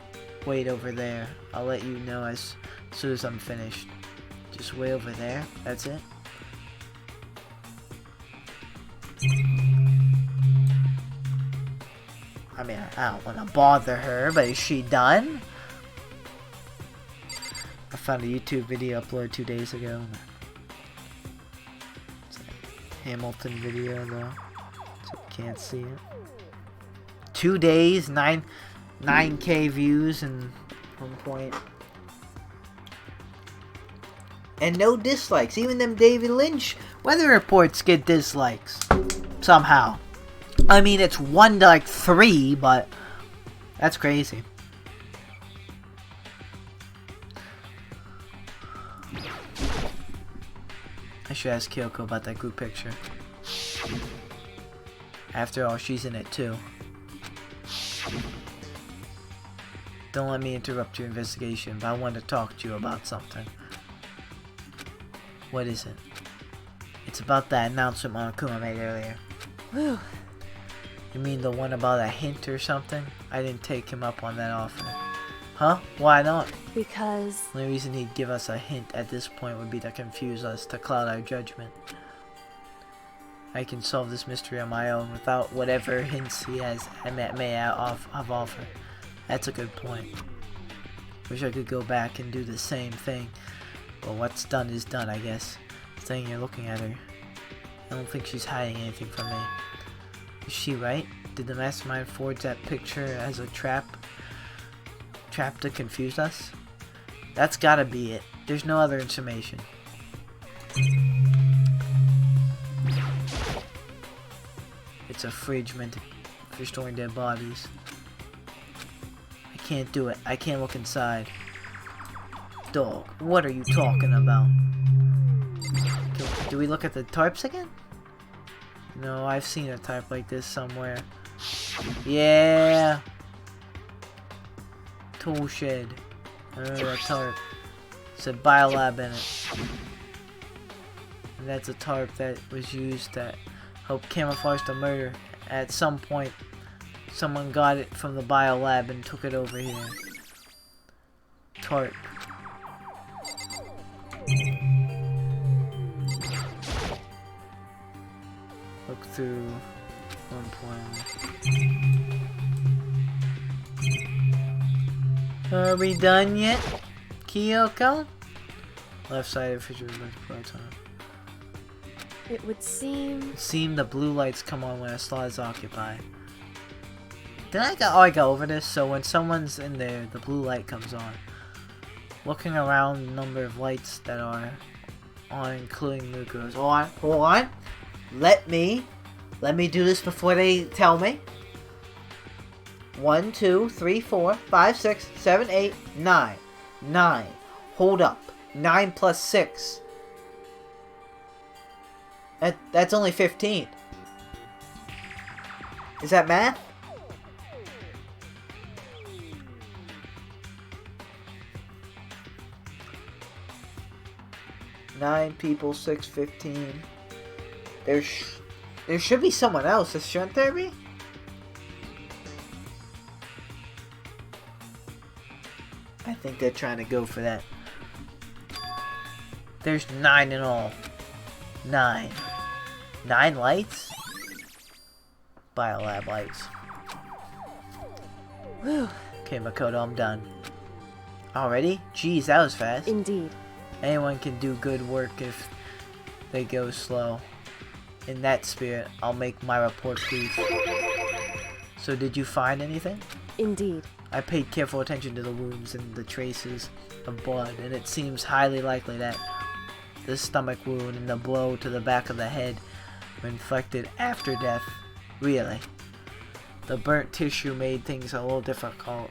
wait over there? I'll let you know as soon as I'm finished. Just wait over there? That's it? I mean, I don't want to bother her, but is she done? I found a YouTube video uploaded 2 days ago. It's a Hamilton video, though, so you can't see it. 2 days, 9K views, and 1 point. And no dislikes. Even them David Lynch weather reports get dislikes. Somehow. I mean, it's 1 to like 3, but that's crazy. I should ask Kyoko about that group picture. After all, she's in it too. Don't let me interrupt your investigation, but I want to talk to you about something. What is it? It's about that announcement Monokuma made earlier. Whew. You mean the one about a hint or something? I didn't take him up on that offer. Huh? Why not? Because... The only reason he'd give us a hint at this point would be to confuse us, to cloud our judgment. I can solve this mystery on my own without whatever hints he may have offered. That's a good point. Wish I could go back and do the same thing. But what's done is done, I guess. Saying you're looking at her. I don't think she's hiding anything from me. Is she right? Did the mastermind forge that picture as a trap? Trap to confuse us? That's gotta be it. There's no other information. It's a fridge meant for storing dead bodies. I can't do it. I can't look inside. Dog, what are you talking about? Do we look at the tarps again? No, I've seen a tarp like this somewhere. Yeah. Tool shed. I remember that tarp. It said biolab in it. And that's a tarp that was used to help camouflage the murder. At some point, someone got it from the biolab and took it over here. Tarp. Look through one point. Are we done yet, Kyoko? Left side of the lights on. It would seem... It seemed the blue lights come on when a slot is occupied. Did I go over this? So when someone's in there, the blue light comes on. Looking around the number of lights that are on, including Mukuro's. Hold on. Let me do this before they tell me. 1, 2, 3, 4, 5, 6, 7, 8, 9. 9. Hold up. 9 plus 6. That's only 15. Is that math? Nine people, 6, 15. There should be someone else, shouldn't there be? I think they're trying to go for that. There's 9 in all. 9. 9 lights? Biolab lights. Whew. Okay, Makoto, I'm done. Already? Jeez, that was fast. Indeed. Anyone can do good work if they go slow. In that spirit, I'll make my report brief. So did you find anything? Indeed. I paid careful attention to the wounds and the traces of blood, and it seems highly likely that the stomach wound and the blow to the back of the head were inflicted after death. Really. The burnt tissue made things a little difficult,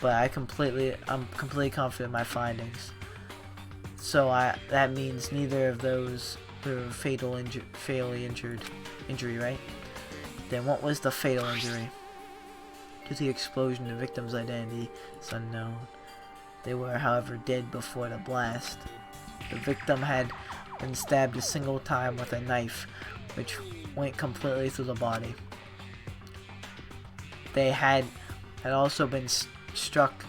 but I'm completely confident in my findings. So that means neither of those were fatally injury, right? Then what was the fatal injury? Due to the explosion, the victim's identity is unknown. They were, however, dead before the blast. The victim had been stabbed a single time with a knife, which went completely through the body. They had also been struck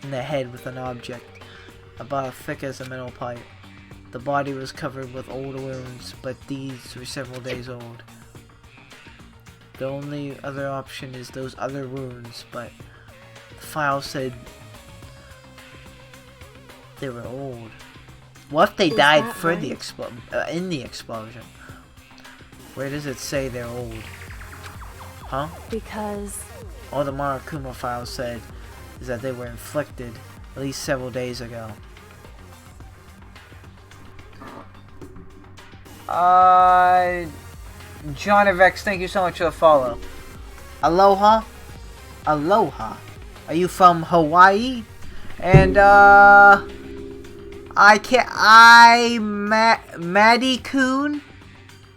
in the head with an object about as thick as a metal pipe. The body was covered with old wounds, but these were several days old. The only other option is those other wounds, but the file said they were old. What if they died for right? in the explosion? Where does it say they're old? Huh? Because... All the Monokuma file said is that they were inflicted at least several days ago. John of X, thank you so much for the follow. Aloha? Aloha. Are you from Hawaii? And, Maddie-kun?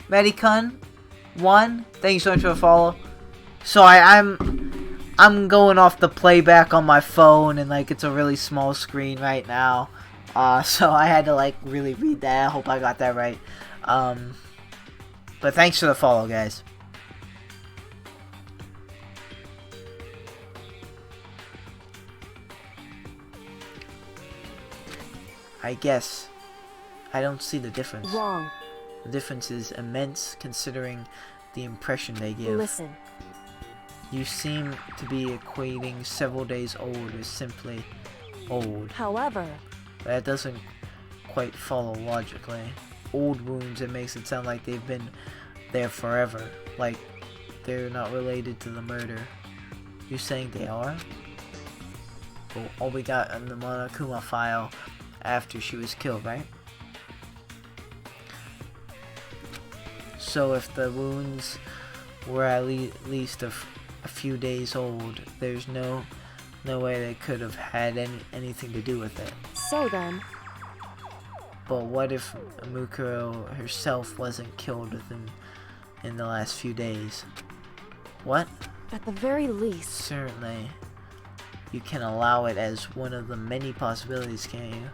Maddie-kun? 1? Thank you so much for the follow. So I'm going off the playback on my phone, and like it's a really small screen right now. So I had to like really read that. I hope I got that right. But thanks for the follow, guys. I guess I don't see the difference. Wrong. The difference is immense considering the impression they give. Listen. You seem to be equating several days old as simply old. However, That doesn't quite follow logically. Old wounds, it makes it sound like they've been there forever. Like they're not related to the murder. You're saying they are? Well, all we got in the Monokuma file after she was killed, right? So if the wounds were at least a few days old, there's no way they could have had anything to do with it. so then, But what if Mukuro herself wasn't killed in the last few days? What? at the very least, Certainly. You can allow it as one of the many possibilities, can you?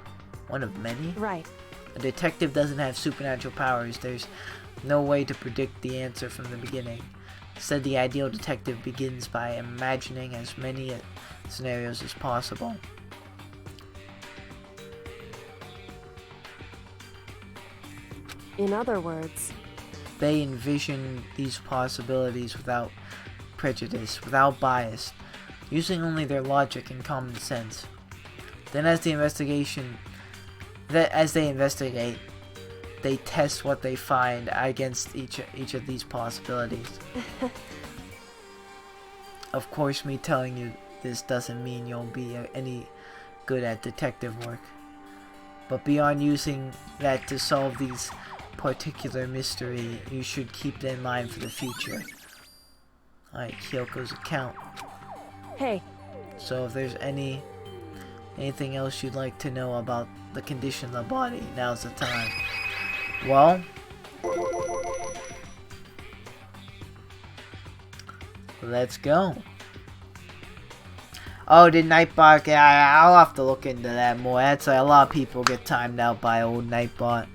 One of many? right. A detective doesn't have supernatural powers. There's no way to predict the answer from the beginning. Instead, the ideal detective begins by imagining as many scenarios as possible. In other words, they envision these possibilities without prejudice, without bias, using only their logic and common sense. Then as they investigate, they test what they find against each of these possibilities. Of course, me telling you this doesn't mean you'll be any good at detective work. But beyond using that to solve these particular mystery, you should keep that in mind for the future. Alright, Kyoko's account. hey, So if there's anything else you'd like to know about the condition of the body, now's the time. Well, let's go. Oh, did Nightbot? Yeah, I'll have to look into that more. That's a lot of people get timed out by old Nightbot.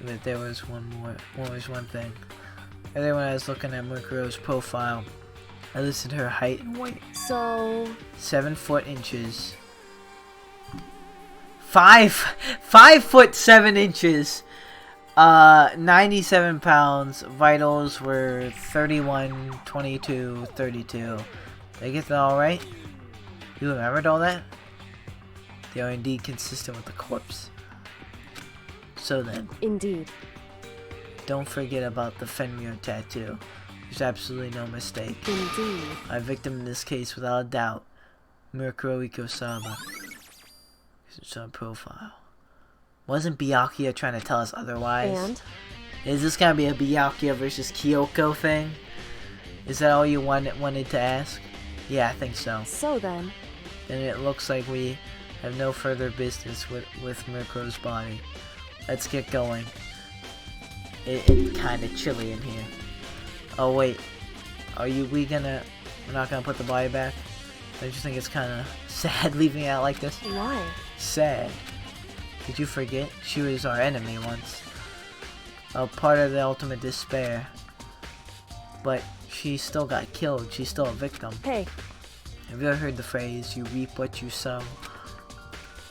But there was one thing. Earlier when I was looking at Mukuro's profile, I listed her height and weight. so 7 foot inches. 5'7" 97 pounds. Vitals were 31, 22, 32. Did I get that all right? You remembered all that? They are indeed consistent with the corpse. So then, indeed. don't forget about the Fenrir tattoo. There's absolutely no mistake. Indeed. My victim in this case, without a doubt, Murkuro Ikosama. It's on profile. Wasn't Byakuya trying to tell us otherwise? And? Is this gonna be a Byakuya versus Kyoko thing? Is that all you wanted to ask? Yeah, I think so. So then, And it looks like we have no further business with Murkuro's body. Let's get going. It's kind of chilly in here. Oh wait, we're not gonna put the body back? Don't you think it's kind of sad leaving it out like this? why? Sad. Did you forget? She was our enemy once. A part of the ultimate despair. But she still got killed. She's still a victim. Hey, Have you ever heard the phrase, you reap what you sow?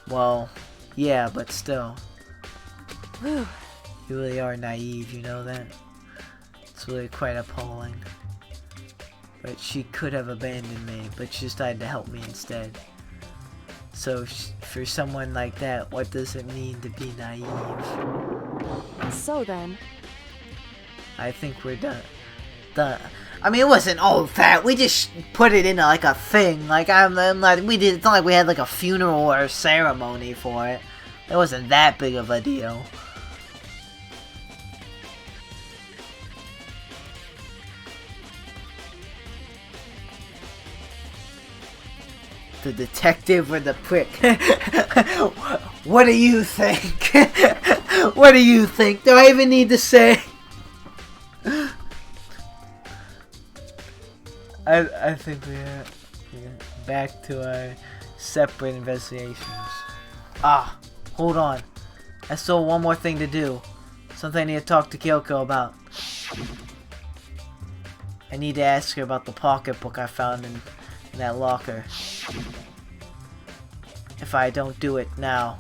Well, yeah, but still. whew, You really are naive, you know that? It's really quite appalling. But she could have abandoned me, but she decided to help me instead. So, for someone like that, what does it mean to be naive? so then, I think we're done. I mean, it wasn't all that. We just put it in like a thing. Like, I'm not, it's not like we had like a funeral or a ceremony for it. It wasn't that big of a deal. The detective or the prick? What do you think? What do you think? Do I even need to say? I think we're back to our separate investigations. Ah, hold on. I still have one more thing to do. Something I need to talk to Kyoko about. I need to ask her about the pocketbook I found in that locker. If I don't do it now,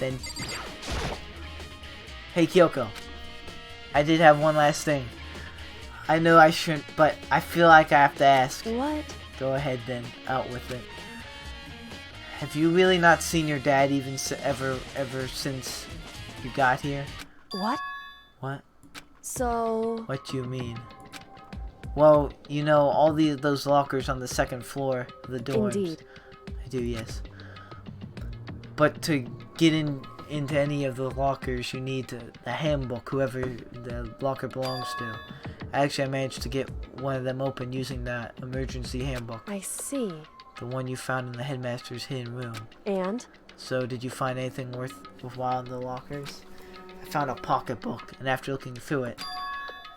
then... Hey Kyoko, I did have one last thing. I know I shouldn't, but I feel like I have to ask. what? Go ahead then, out with it. Have you really not seen your dad even ever since you got here? What? What? So, What do you mean? Well, you know, all those lockers on the second floor of the dorms. indeed. I do, yes. But to get into any of the lockers, you need the handbook, whoever the locker belongs to. Actually, I managed to get one of them open using that emergency handbook. I see. The one you found in the headmaster's hidden room. And? So, did you find anything worthwhile in the lockers? I found a pocketbook, and after looking through it,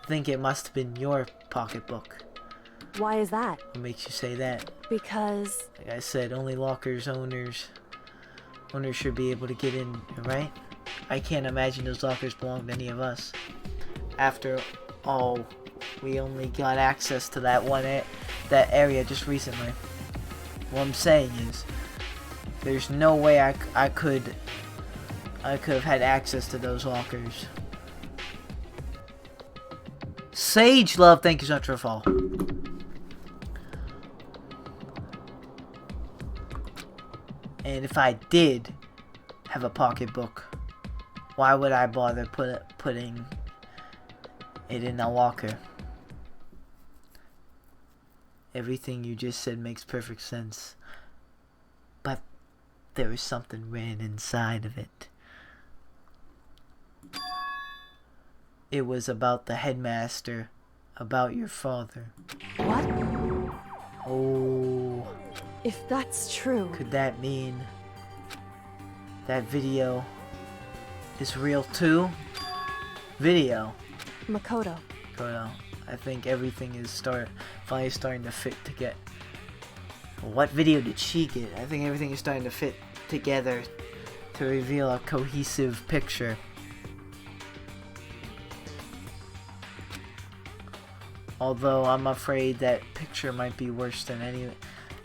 I think it must have been your pocketbook. Why is that? What makes you say that? Because... Like I said, only lockers owners should be able to get in, right? I can't imagine those lockers belong to any of us. After all, we only got access to that that area just recently. What I'm saying is, there's no way I could have had access to those lockers. Sage Love, thank you so much for the follow. And if I did have a pocketbook, why would I bother putting it in a locker? Everything you just said makes perfect sense. But there was something written inside of it. It was about the headmaster, about your father. What? Oh. If that's true... Could that mean that video is real too? Video. Makoto. Makoto. I think everything is finally starting to fit to get. What video did she get? I think everything is starting to fit together to reveal a cohesive picture. Although I'm afraid that picture might be worse than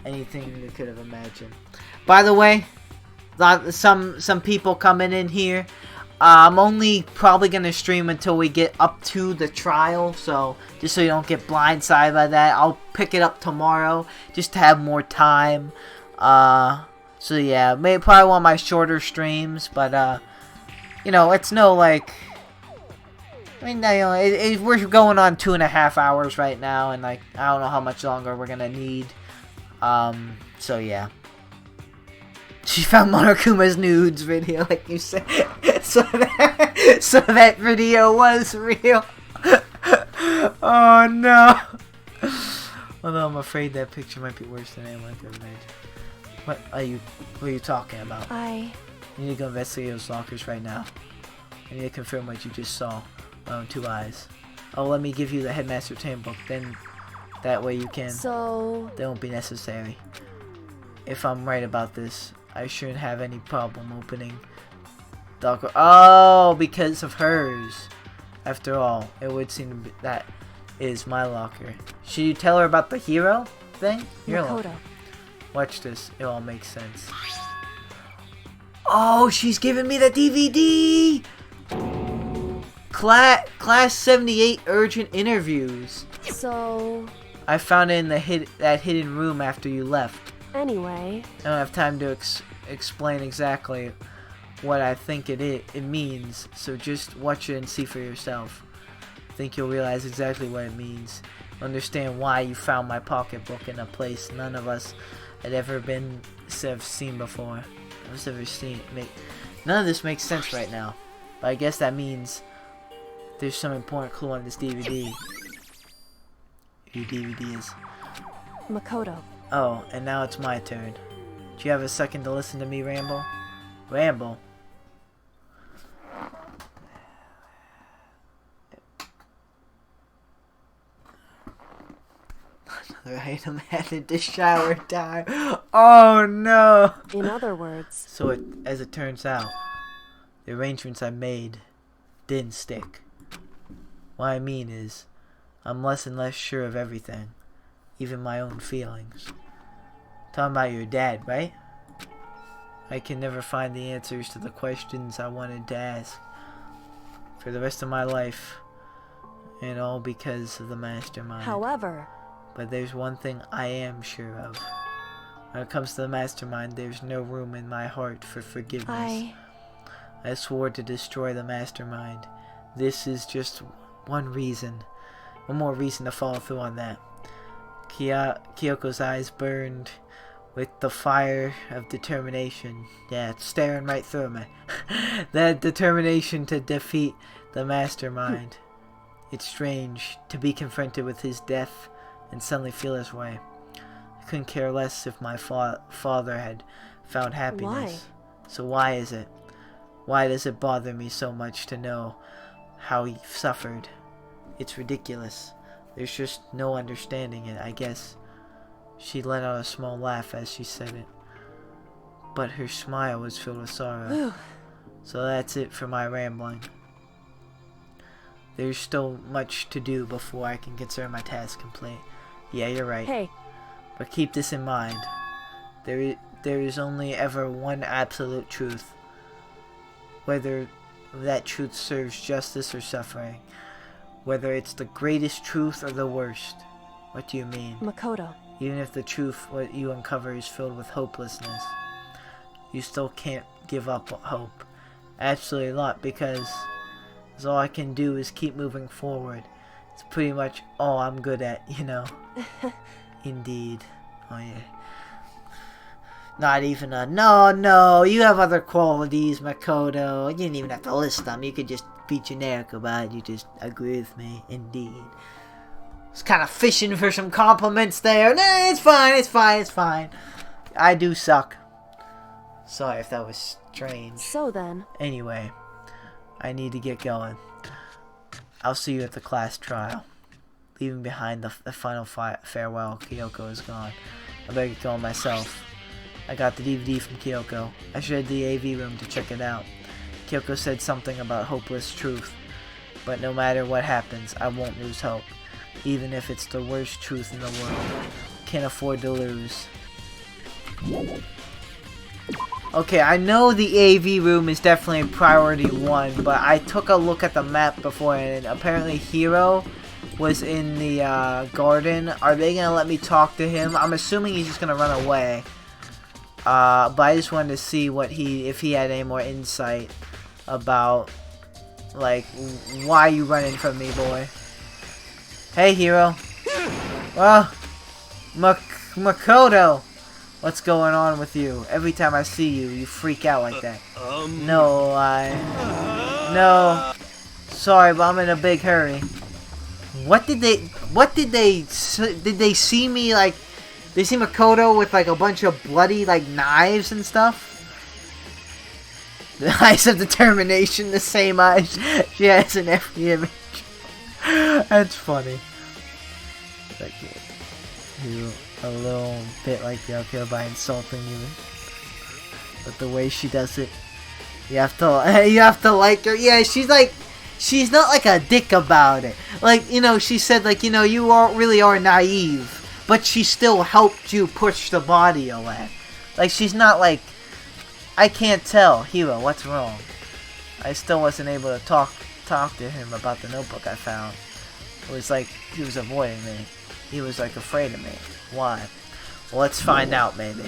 anything we could have imagined. By the way, some people coming in here. I'm only probably gonna stream until we get up to the trial, so just so you don't get blindsided by that. I'll pick it up tomorrow just to have more time. So yeah, probably one of my shorter streams, but you know, it's no like. I mean, you know, we're going on 2.5 hours right now, and like I don't know how much longer we're gonna need. So yeah. She found Monokuma's nudes video, like you said. so that video was real. Oh no. Although I'm afraid that picture might be worse than anyone could imagine. What are you talking about? You need to go investigate those lockers right now. I need to confirm what you just saw. My own 2 eyes. Oh, let me give you the Headmaster's Handbook. Then, that way you can. So... They won't be necessary. If I'm right about this, I shouldn't have any problem opening the locker. Oh, because of hers. After all, it would seem that is my locker. Should you tell her about the hero thing? Makoto. Watch this. It all makes sense. Oh, she's giving me the DVD! Class 78 urgent interviews. So... I found it in that hidden room after you left. Anyway... I don't have time to explain exactly what I think it means, so just watch it and see for yourself. I think you'll realize exactly what it means. Understand why you found my pocketbook in a place none of us had ever seen before. None of this makes sense right now, but I guess that means there's some important clue on this DVD. Your DVD is Makoto. Oh, and now it's my turn. Do you have a second to listen to me ramble? Ramble? Another item added to shower time. Oh no! In other words... So as it turns out, the arrangements I made didn't stick. What I mean is, I'm less and less sure of everything. Even my own feelings. Talking about your dad, right? I can never find the answers to the questions I wanted to ask for the rest of my life, and all because of the mastermind. However... But there's one thing I am sure of. When it comes to the mastermind, there's no room in my heart for forgiveness. I swore to destroy the mastermind. This is just one more reason to follow through on that. Kyoko's eyes burned with the fire of determination. Yeah, it's staring right through me. That determination to defeat the mastermind. It's strange to be confronted with his death and suddenly feel this way. I couldn't care less if my father had found happiness. Why? So why is it? Why does it bother me so much to know how he suffered? It's ridiculous. There's just no understanding it, I guess. She let out a small laugh as she said it. But her smile was filled with sorrow. So that's it for my rambling. There's still much to do before I can consider my task complete. Yeah, you're right. Hey. But keep this in mind. There is only ever one absolute truth. Whether that truth serves justice or suffering. Whether it's the greatest truth or the worst. What do you mean? Makoto. Even if the truth what you uncover is filled with hopelessness, you still can't give up hope. Absolutely not, because all I can do is keep moving forward. It's pretty much all I'm good at, you know. Indeed. Oh yeah. Not even a no, you have other qualities, Makoto. You didn't even have to list them. You could just be generic about it. You just agree with me. Indeed. It's kind of fishing for some compliments there. Nah, it's fine. I do suck. Sorry if that was strange. So then. Anyway, I need to get going. I'll see you at the class trial. Leaving behind the final farewell, Kyoko is gone. I better get going myself. I got the DVD from Kyoko. I should head to the AV room to check it out. Kyoko said something about hopeless truth. But no matter what happens, I won't lose hope. Even if it's the worst truth in the world. Can't afford to lose. Okay, I know the AV room is definitely priority 1, but I took a look at the map before and apparently Hiro was in the garden. Are they gonna let me talk to him? I'm assuming he's just gonna run away. But I just wanted to see if he had any more insight about, like, why you running from me, boy? Hey, Hiro. Well, Makoto. What's going on with you? Every time I see you, you freak out like that. No. Sorry, but I'm in a big hurry. Did they see me, like, they see Makoto with, like, a bunch of bloody, like, knives and stuff? The eyes of determination, the same eyes she has in every image. That's funny. Like, you a little bit like Yoko by insulting you, but the way she does it, you have to like her. Yeah, she's not like a dick about it. Like, you know, she said, like, you know, you really are naive, but she still helped you push the body away. Like, she's not like, I can't tell, Hiro, what's wrong? I still wasn't able to talk to him about the notebook I found. It was like he was avoiding me. He was like afraid of me. Why? Well, let's find out, maybe.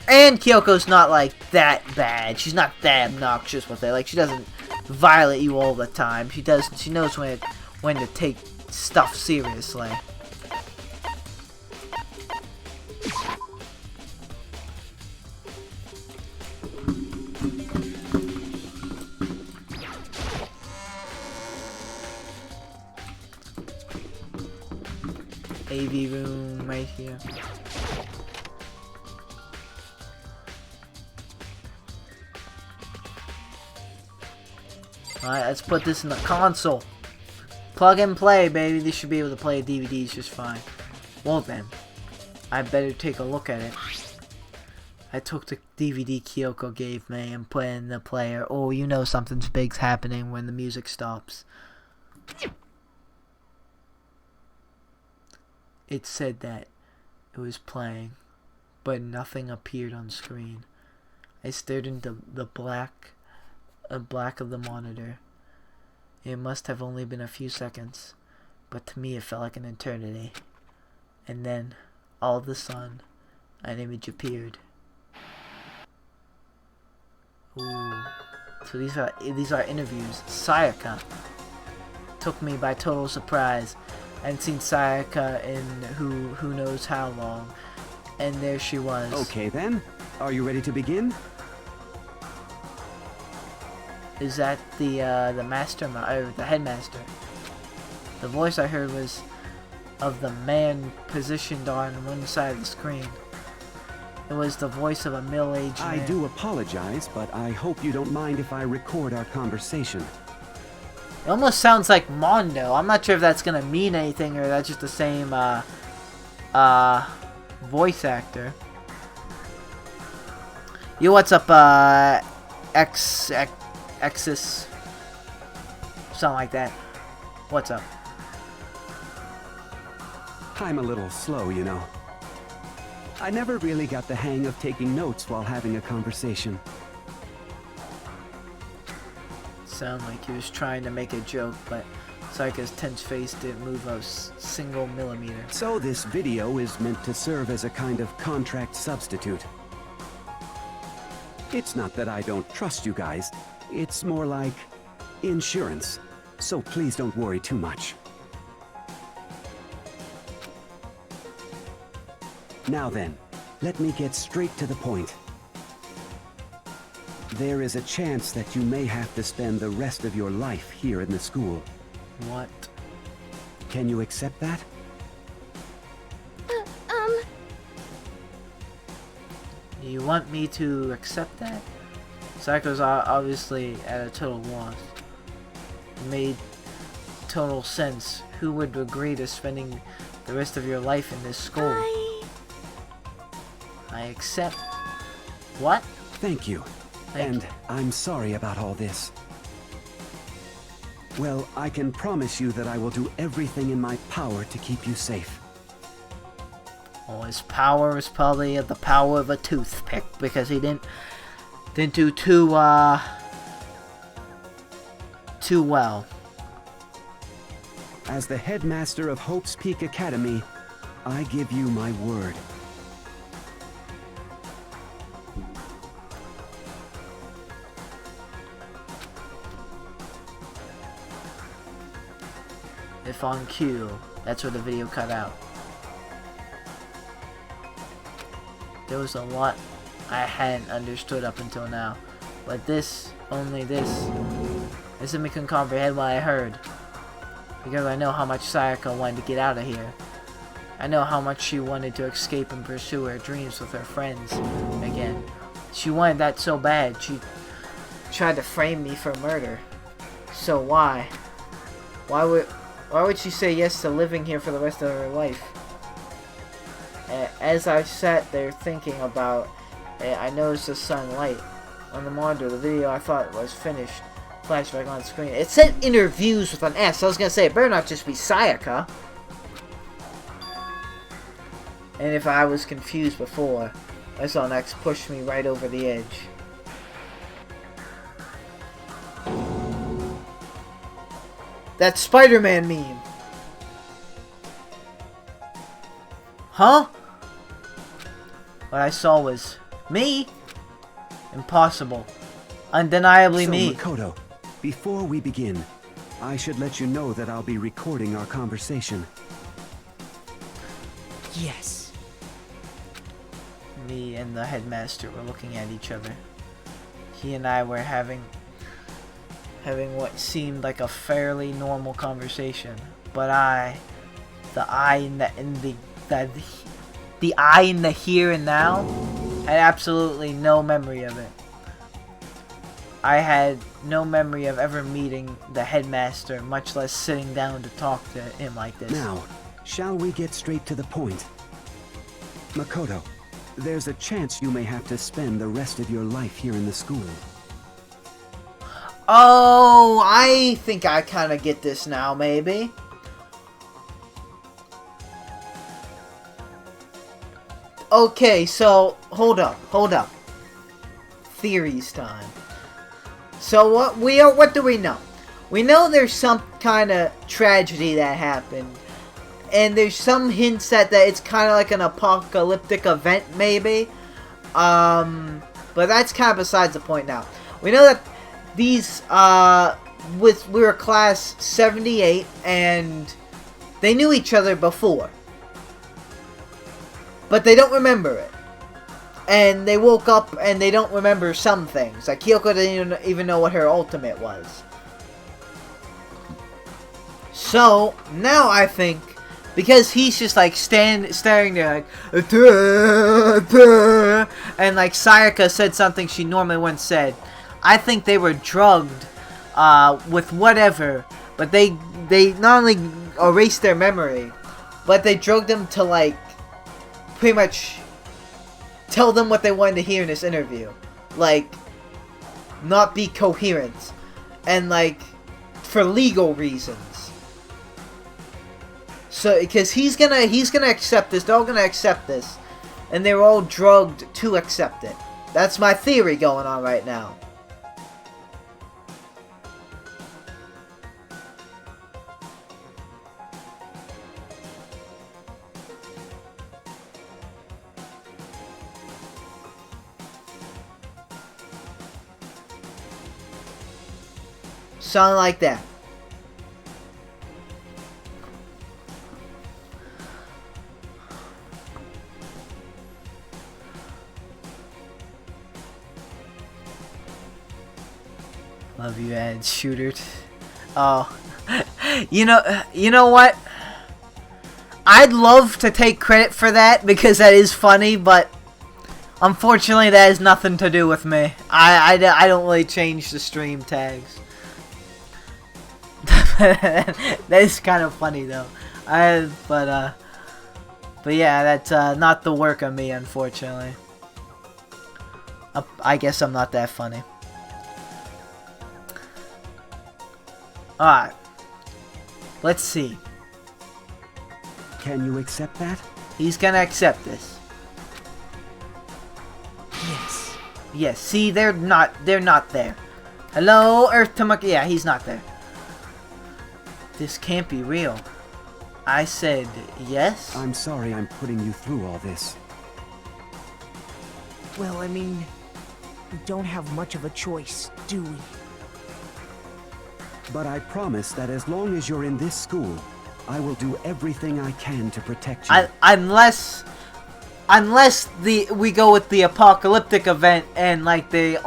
And Kyoko's not like that bad. She's not that obnoxious with it. Like, she doesn't violate you all the time. She knows when to take stuff seriously. AV room right here. Alright, let's put this in the console. Plug and play, baby. They should be able to play DVDs just fine. Well then, I better take a look at it. I took the DVD Kyoko gave me and put it in the player. Oh, you know something's big's happening when the music stops. It said that it was playing, but nothing appeared on screen. I stared into the black of the monitor. It must have only been a few seconds, but to me it felt like an eternity. And then, all of a sudden, an image appeared. Ooh. So these are interviews. Sayaka took me by total surprise. I hadn't seen Sayaka in who knows how long, and there she was. Okay then, are you ready to begin? Is that the master, or the headmaster? The voice I heard was of the man positioned on one side of the screen. It was the voice of a middle-aged man. I do apologize, but I hope you don't mind if I record our conversation. It almost sounds like Mondo. I'm not sure if that's gonna mean anything or that's just the same voice actor. Yo, what's up, Exis? Something like that. What's up? I'm a little slow, you know. I never really got the hang of taking notes while having a conversation. Sound like he was trying to make a joke, but Sayaka's tense face didn't move a single millimeter. So this video is meant to serve as a kind of contract substitute. It's not that I don't trust you guys. It's more like insurance. So please don't worry too much. Now then, let me get straight to the point. There is a chance that you may have to spend the rest of your life here in the school. What? Can you accept that? You want me to accept that? Sayaka's obviously at a total loss. It made total sense. Who would agree to spending the rest of your life in this school? I accept. What? Thank you. And I'm sorry about all this. Well, I can promise you that I will do everything in my power to keep you safe. Well, his power is probably the power of a toothpick because he didn't do too well. As the headmaster of Hope's Peak Academy, I give you my word. If on cue, that's where the video cut out. There was a lot I hadn't understood up until now, but this simply couldn't comprehend what I heard. Because I know how much Sayaka wanted to get out of here. I know how much she wanted to escape and pursue her dreams with her friends again. She wanted that so bad, she tried to frame me for murder. So why? Why would she say yes to living here for the rest of her life? As I sat there thinking about it, I noticed the sunlight on the monitor. The video I thought was finished flashed back on screen. It said interviews with an S. I was gonna say it better not just be Sayaka. And if I was confused before, I saw next push me right over the edge. That Spider-Man meme. Huh? What I saw was me? Impossible. Undeniably me. Makoto, before we begin, I should let you know that I'll be recording our conversation. Yes. Me and the headmaster were looking at each other. He and I were having what seemed like a fairly normal conversation, but the eye in the here and now had absolutely no memory of it. I had no memory of ever meeting the headmaster, much less sitting down to talk to him like this. Now, shall we get straight to the point? Makoto, there's a chance you may have to spend the rest of your life here in the school. Oh, I think I kind of get this now, maybe. Okay, so, hold up. Theories time. So, what do we know? We know there's some kind of tragedy that happened. And there's some hints that it's kind of like an apocalyptic event, maybe. But that's kind of besides the point now. We know that these, we were class 78, and they knew each other before. But they don't remember it. And they woke up and they don't remember some things. Like, Kyoko didn't even know what her ultimate was. So, now I think Because he's just like staring there like, duh, duh, and like Sayaka said something she normally wouldn't said. I think they were drugged with whatever, but they not only erased their memory, but they drugged them to like pretty much tell them what they wanted to hear in this interview, like not be coherent, and like for legal reasons. So, because he's gonna accept this, they're all gonna accept this, and they were all drugged to accept it. That's my theory going on right now. Something like that. Love you, Ed Shooter. Oh, you know what? I'd love to take credit for that because that is funny, but unfortunately, that has nothing to do with me. I don't really change the stream tags. That is kind of funny though. But yeah, that's not the work of me, unfortunately. I guess I'm not that funny. Alright. Let's see. Can you accept that? He's gonna accept this. Yes. Yes, see, they're not there. Hello, Earth to Muck. Yeah, he's not there. This can't be real. I said yes? I'm sorry I'm putting you through all this. Well, I mean, we don't have much of a choice, do we? But I promise that as long as you're in this school, I will do everything I can to protect you. Unless we go with the apocalyptic event and like they're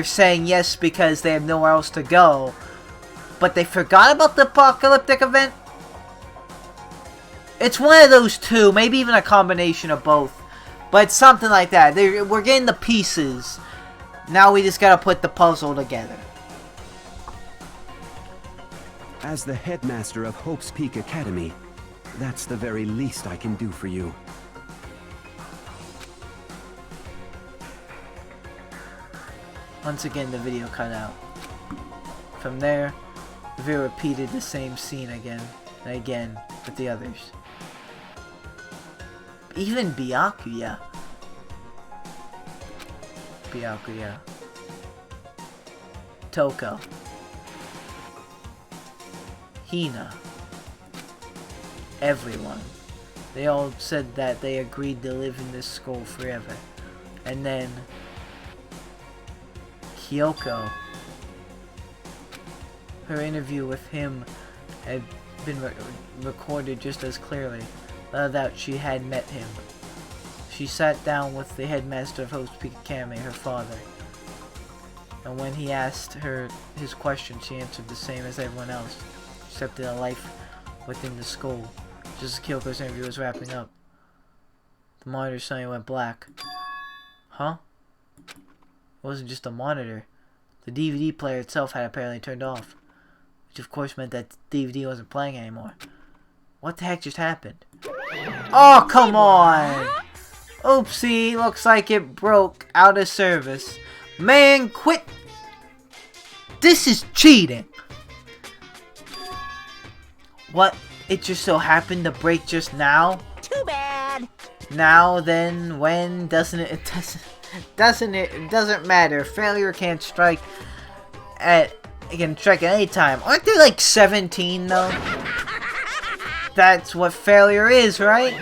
saying yes because they have nowhere else to go, but they forgot about the apocalyptic event. It's one of those two, maybe even a combination of both, but something like that. We're getting the pieces. Now we just gotta put the puzzle together. As the headmaster of Hope's Peak Academy, that's the very least I can do for you. Once again, the video cut out. From there, the video repeated the same scene again and again with the others. Even Byakuya. Toko. Hina. Everyone. They all said that they agreed to live in this school forever. And then Kyoko. Her interview with him had been recorded just as clearly. Without doubt, she had met him. She sat down with the headmaster of Hope's Peak Academy, her father. And when he asked her his question, she answered the same as everyone else. Accepted a life within the school. Just as Kyoko's interview was wrapping up, the monitor suddenly went black. Huh? It wasn't just a monitor. The DVD player itself had apparently turned off, which of course meant that the DVD wasn't playing anymore. What the heck just happened? Oh, come on! Oopsie, looks like it broke out of service. Man, quit! This is cheating! What? It just so happened to break just now? Too bad. Now then, when? Doesn't it? It doesn't matter. Failure can't strike at any time. Aren't there like 17 though? That's what failure is, right?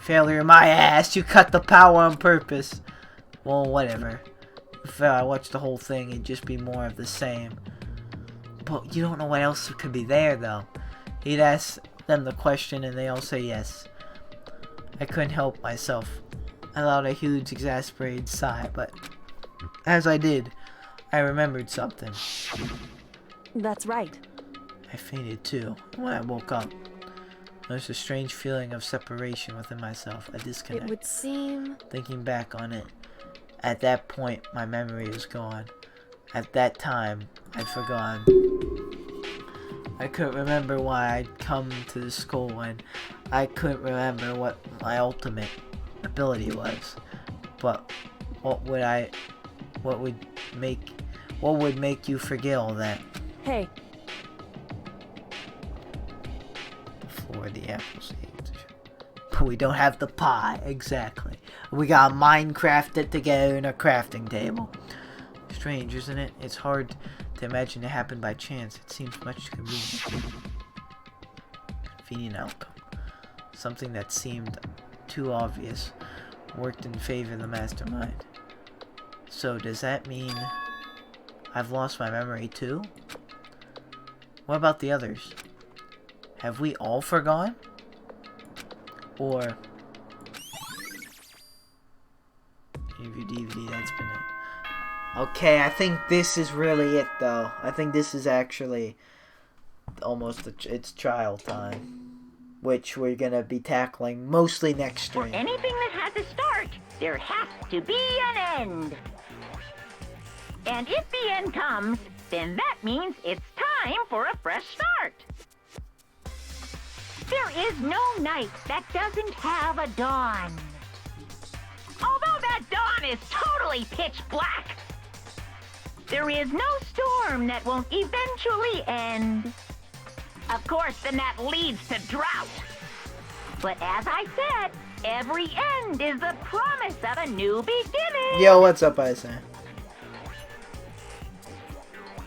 Failure, my ass. You cut the power on purpose. Well, whatever. If I watched the whole thing, it'd just be more of the same. But you don't know what else could be there, though. He'd ask them the question, and they all say yes. I couldn't help myself. I allowed a huge, exasperated sigh, but as I did, I remembered something. That's right. I fainted too. When I woke up, there's a strange feeling of separation within myself, a disconnect. It would seem... Thinking back on it, at that point, my memory was gone. At that time, I'd forgotten. I couldn't remember why I'd come to the school, and I couldn't remember what my ultimate ability was. But what would make you forget all that? Hey. For the apple seeds. But we don't have the pie, exactly. We gotta Minecraft it together in a crafting table. Strange, isn't it? It's hard to imagine it happened by chance. It seems much convenient. Convenient outcome. Something that seemed too obvious worked in favor of the mastermind. So does that mean I've lost my memory too? What about the others? Have we all forgone? Or your DVD, that's been it. Okay, I think this is really it though. I think this is actually almost it's trial time, which we're gonna be tackling mostly next stream. For anything that has a start, there has to be an end. And if the end comes, then that means it's time for a fresh start. There is no night that doesn't have a dawn. Although that dawn is totally pitch black, there is no storm that won't eventually end. Of course, then that leads to drought. But as I said, every end is the promise of a new beginning. Yo, what's up, Isa?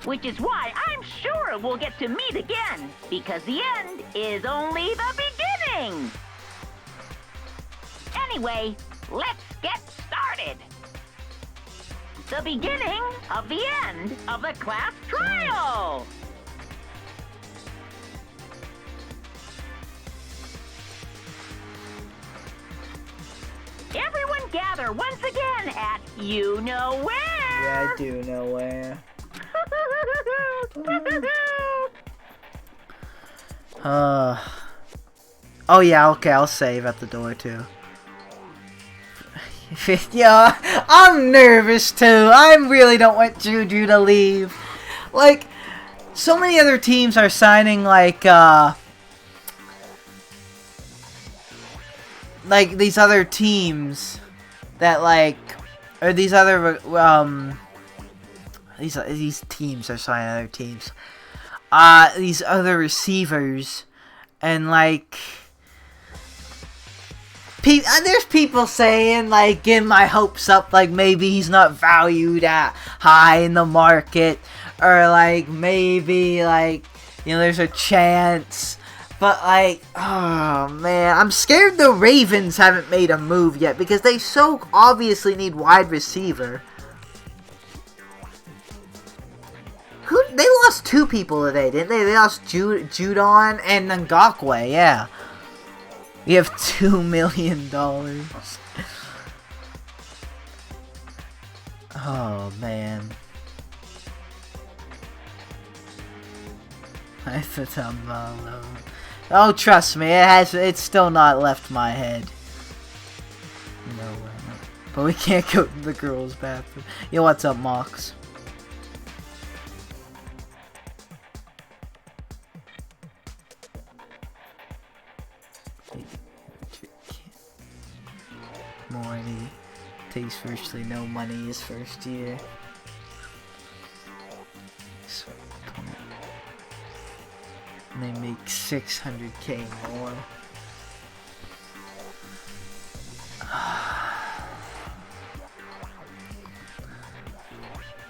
Which is why I'm sure we'll get to meet again, because the end is only the beginning. Anyway, let's get started. The beginning of the end of the class trial. Everyone gather once again at you know where. Yeah, I do know where. Oh yeah, okay, I'll save at the door too. Yeah, I'm nervous too. I really don't want Juju to leave. Like, so many other teams are signing like these other teams that like, or these other these teams are signing other teams. These other receivers, and like, there's people saying like, getting my hopes up, like maybe he's not valued at high in the market, or like maybe like, you know, there's a chance. But like, oh man, I'm scared the Ravens haven't made a move yet because they so obviously need wide receiver. They lost two people today, didn't they? They lost Judon and Ngakwe, yeah. We have $2 million. Oh man. I thought I'm alone. Oh, trust me, it's still not left my head. No way. But we can't go to the girls' bathroom. Yo, what's up, Mox? Morty takes virtually no money his first year. And they make 600k more.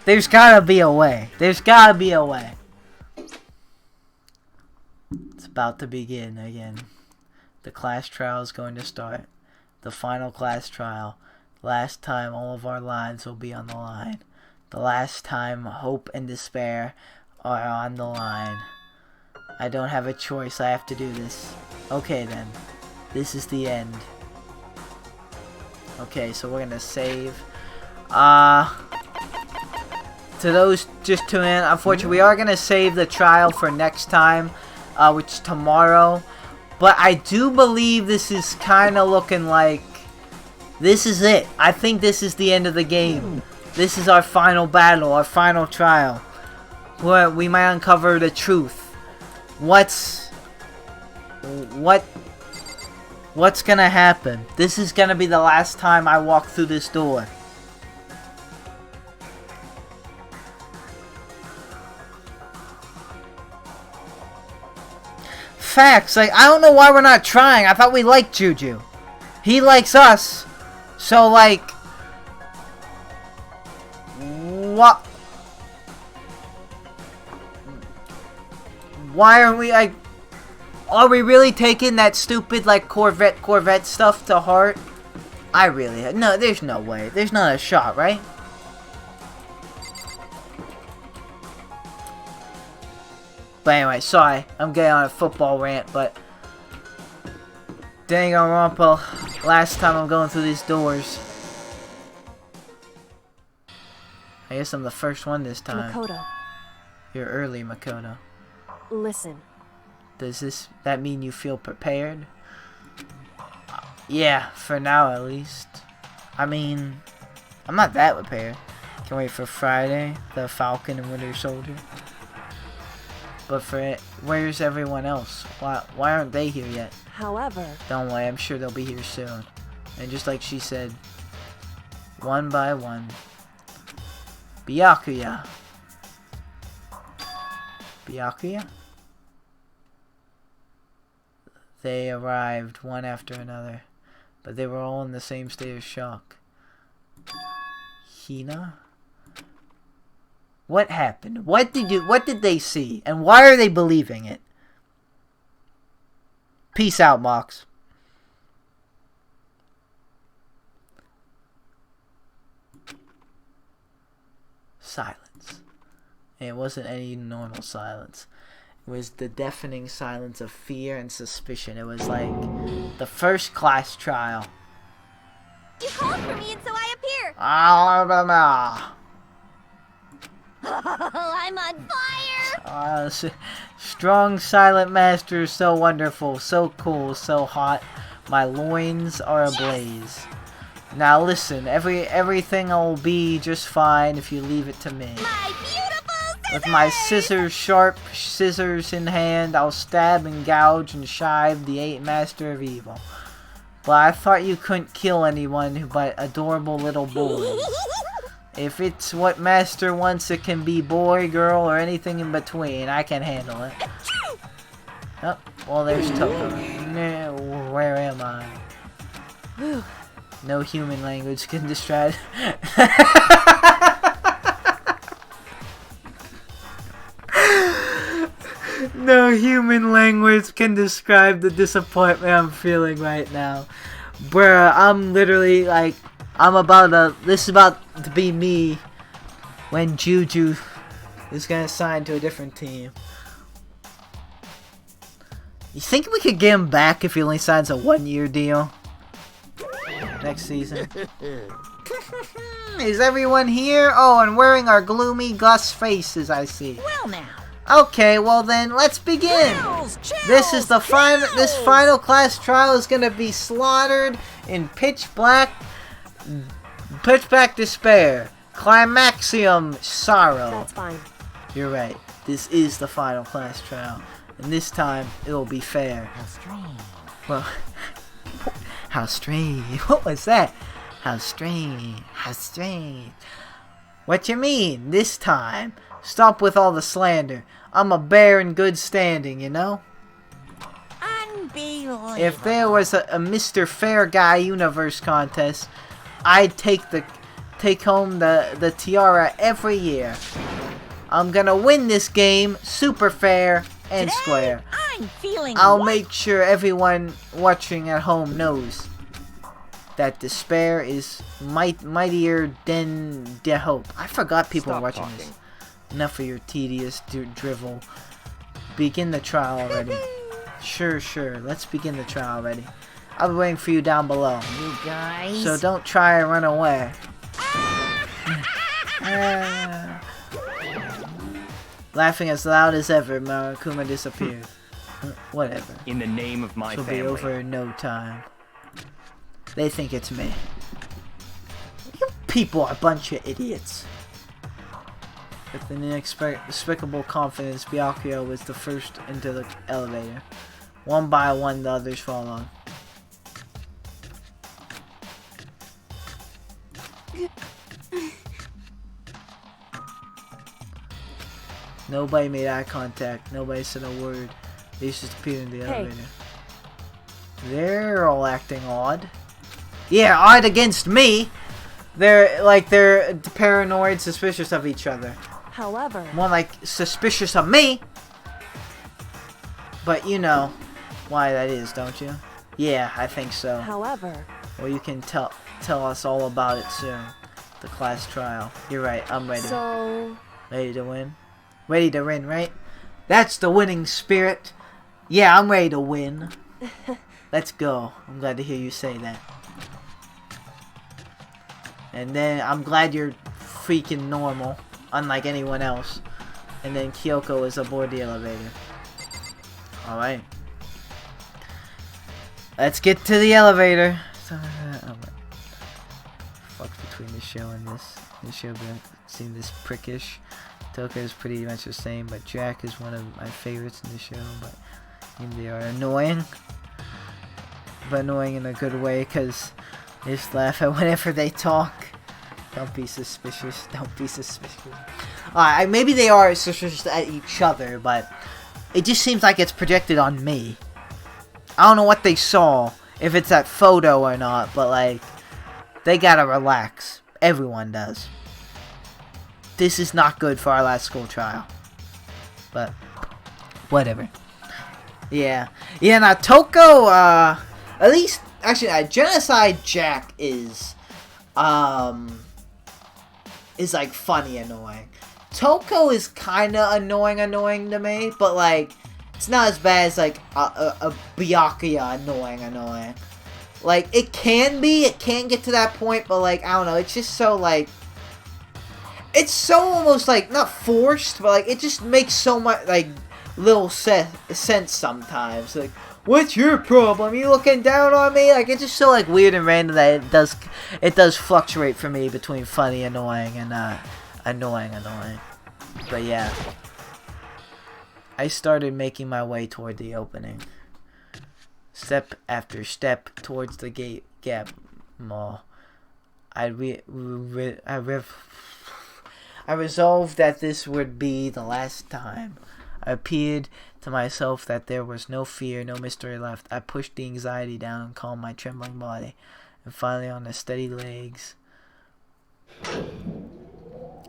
There's gotta be a way. There's gotta be a way. It's about to begin again. The class trial is going to start. The final class trial. Last time all of our lives will be on the line. The last time hope and despair are on the line. I don't have a choice. I have to do this. Okay then. This is the end. Okay, so we're gonna save. to those just tune in, unfortunately, we are going to save the trial for next time, which is tomorrow. But I do believe this is kind of looking like this is it. I think this is the end of the game. This is our final battle, our final trial, where we might uncover the truth. What's gonna happen? This is gonna be the last time I walk through this door. Facts, like, I don't know why we're not trying. I thought we liked Juju. He likes us. So, like, what? Why aren't we, like, are we really taking that stupid, like, Corvette stuff to heart? I really, no, there's no way. There's not a shot, right? But anyway, sorry, I'm getting on a football rant, but Danganronpa, last time I'm going through these doors. I guess I'm the first one this time. Makoto, You're early, Makoto. listen. Does that mean you feel prepared? Yeah, for now at least. I mean, I'm not that prepared. Can't wait for Friday, the Falcon and Winter Soldier. But for it, where's everyone else? Why aren't they here yet? However, Don't worry, I'm sure they'll be here soon. And just like she said, one by one. Byakuya. Byakuya? They arrived one after another, but they were all in the same state of shock. Hina? What happened? What did they see? And why are they believing it? Peace out, Mox. Silence. And it wasn't any normal silence. It was the deafening silence of fear and suspicion. It was like the first class trial. You called for me and so I appear. I'm on fire. Strong silent master, so wonderful, so cool, so hot. My loins are ablaze. Now listen, everything will be just fine if you leave it to me. My beautiful scissors. With my sharp scissors in hand, I'll stab and gouge and shive the 8th master of evil. But I thought you couldn't kill anyone but adorable little boys. If it's what master wants, it can be boy, girl, or anything in between. I can handle it. Oh, well, there's Toko. No, where am I? No human language can distract. No human language can describe the disappointment I'm feeling right now. Bruh, I'm literally like, this is about to be me when Juju is gonna sign to a different team. You think we could get him back if he only signs a 1-year deal? Next season. Is everyone here? Oh, and wearing our gloomy Gus faces, I see. Well now. Okay, well then, let's begin. This is the final. This final class trial is gonna be slaughtered in pitch black despair, climaxium sorrow. That's fine. You're right. This is the final class trial, and this time it'll be fair. How strange. Well, how strange. What was that? How strange. How strange. What you mean? This time? Stop with all the slander. I'm a bear in good standing, you know? Unbelievable. If there was a Mr. Fair Guy Universe contest, I'd take home the tiara every year. I'm gonna win this game super fair and Today, square. I'm feeling I'll white. make sure everyone watching at home knows that despair is mightier than the hope. I forgot people Stop were watching talking. this. Enough of your tedious drivel. Begin the trial already. Sure. Let's begin the trial already. I'll be waiting for you down below. You guys. So don't try and run away. Laughing as loud as ever, Marakuma disappeared. Whatever. In the name of my This will family. be over in no time. They think it's me. You people are a bunch of idiots. With an inexplicable confidence, Byakuya was the first into the elevator. One by one, the others followed. Nobody made eye contact. Nobody said a word. They just appeared in the elevator. They're all acting odd. Yeah, odd against me. They're paranoid, suspicious of each other. However, More like suspicious of me. But you know why that is, don't you? Yeah, I think so. however, Well, you can tell us all about it soon. The class trial. You're right. I'm ready. so Ready to win? Ready to win, right? That's the winning spirit. Yeah, I'm ready to win. Let's go. I'm glad to hear you say that. And then I'm glad you're freaking normal, unlike anyone else. And then Kyoko is aboard the elevator. Alright. Let's get to the elevator. Fuck between the show and this. This show seemed this prickish. Toka is pretty much the same, but Jack is one of my favorites in the show, but they are annoying. But annoying in a good way, because I just laugh at whenever they talk. Don't be suspicious. Don't be suspicious. Maybe they are suspicious at each other, but it just seems like it's projected on me. I don't know what they saw, if it's that photo or not, but like, they gotta relax. Everyone does. This is not good for our last school trial. But, whatever. Yeah. Yeah, now Toko, at least, actually, Genocide Jack is like funny annoying. Toko is kinda annoying to me, but like, it's not as bad as like a Byakuya annoying. Like, it can get to that point, but like, I don't know, it's just so like, it's so almost like, not forced, but like, it just makes so much, like, little sense sometimes. Like, what's your problem? You looking down on me? Like, it's just so like weird and random that it does fluctuate for me between funny, annoying, and annoying. But yeah, I started making my way toward the opening, step after step towards the gap mall. I resolved that this would be the last time. I appeared to myself that there was no fear, no mystery left. I pushed the anxiety down and calmed my trembling body. And finally, on the steady legs,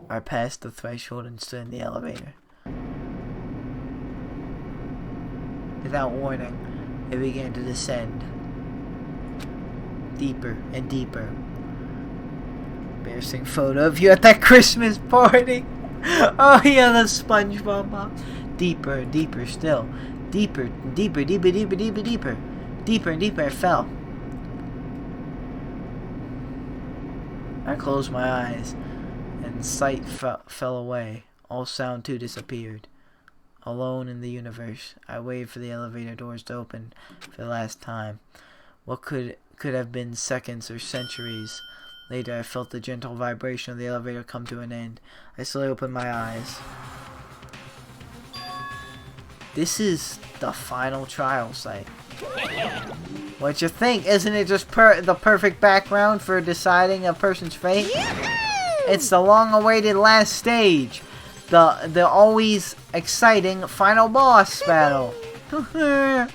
I passed the threshold and stood in the elevator. Without warning, it began to descend. Deeper and deeper. Embarrassing photo of you at that Christmas party. Oh yeah, the SpongeBob box. Deeper and deeper still. Deeper, deeper, deeper, deeper, deeper, deeper. Deeper and deeper it fell. I closed my eyes, and sight fell away. All sound too disappeared. Alone in the universe, I waited for the elevator doors to open for the last time. What could have been seconds or centuries later, I felt the gentle vibration of the elevator come to an end. I slowly opened my eyes. This is the final trial site. What you think? Isn't it just the perfect background for deciding a person's fate? It's the long-awaited last stage. The always exciting final boss battle. And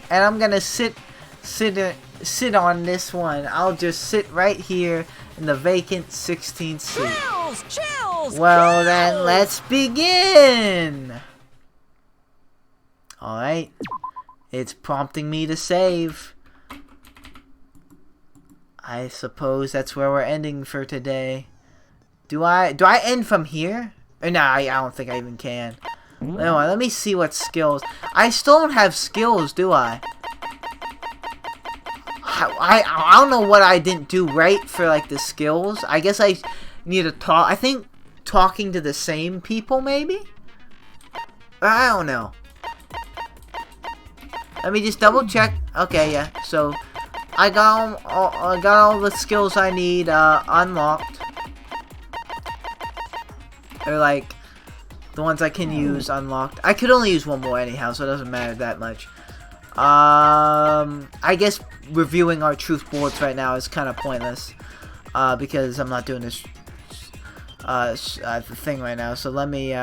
I'm gonna sit on this one. I'll just sit right here in the vacant 16th seat. Chills! Well then, let's begin! Alright. It's prompting me to save. I suppose that's where we're ending for today. Do I end from here? Or no, I don't think I even can. Anyway, let me see what skills. I still don't have skills, do I? I don't know what I didn't do right for like the skills. I guess I need to talk. I think talking to the same people maybe. I don't know. Let me just double check. Okay, yeah. So I got all the skills I need unlocked. Or like the ones I can use unlocked. I could only use one more anyhow, so it doesn't matter that much. I guess reviewing our truth boards right now is kind of pointless. Because I'm not doing this thing right now. So let me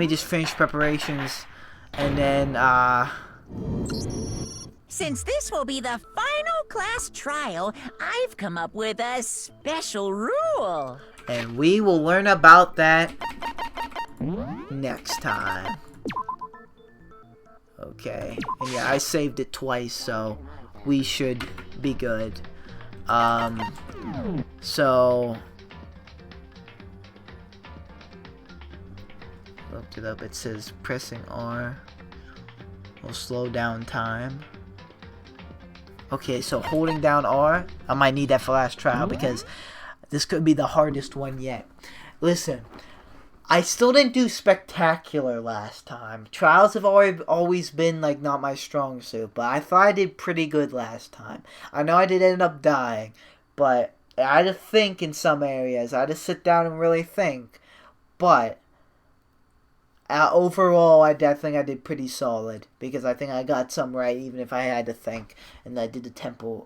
just finish preparations, and then Since this will be the final class trial, I've come up with a special rule. and we will learn about that next time. Okay, and yeah, I saved it twice, so we should be good. So looked it up. It says pressing R will slow down time. Okay, so holding down R, I might need that for last trial because this could be the hardest one yet. Listen, I still didn't do spectacular last time. Trials have always been like not my strong suit, but I thought I did pretty good last time. I know I did end up dying, but I had to think in some areas. I had to sit down and really think. But overall, I think I did pretty solid because I think I got some right, even if I had to think, and I did the tempo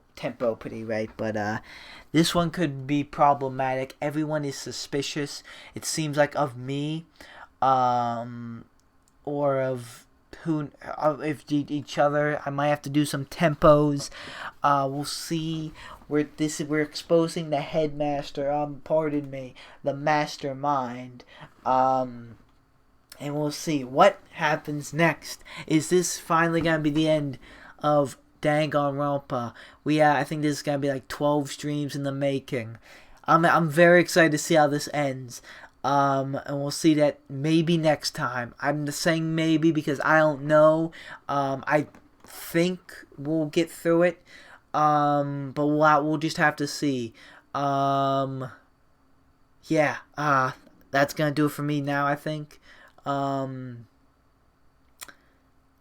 pretty right. But this one could be problematic. Everyone is suspicious. It seems like of me, or of each other. I might have to do some tempos. We'll see. We're exposing the headmaster. Pardon me, the mastermind. And we'll see what happens next. Is this finally gonna be the end of Danganronpa? I think this is gonna be like 12 streams in the making. I'm very excited to see how this ends. And we'll see that maybe next time. I'm just saying maybe because I don't know. I think we'll get through it. But we'll just have to see. Yeah. That's gonna do it for me now, I think.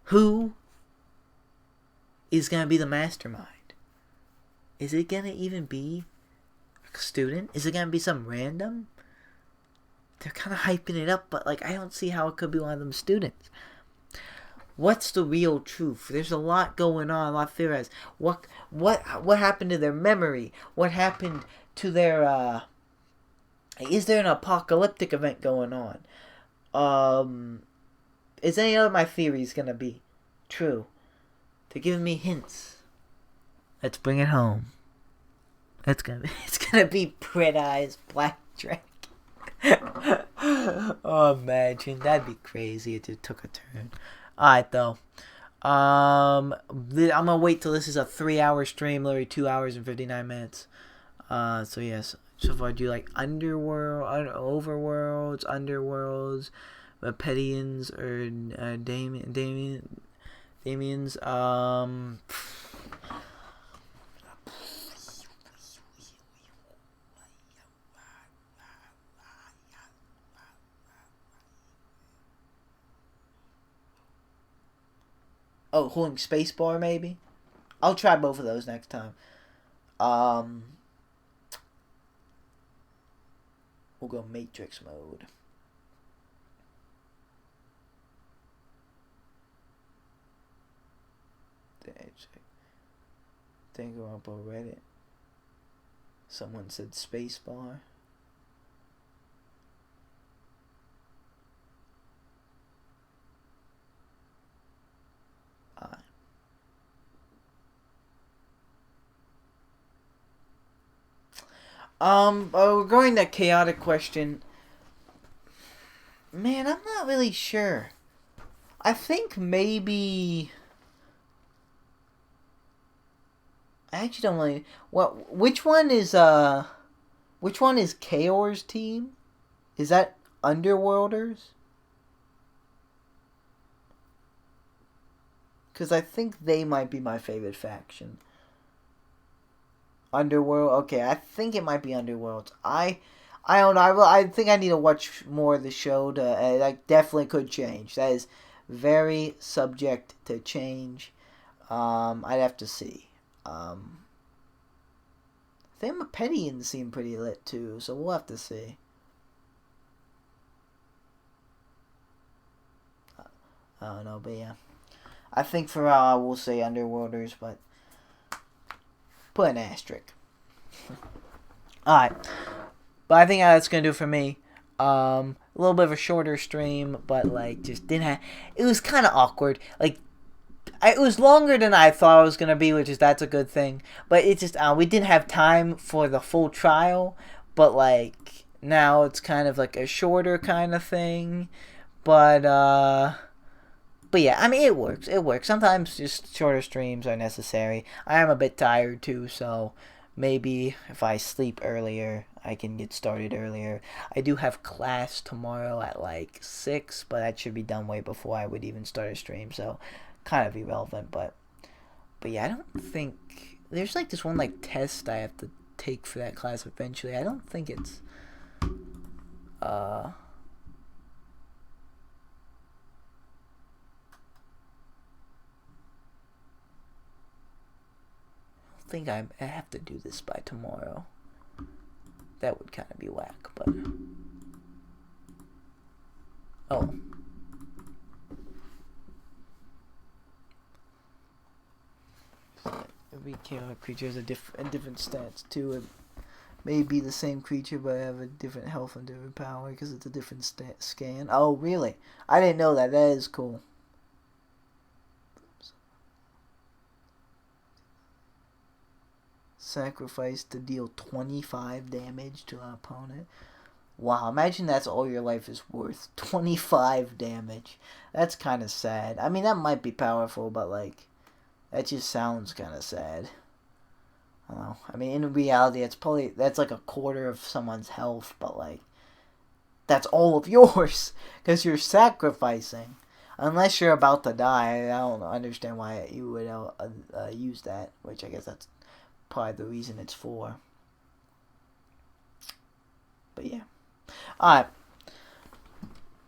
Who is gonna be the mastermind? Is it gonna even be a student? Is it gonna be some random? They're kind of hyping it up, but like I don't see how it could be one of them students. What's the real truth? There's a lot going on, a lot of theories. What happened to their memory? What happened to their is there an apocalyptic event going on? Is any of my theories gonna be true? They're giving me hints. Let's bring it home. It's gonna be Pred Eyes Black Dragon. Oh, imagine that'd be crazy. It just took a turn. Alright though. I'm gonna wait till this is a 3-hour stream, literally 2 hours and 59 minutes. So yes. So if I do like overworlds, underworlds, Pedians, or Damien's, oh, holding spacebar maybe? I'll try both of those next time. We'll go Matrix mode. Danganronpa Reddit. Someone said spacebar. Regarding that chaotic question, man, I'm not really sure. I think maybe I actually don't really. Which one is Kaor's team? Is that Underworlders? Because I think they might be my favorite faction. Underworld. Okay, I think it might be Underworlds. I I don't know. I think I need to watch more of the show. That definitely could change. That is very subject to change. I'd have to see. I think Mapedians seem pretty lit too, so we'll have to see. I don't know, but yeah. I think for we'll say Underworlders, but put an asterisk. Alright. But I think that's gonna do it for me. A little bit of a shorter stream, but like just didn't have. It was kind of awkward. Like it was longer than I thought it was gonna be, which is that's a good thing. But it just we didn't have time for the full trial. But like now it's kind of like a shorter kind of thing. But yeah, I mean, it works. It works. Sometimes just shorter streams are necessary. I am a bit tired, too, so maybe if I sleep earlier, I can get started earlier. I do have class tomorrow at, like, 6, but that should be done way before I would even start a stream, so kind of irrelevant, but yeah, I don't think... There's, like, this one, like, test I have to take for that class eventually. I don't think it's... think I have to do this by tomorrow. That would kind of be whack, but oh, every chaotic creature has a different stats too. It may be the same creature but have a different health and different power because it's a different scan. Oh, really? I didn't know that. That is cool. Sacrifice to deal 25 damage to an opponent. Wow, imagine that's all your life is worth. 25 damage. That's kind of sad. I mean, that might be powerful, but like, that just sounds kind of sad. I don't know. I mean, in reality, that's like a quarter of someone's health, but like, that's all of yours because you're sacrificing. Unless you're about to die, I don't understand why you would use that, which I guess that's probably the reason it's for. But yeah. Alright.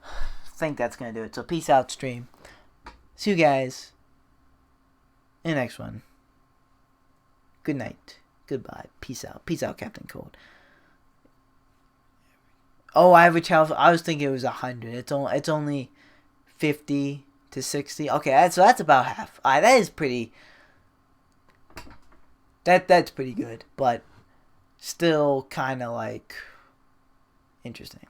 I think that's going to do it. So peace out, stream. See you guys in the next one. Good night. Goodbye. Peace out. Peace out, Captain Cold. Oh, average health. I was thinking it was 100. It's only 50 to 60. Okay, so that's about half. Alright, that is pretty... That's pretty good, but still kind of like interesting.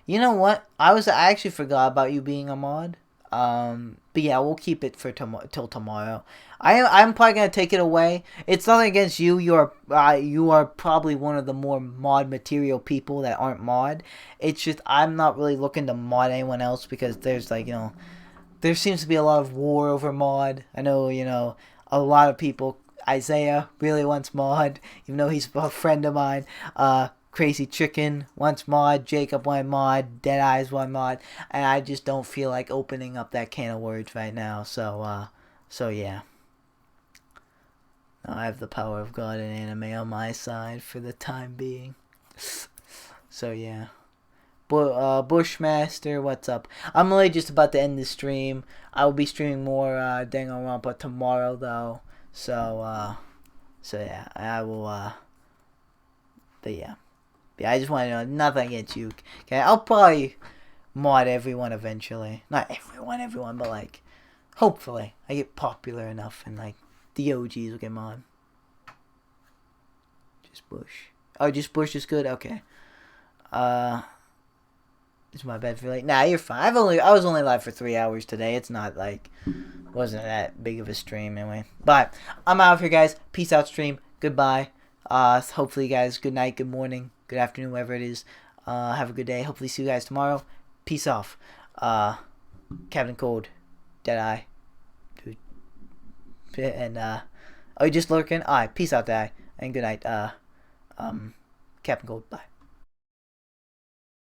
You know what? I actually forgot about you being a mod. But yeah, we'll keep it for till tomorrow. I'm probably gonna take it away. It's nothing against you. You are probably one of the more mod material people that aren't mod. It's just I'm not really looking to mod anyone else because there's like there seems to be a lot of war over mod. I know, a lot of people, Isaiah really wants mod, even though he's a friend of mine. Crazy Chicken wants mod, Jacob wants mod, Deadeyes want mod, and I just don't feel like opening up that can of words right now, so yeah. I have the power of God and anime on my side for the time being. So yeah. Bushmaster, what's up? I'm really just about to end the stream. I will be streaming more Danganronpa tomorrow though. So yeah, I will but yeah. I just want to know nothing against you. Okay, I'll probably mod everyone eventually. Not everyone, but like hopefully I get popular enough and like the OGs will get mod. Just Bush. Oh, just Bush is good? Okay. It's my bad for late. Nah, you're fine. I was only live for 3 hours today. It's not like wasn't that big of a stream anyway. But I'm out of here, guys. Peace out, stream. Goodbye. Hopefully, you guys. Good night. Good morning. Good afternoon. Wherever it is. Have a good day. Hopefully, see you guys tomorrow. Peace off. Captain Cold, Deadeye, and are you just lurking? Alright. Peace out, Deadeye, and good night. Captain Cold. Bye.